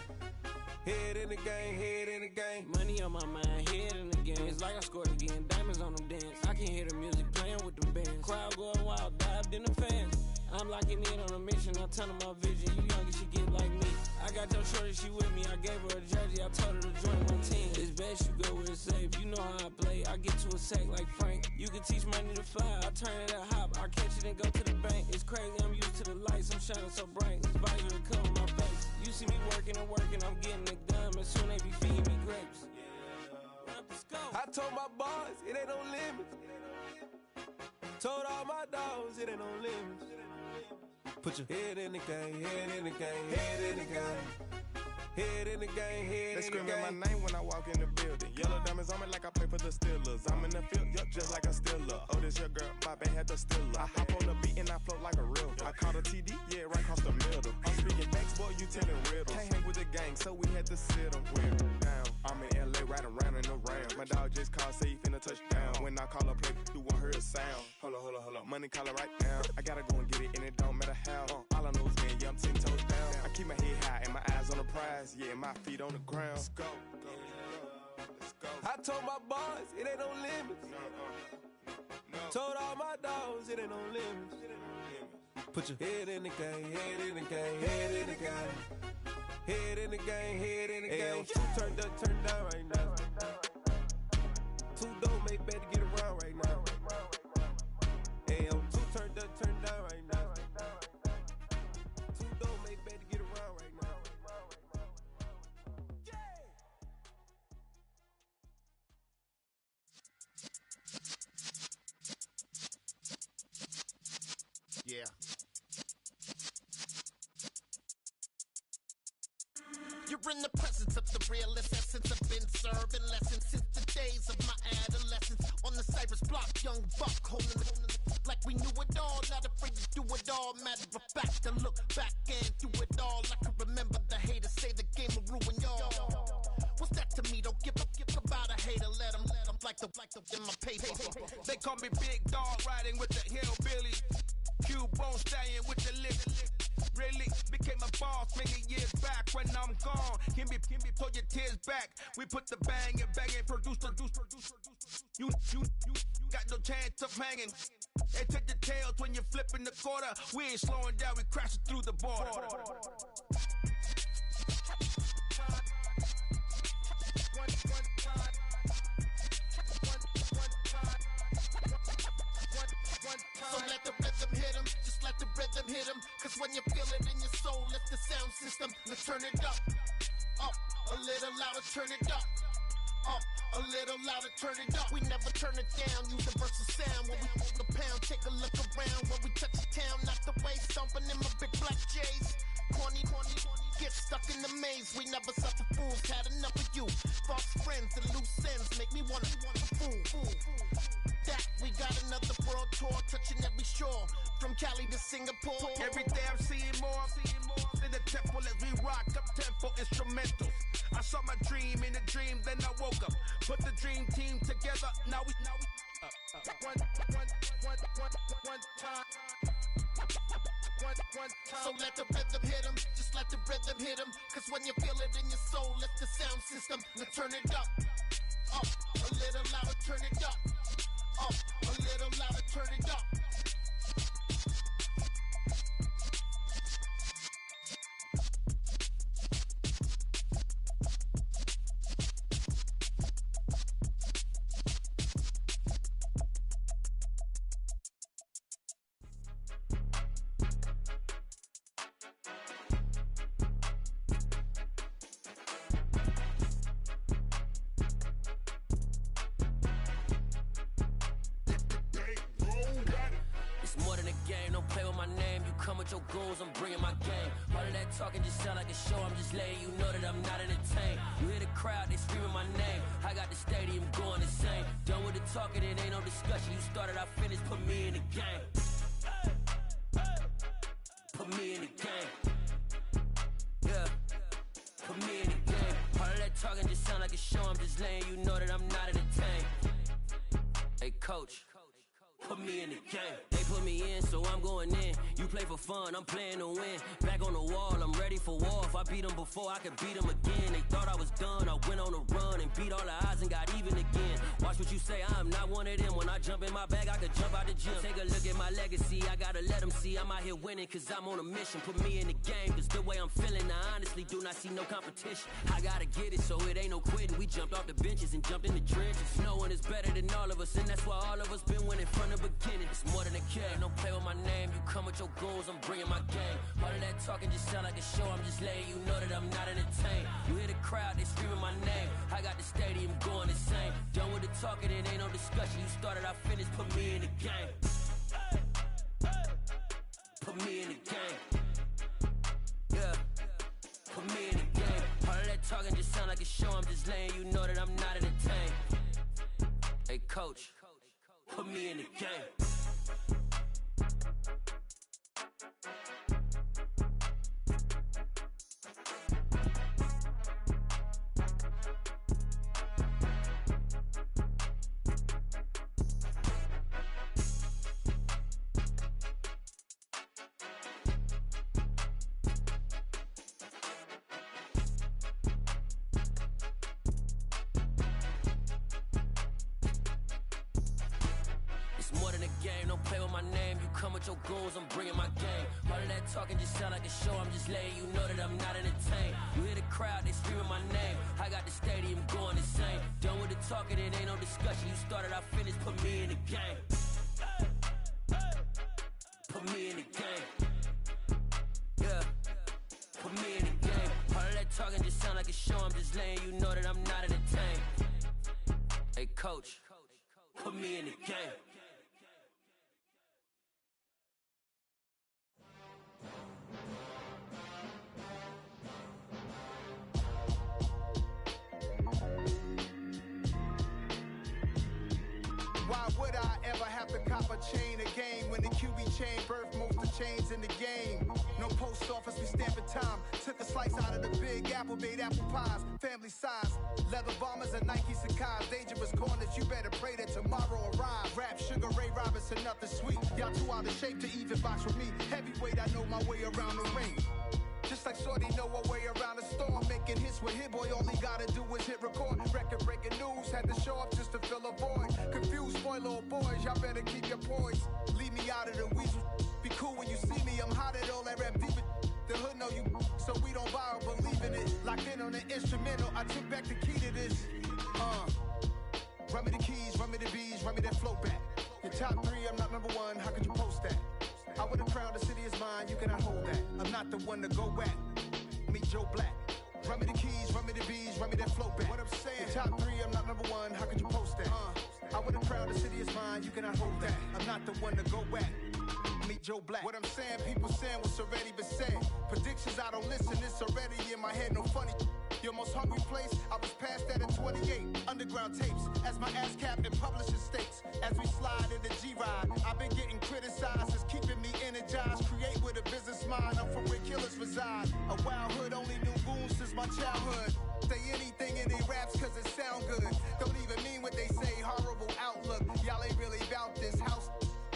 Head in the game, head in the game. Money on my mind, head in the game. It's like I scored again, diamonds on them dance. I can hear the music playing with them bands. Crowd going wild, dived in the fans. I'm locking in on a mission, I tell her my vision. You young, she get like me. I got your shorty, she with me. I gave her a jersey, I told her to join my team. It's best you go where it's safe. You know how I play. I get to a sack like Frank. You can teach money to fly. I turn it a hop. I catch it and go to the bank. It's crazy, I'm used to the lights. I'm shining so bright. This visor to cover my face. You see me working and working. I'm getting it done. But soon they be feeding me grapes. I told my boys it ain't no limits. Told all my dogs it ain't no limits. Put your head in the game, head in the game, head in the game. Head in the game, head in the game. They screaming my name when I walk in the building. Yellow diamonds on me like I play for the Steelers. I'm in the field, yup, just like a Steeler. Oh, this your girl, my band had the Steeler. I hop on the beat and I float like a river. I caught a TD, yeah, right across the middle. I'm speaking facts, boy, you telling riddles. Can't hang with the gang, so we had to sit them down. I'm in LA, riding around in the round. My dog just called, say he finna touchdown. When I call a play, you won't hear a sound. Hold up, money calling right now. I gotta go and get it, and it don't matter how. All I know is man, yeah, I'm 10 toes down. I keep my head high and my eyes on the prize. Yeah, and my feet on the ground. Let's go. I told my boys it ain't no limits. Told all my dogs it ain't no limits. Put your head in the game, head in the game, head in the game. Head in the game, head in the game. Two turned up, turned down right now. Two dope make better get around right now. Hey, I'm two turned up, turned down right now. Two dope make better get around right now. Yeah. You're in the presence of the realest essence. I've been serving lessons since the days of my adolescence. On the Cypress block, young buck holding it like we knew it all. Not afraid to do it all. Matter of fact, to look back and do it all. I can remember the haters say the game will ruin y'all. What's that to me? Don't give about a hater. Let them like the in my paper. They call me Big Dog, riding with the hillbilly. Cubone stallion with the lift. Really became a boss many years back. When I'm gone, can be pull your tears back. We put the bang and produce. You got no chance of hanging. They take the tails when you're flipping the quarter. We ain't slowing down, we crashing through the border. So let the rhythm hit him, just let the rhythm hit him. Cause when you feel it in your soul, lift the sound system. Let's turn it up, a little louder, turn it up. A little louder, turn it up. We never turn it down, universal sound. When we hold the pound, take a look around. When we touch the town, not the way, stomping in my big black J's. Corny, get stuck in the maze. We never suffer fools, had enough of you. False friends and loose ends make me wanna fool. That we got another world tour, touching every shore, from Cali to Singapore. Every day I'm seeing more in the temple as we rock up tempo instrumentals. I saw my dream in a dream, then I woke up. Put the dream team together. Now we one time. So let the rhythm hit him, just let the rhythm hit him. Cause when you feel it in your soul, lift the sound system. Now turn it up, a little louder, turn it up, a little louder, turn it up. Your goals, I'm bringing my game. All of that talking just sound like a show. I'm just letting you know that I'm not entertained. You hear the crowd, they screaming my name. I got the stadium going insane. Done with the talking, it ain't no discussion. You started, I finished, put me in the game. Put me in the game. Yeah, put me in the game. All of that talking just sound like a show. I'm just letting you know that I'm not entertained. Hey, coach, put me in the game. They put me in, so I'm going in. You play for fun, I'm playing to win. Back on the wall, I'm ready for war. If I beat them before, I could beat them again. They thought I was done, I went on a run and beat all the odds and got even again. Watch what you say, I'm not one of them. When I jump in my bag, I could jump out the gym. Take a look at my legacy, I gotta let them see I'm out here winning. Cause I'm on a mission, put me in the game. Cause the way I'm feeling, I honestly do not see no competition. I gotta get it, so it ain't no quitting. We jumped off the benches and jumped in the trenches. No one is better than all of us, and that's why all of us been winning from the beginning. It's more than a game, don't play with my name. You come with your goals, I'm bringing my game. All of that talking just sound like a show. I'm just letting you know that I'm not entertained. You hear the crowd, they screaming my name. I got the stadium going insane. Done with the talking, it ain't no discussion. You started, I finished, put me in the game. Put me in the game. Yeah, put me in the game. All of that talking just sound like a show. I'm just letting you know that I'm not entertained. Hey, coach, put me in the game. Your goals, I'm bringing my game. All of that talking just sound like a show. I'm just letting you know that I'm not entertained. You hear the crowd, they screaming my name. I got the stadium going insane. Done with the talking, it ain't no discussion. You started, I finished, put me in the game. Put me in the game. Yeah, put me in the game. All of that talking just sound like a show. I'm just letting you know that I'm not entertained. Hey, coach, put me in the game. Why would I ever have to cop a chain again when the QB chain birthed most of chains in the game? No post office, we stamping time. Took a slice out of the big apple, made apple pies, family size. Leather bombers and Nike Sacai's. Dangerous corners, you better pray that tomorrow arrives. Rap Sugar Ray Robinson. and nothing sweet. Y'all too out of shape to even box with me. Heavyweight, I know my way around the ring. Just like Shorty know her way around the storm. Making hits with Hit Boy, all he gotta do is hit record. Record breaking news, had to show up just to fill a void. Confused, boy, little boys, y'all better keep your poise. Leave me out of the weasel. Be cool when you see me, I'm hot at all that rap deep. The hood know you, so we don't borrow, believe in it. Locked in on the instrumental, I took back the key to this. Run me the keys, run me the bees, run me that flow back. Your top 3, I'm not number 1, how could you post that? I would've crowned the city is mine, you cannot hold that. I'm not the one to go back. Meet Joe Black. Run me the keys, run me the bees, run me that flow back. What I'm saying, your top 3, I'm not number 1, how could you post that? I would've crowned the city is mine, you cannot hold that. I'm not the one to go back. Meet Joe Black. What I'm saying, people saying what's already been said. Predictions, I don't listen, it's already in my head, no funny. Your most hungry place, I was past that at 28. Underground tapes, as my ass capped in publishing states. As we slide in the G-Ride, I've been getting criticized, it's keeping me energized. Create with a business mind, I'm from where killers reside. A wild hood, only knew goons since my childhood. Say anything in their raps cause it sound good. Don't even mean what they say, horrible outlook. Y'all ain't really about this house.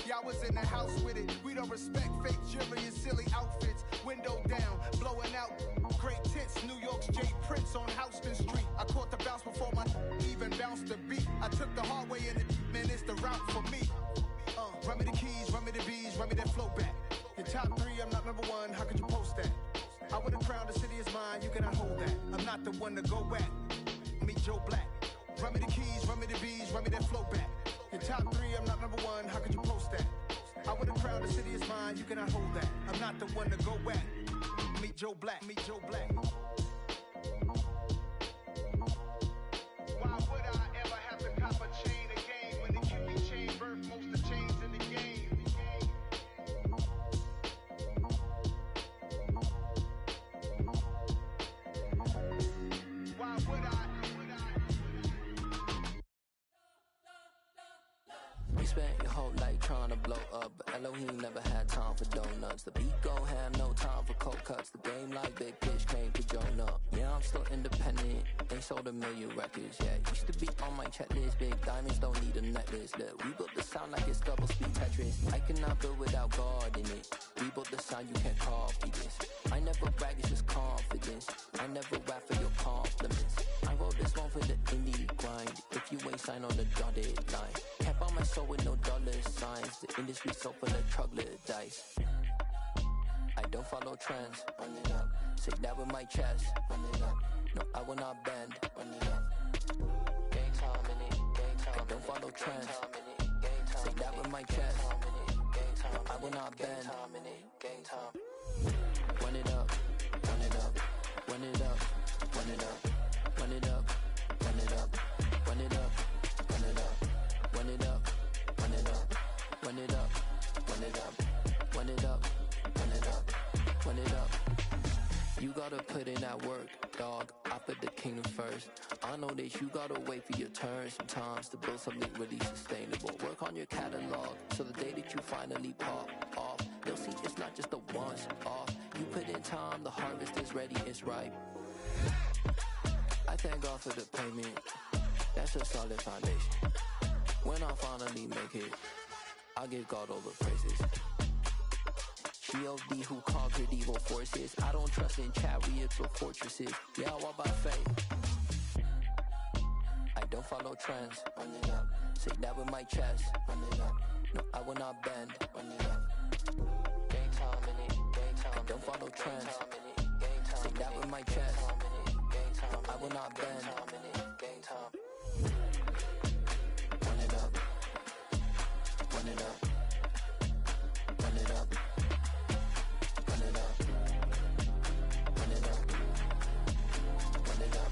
Y'all was in the house with it. We don't respect fake jewelry and silly outfits. Window down, blowing out great tits. New York's J. Prince on Houston Street. I caught the bounce before my even bounced the beat. I took the hard way in it, man, it's the route for me. Run me the keys, run me the bees, run me that flow back. Your top 3, I'm not number 1, how could you post that? I would've crowned the city is mine, you cannot hold that. I'm not the one to go back. Meet Joe Black. Run me the keys, run me the bees, run me that flow back. Your top 3, I'm not number 1, how could you post that? I would've crowned the city is mine, you cannot hold that. I'm not the one to go back. Meet Joe Black, meet Joe Black. Why would I ever have to cop a chain again when the QB chain birthed most of the chains in the game? Why would I? You spent your whole life trying to blow up, but Elohim never had time for donuts. The beat gon' have no time for cold cuts. The game like Big Fish came to Jonah. Yeah, I'm still independent. They sold 1 million records. Yeah, used to be on my checklist. Big diamonds don't need a necklace. Look, we built the sound like it's double speed Tetris. I cannot build without God in it. We built the sound, you can't copy this. I never brag, it's just confidence. I never rap for your compliments. I wrote this one for the indie grind. If you ain't signed on the dotted line, can't buy my soul with no dollar signs. The industry so full of troglodytes. I don't follow trends. Run it up. Say that with my chest. Run it up. No, I will not bend. Run it up. Gang time in it. Gang time. I don't follow trends. Say that with my chest. No, I will not bend. Gang time. Run it up. Run it up. Run it up. Run it up. Run it up. Run it up. Run it up. Run it up. Run it up. Run it up. Run it up. Run it up. Run it up. Run it up. Run it up. You gotta put in that work, dog. I put the kingdom first. I know that you gotta wait for your turn sometimes to build something really sustainable. Work on your catalog, so the day that you finally pop off, you'll see it's not just a once off. You put in time, the harvest is ready, it's ripe. I thank God for the payment. That's a solid foundation. When I finally make it, I'll give God all the praises. G.O.D. who conquered evil forces. I don't trust in chariots or fortresses. Yeah, I walk by faith. I don't follow trends. Run it up. Say that with my chest. Run it up. No, I will not bend. Run it up. Gang time in it. Gang time. I don't follow trends. Say that with my chest. No, I will not bend. Gang time. Run it up. Run it up. Run it up. Run it up. Run it up. Run it up.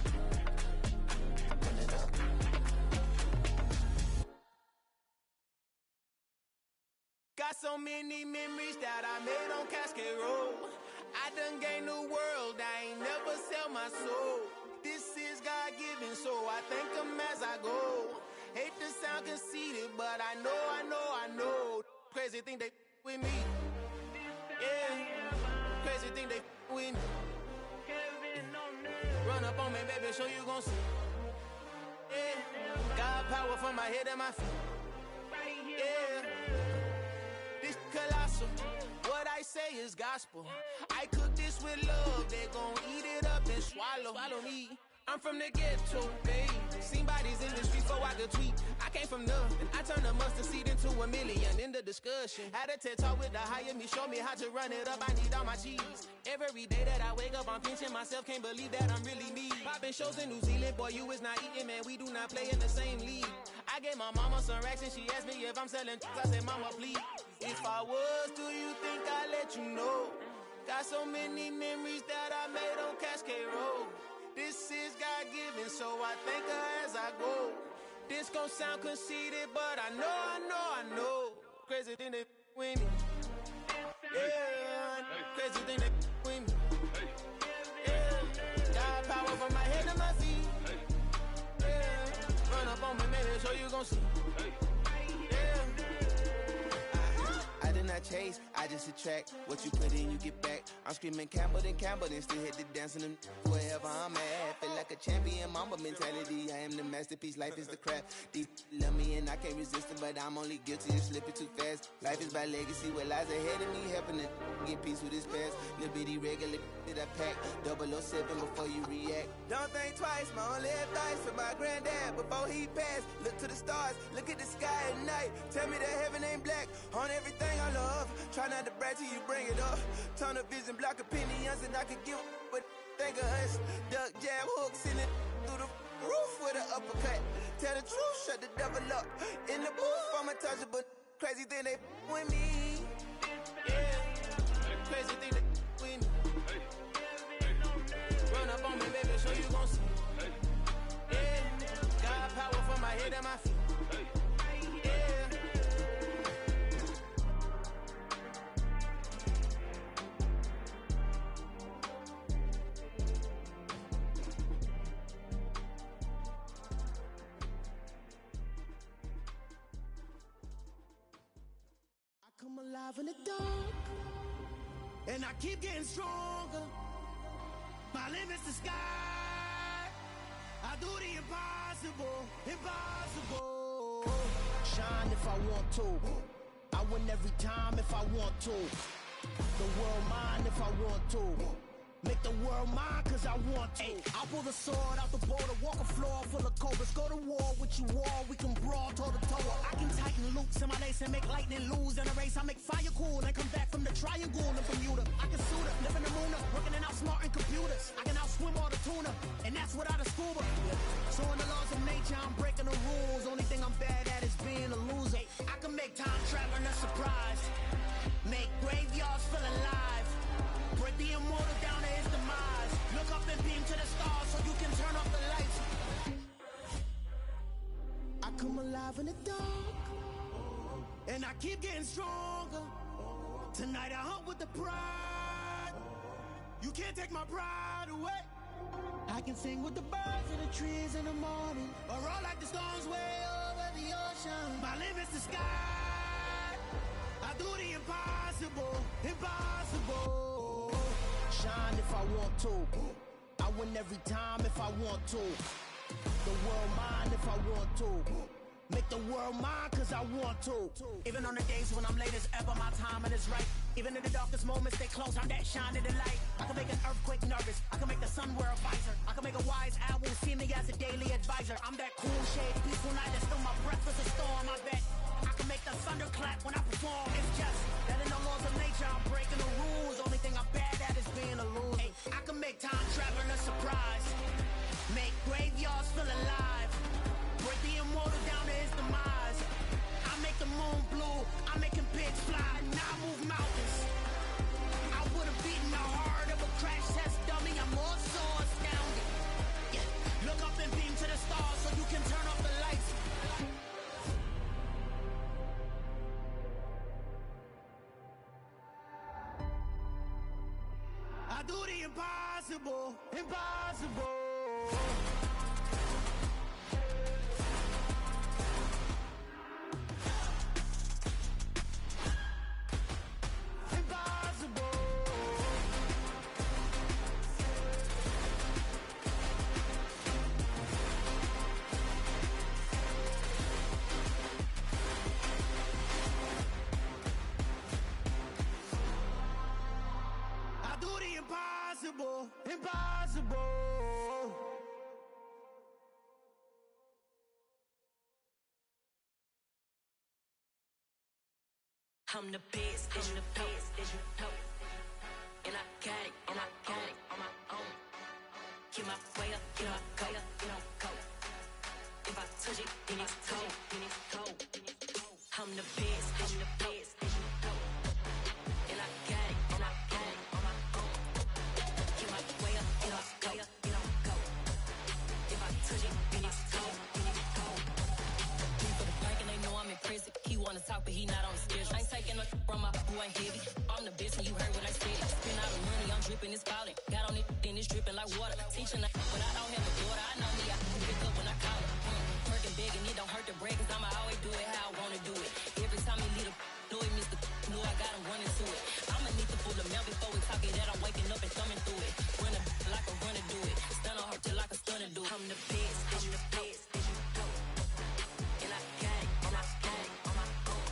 Run it up. Got so many memories that I made on Cascade Road. I done gained the world, I ain't never sell my soul. This is God-given, so I thank him as I go. Hate to sound conceited, but I know. Crazy thing they with me. Yeah, crazy thing they with me. Run up on me, baby, show you gon' see. Yeah, God power from my head and my feet. Yeah. is gospel. I cook this with love, they gon' eat it up and swallow me. I'm from the ghetto, baby. Seen bodies in the streets, so I could tweet. I came from nothing. I turned a mustard seed into $1 million. In the discussion, had a TED talk with the higher me, show me how to run it up. I need all my cheese. Every day that I wake up, I'm pinching myself. Can't believe that I'm really me. Popping shows in New Zealand, boy, you is not eating, man. We do not play in the same league. I gave my mama some racks and she asked me if I'm selling. I said, mama, please. If I was, do you think I'd let you know? Got so many memories that I made on Cascade Road. This is God-given, so I thank her as I go. This gon' sound conceited, but I know. Crazy thing that with me. Yeah, crazy thing that with me. Yeah, got power from my head to my feet. Yeah, run up on me, maybe, so you gon' see. I did not chase, I just attract. What you put in, you get back. I'm screaming Campbell, then still hit the dancing and wherever I'm at. Feel like a champion, mamba mentality. I am the masterpiece, life is the craft. Deep love me and I can't resist it, but I'm only guilty of slipping too fast. Life is by legacy, what lies ahead of me, helping to get peace with this past. Little bitty regular that I pack, 007 before you react. Don't think twice, my only advice for my granddad before he passed. Look to the stars, look at the sky at night. Tell me that heaven ain't black on everything I love. Try not to brag till you bring it up. Tunnel vision, block opinions, and I could give but think of us. Duck, jab, hook, send it through the roof with an uppercut. Tell the truth, shut the devil up. In the booth, I'm untouchable. Crazy thing they with me. Yeah, crazy thing they with me. Run up on me, baby, so you gon' see. Yeah, got power from my head and my feet. I'm alive in the dark, and I keep getting stronger. My limit's the sky. I do the impossible. Shine if I want to. I win every time if I want to. The world mine if I want to. Make the world mine cause I want to. Ay, I'll pull the sword out the border, walk a floor full of cobras. Go to war with you all, we can brawl toe to toe. I can tighten loops in my lace and make lightning lose in a race. I make fire cool and come back from the triangle in Bermuda. I can suit up, live in the moon, working and outsmarting computers. I can outswim all the tuna, and that's without a scuba. So in the laws of nature, I'm breaking the rules. Only thing I'm bad at is being a loser. I can make time traveling a surprise, make graveyards feel alive. Break the immortal down to his demise. Look up and beam to the stars so you can turn off the lights. I come alive in the dark, and I keep getting stronger. Tonight I hunt with the pride. You can't take my pride away. I can sing with the birds and the trees in the morning, or roll like the storms way over the ocean. My limit's the sky. I do the impossible. Shine if I want to. I win every time if I want to. The world mine if I want to. Make the world mine cause I want to. Even on the days when I'm late as ever, my timing is right. Even in the darkest moments, they close, I'm that shining the light. I can make an earthquake nervous, I can make the sun wear a visor. I can make a wise owl see me as a daily advisor. I'm that cool shade, peaceful night that's still my breath is a storm, I bet. I can make the thunder clap when I perform. It's just that in the laws of nature, I'm breaking the rules. Only thing I'm bad at is being a loser. Ay, I can make time traveling a surprise, make graveyards feel alive. Break the immortal down to his demise. I make the moon blue, I'm making pigs fly. Now I move mountains. I would've beaten the heart of a crash test dummy. I'm more so astounded. Yeah. Look up and beam to the stars so you can turn off the lights. I do the impossible. I'm the best, and the best, and you know. And I got it, and I got it on my own. Get my way up, get my go, get on go. If I touch it, then it's cold, then it's cold. I'm the best, and the best, and you know. And I got it, and I got it on my own. Get my way up, get my go, get on go. If I touch it, then it's cold, then it's cold. Me for the bank and they know I'm in prison. He wanna talk, but he not on the schedule. I ain't taking a from my boy heavy. I'm the best and you heard what I said. Spend all the money, I'm dripping, it's falling. Got on it, then it's dripping like water. Teaching that, but I don't have a daughter. I know me, I can pick up when I call her. Working big and it don't hurt the break, cause I'ma always do it how I wanna do it. Every time he lead a know it, Mr. Know I got him running to it. I'ma need to pull the mail before we talk it that I'm waking up and thumbing through it. Run a like a runner do it. Stun on her till like a stunner do it. I'm the best, I'm the best, and you know. And I got it, and I got it on my own.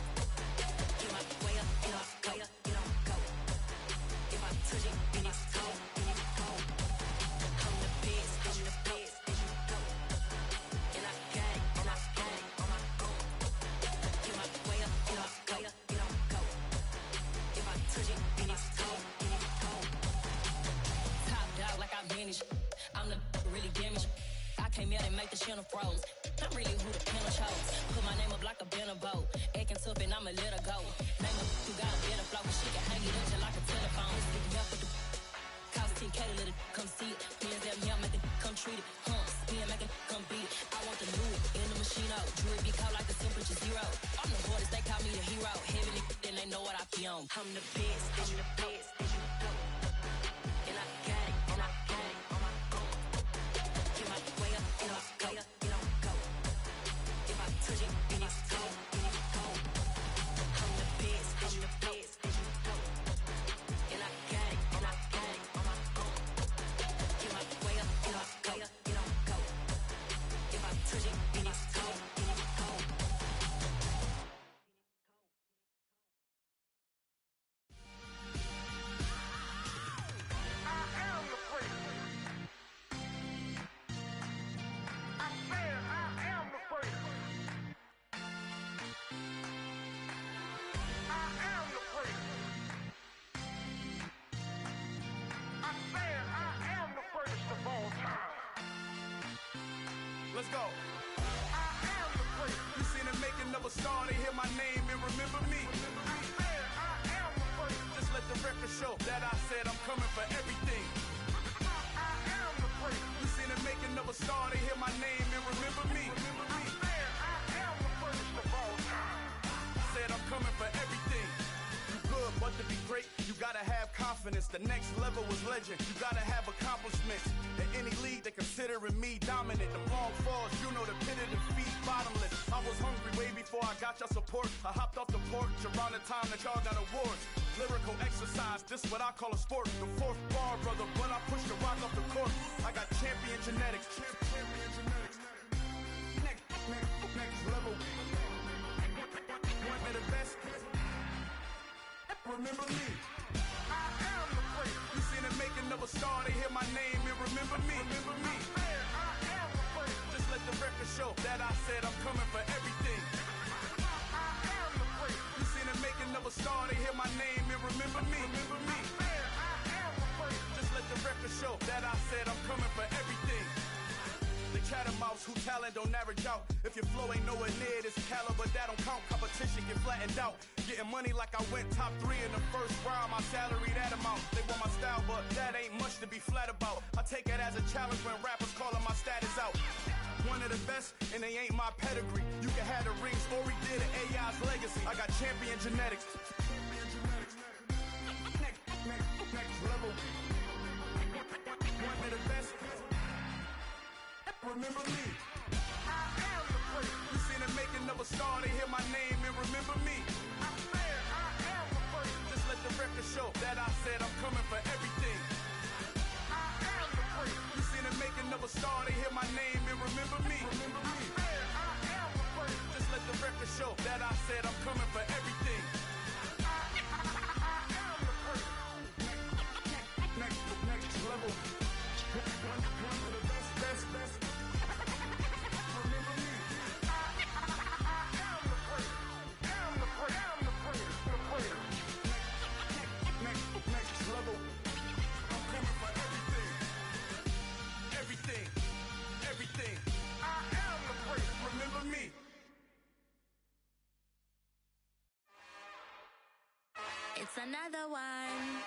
Get my way up, get my go, get on go. If I touch it, then it's cold, then it's cold. I'm the best, I'm the best, and you know. And I got it, and I got it on my own. Get my way up, get my go, get on go. If I touch it, then it's cold, then it's cold. Top dog like I manage. I'm the really damaged. I came out and make the channel froze. I'm really who the panel chose. Put my name up like a banner boat. Acting tough and I'ma let her go. Name her who got a better flow, cause she can hang it up just like a telephone. Stick me up with the cost 10K to let it come see it. Bands that me, I make it come treat it. Spin, make it come beat it. I want the new in the machine out. Jewelry be called like the temperature zero. I'm the hardest, they call me the hero. Heavenly, then they know what I be on. I'm the best, I'm the best, and you know. And I got it, and I got it on my own. Get my way up, get my go, get on go. If I touch it, then it's cold, then it's cold. I'm the best, I'm the best, and you know. And I got it, and I got it on my own. Get my way up, get my go, get on go. If I touch it, then it's cold, then it's cold. Let's go. I am the great. You seen the making of a star, they hear my name and remember me. I am the great. Just let the record show that I said I'm coming for everything. I am the great. You seen the making of a star, they hear my name and remember me. I am the greatest of all time. Said I'm coming for everything. You good, but to be great, you gotta have confidence. The next level was legend. You gotta have accomplishments. In any league, they considering me dominant. The long falls, you know the pit of defeat, bottomless. I was hungry way before I got your support. I hopped off the porch around the time that y'all got awards. Lyrical exercise, this what I call a sport. The fourth bar, brother, when I push the rock off the court. I got champion genetics. Champion genetics. Next level. One of the best. Remember me. I am the great. You seen the making of a star, they hear my name and remember me. Remember me. I am the great. Just let the record show that I said I'm coming for everything. I am the great. You seen the making of a star, they hear my name and remember me. Remember me. I am the great. Just let the record show that I said I'm coming for everything. The chattermouths who talent don't average out. If your flow ain't nowhere near this caliber, that don't count. Competition get flattened out. Getting money like I went top 3 in the first round. My salary that amount. They want my style, but that ain't much to be flat about. I take it as a challenge when rappers calling my status out. One of the best, and they ain't my pedigree. You can have the rings, or we did an AI's legacy. I got champion genetics. Next level. One of the best. Remember me. I am the great. You seen the making of a star, they hear my name and remember me. I am the great. Just let the record show that I said I'm coming for everything. I am the great. You seen the making of a star, they hear my name and remember me. Remember me. I am the great. Just let the record show that I said I'm coming for everything. I am the great. Next level. One of the best. Remember me. I am the great. It's another one.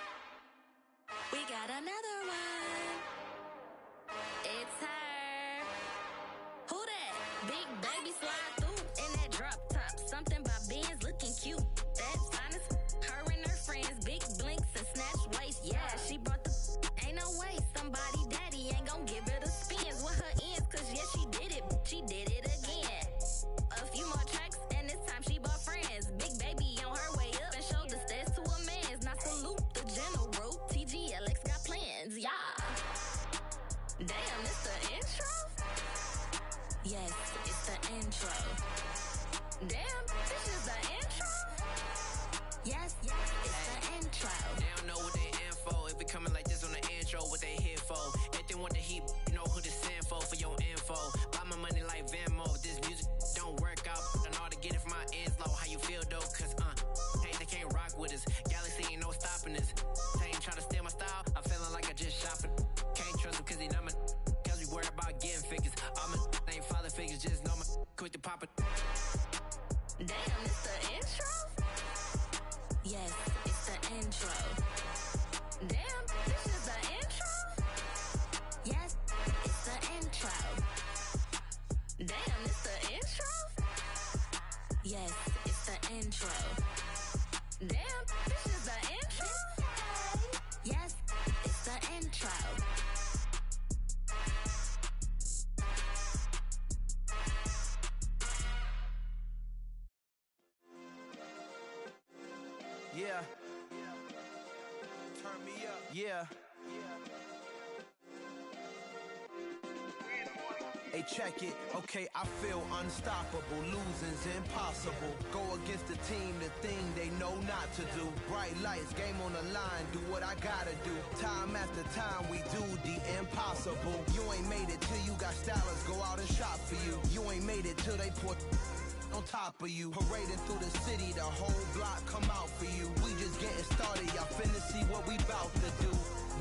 We got another one. It's her. Who that? Big baby slide through in that drop top. Something by Benz looking cute. That's honest. Her and her friends, big blinks and snatch waist. Yeah, she brought the. Ain't no way somebody daddy ain't gon' give her the spins with her ends. Cause yeah, she did it. She did it again. A few more tracks and this time she bought friends. Big baby on her way up and showed the stairs to a man's. Now salute the general. TGLX got plans, yeah. Damn, it's the intro? Yes, it's the intro. Damn, this is the intro? Yes, it's the intro. They don't know what they in for. If we coming like this on the intro, what they here for? If they want the heat, you know who to send for your info. Buy my money like Venmo. If this music don't work out, I know how to get it from my ends low. How you feel though? Cause hey, they can't rock with us. Galaxy ain't no stopping us. They ain't trying to steal my style. I'm feeling like I just shopping. Can't trust them cause they not my. Cause we worried about getting figures. All my ain't father figures, just know my quick to pop it. Damn, it's the intro? Yes, it's the intro. Damn, this is the intro? Yes, it's the intro. Damn, it's the intro? Yes, it's the intro. Damn, this is the intro? Yes, it's the intro. Yeah. Turn me up. Yeah. Hey, check it. Okay, I feel unstoppable. Losing's impossible. Go against the team, the thing they know not to do. Bright lights, game on the line. Do what I gotta do. Time after time, we do the impossible. You ain't made it till you got stylers go out and shop for you. You ain't made it till they put on top of you. Parading through the city, the whole block come out for you. We just getting started, y'all finna see what we bout to do.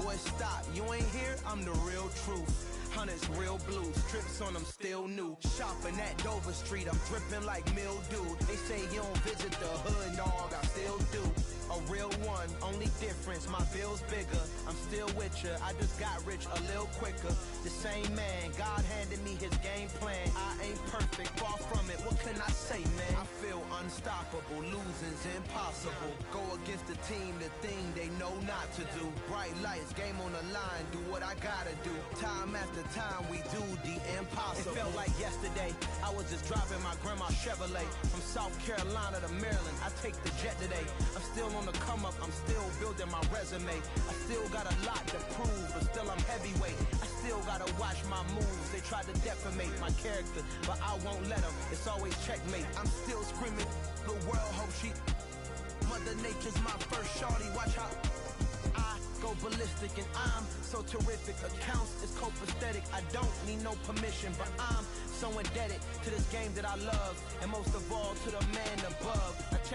Boy, stop, you ain't here, I'm the real truth. Hunters, real blues, strips on them still new. Shopping at Dover Street, I'm dripping like mildew. They say you don't visit the hood, dog, I still do. A real one, only difference, my bill's bigger. I'm still with ya, I just got rich a little quicker. The same man, God handed me his game plan. I ain't perfect, far from it, what can I say, man? I feel unstoppable, losing's impossible. Go against the team, the thing they know not to do. Bright lights, game on the line, do what I gotta do. Time after time, we do the impossible. It felt like yesterday, I was just driving my grandma's Chevrolet. From South Carolina to Maryland, I take the jet today. I'm still on the come up, I'm still building my resume. I still got a lot to prove, but still I'm heavyweight. I still gotta watch my moves. They tried to defamate my character, but I won't let them. It's always checkmate. I'm still screaming, the world hope she. Mother Nature's my first shorty. Watch how I go ballistic, and I'm so terrific. Accounts is copacetic. I don't need no permission, but I'm so indebted to this game that I love, and most of all to the man above.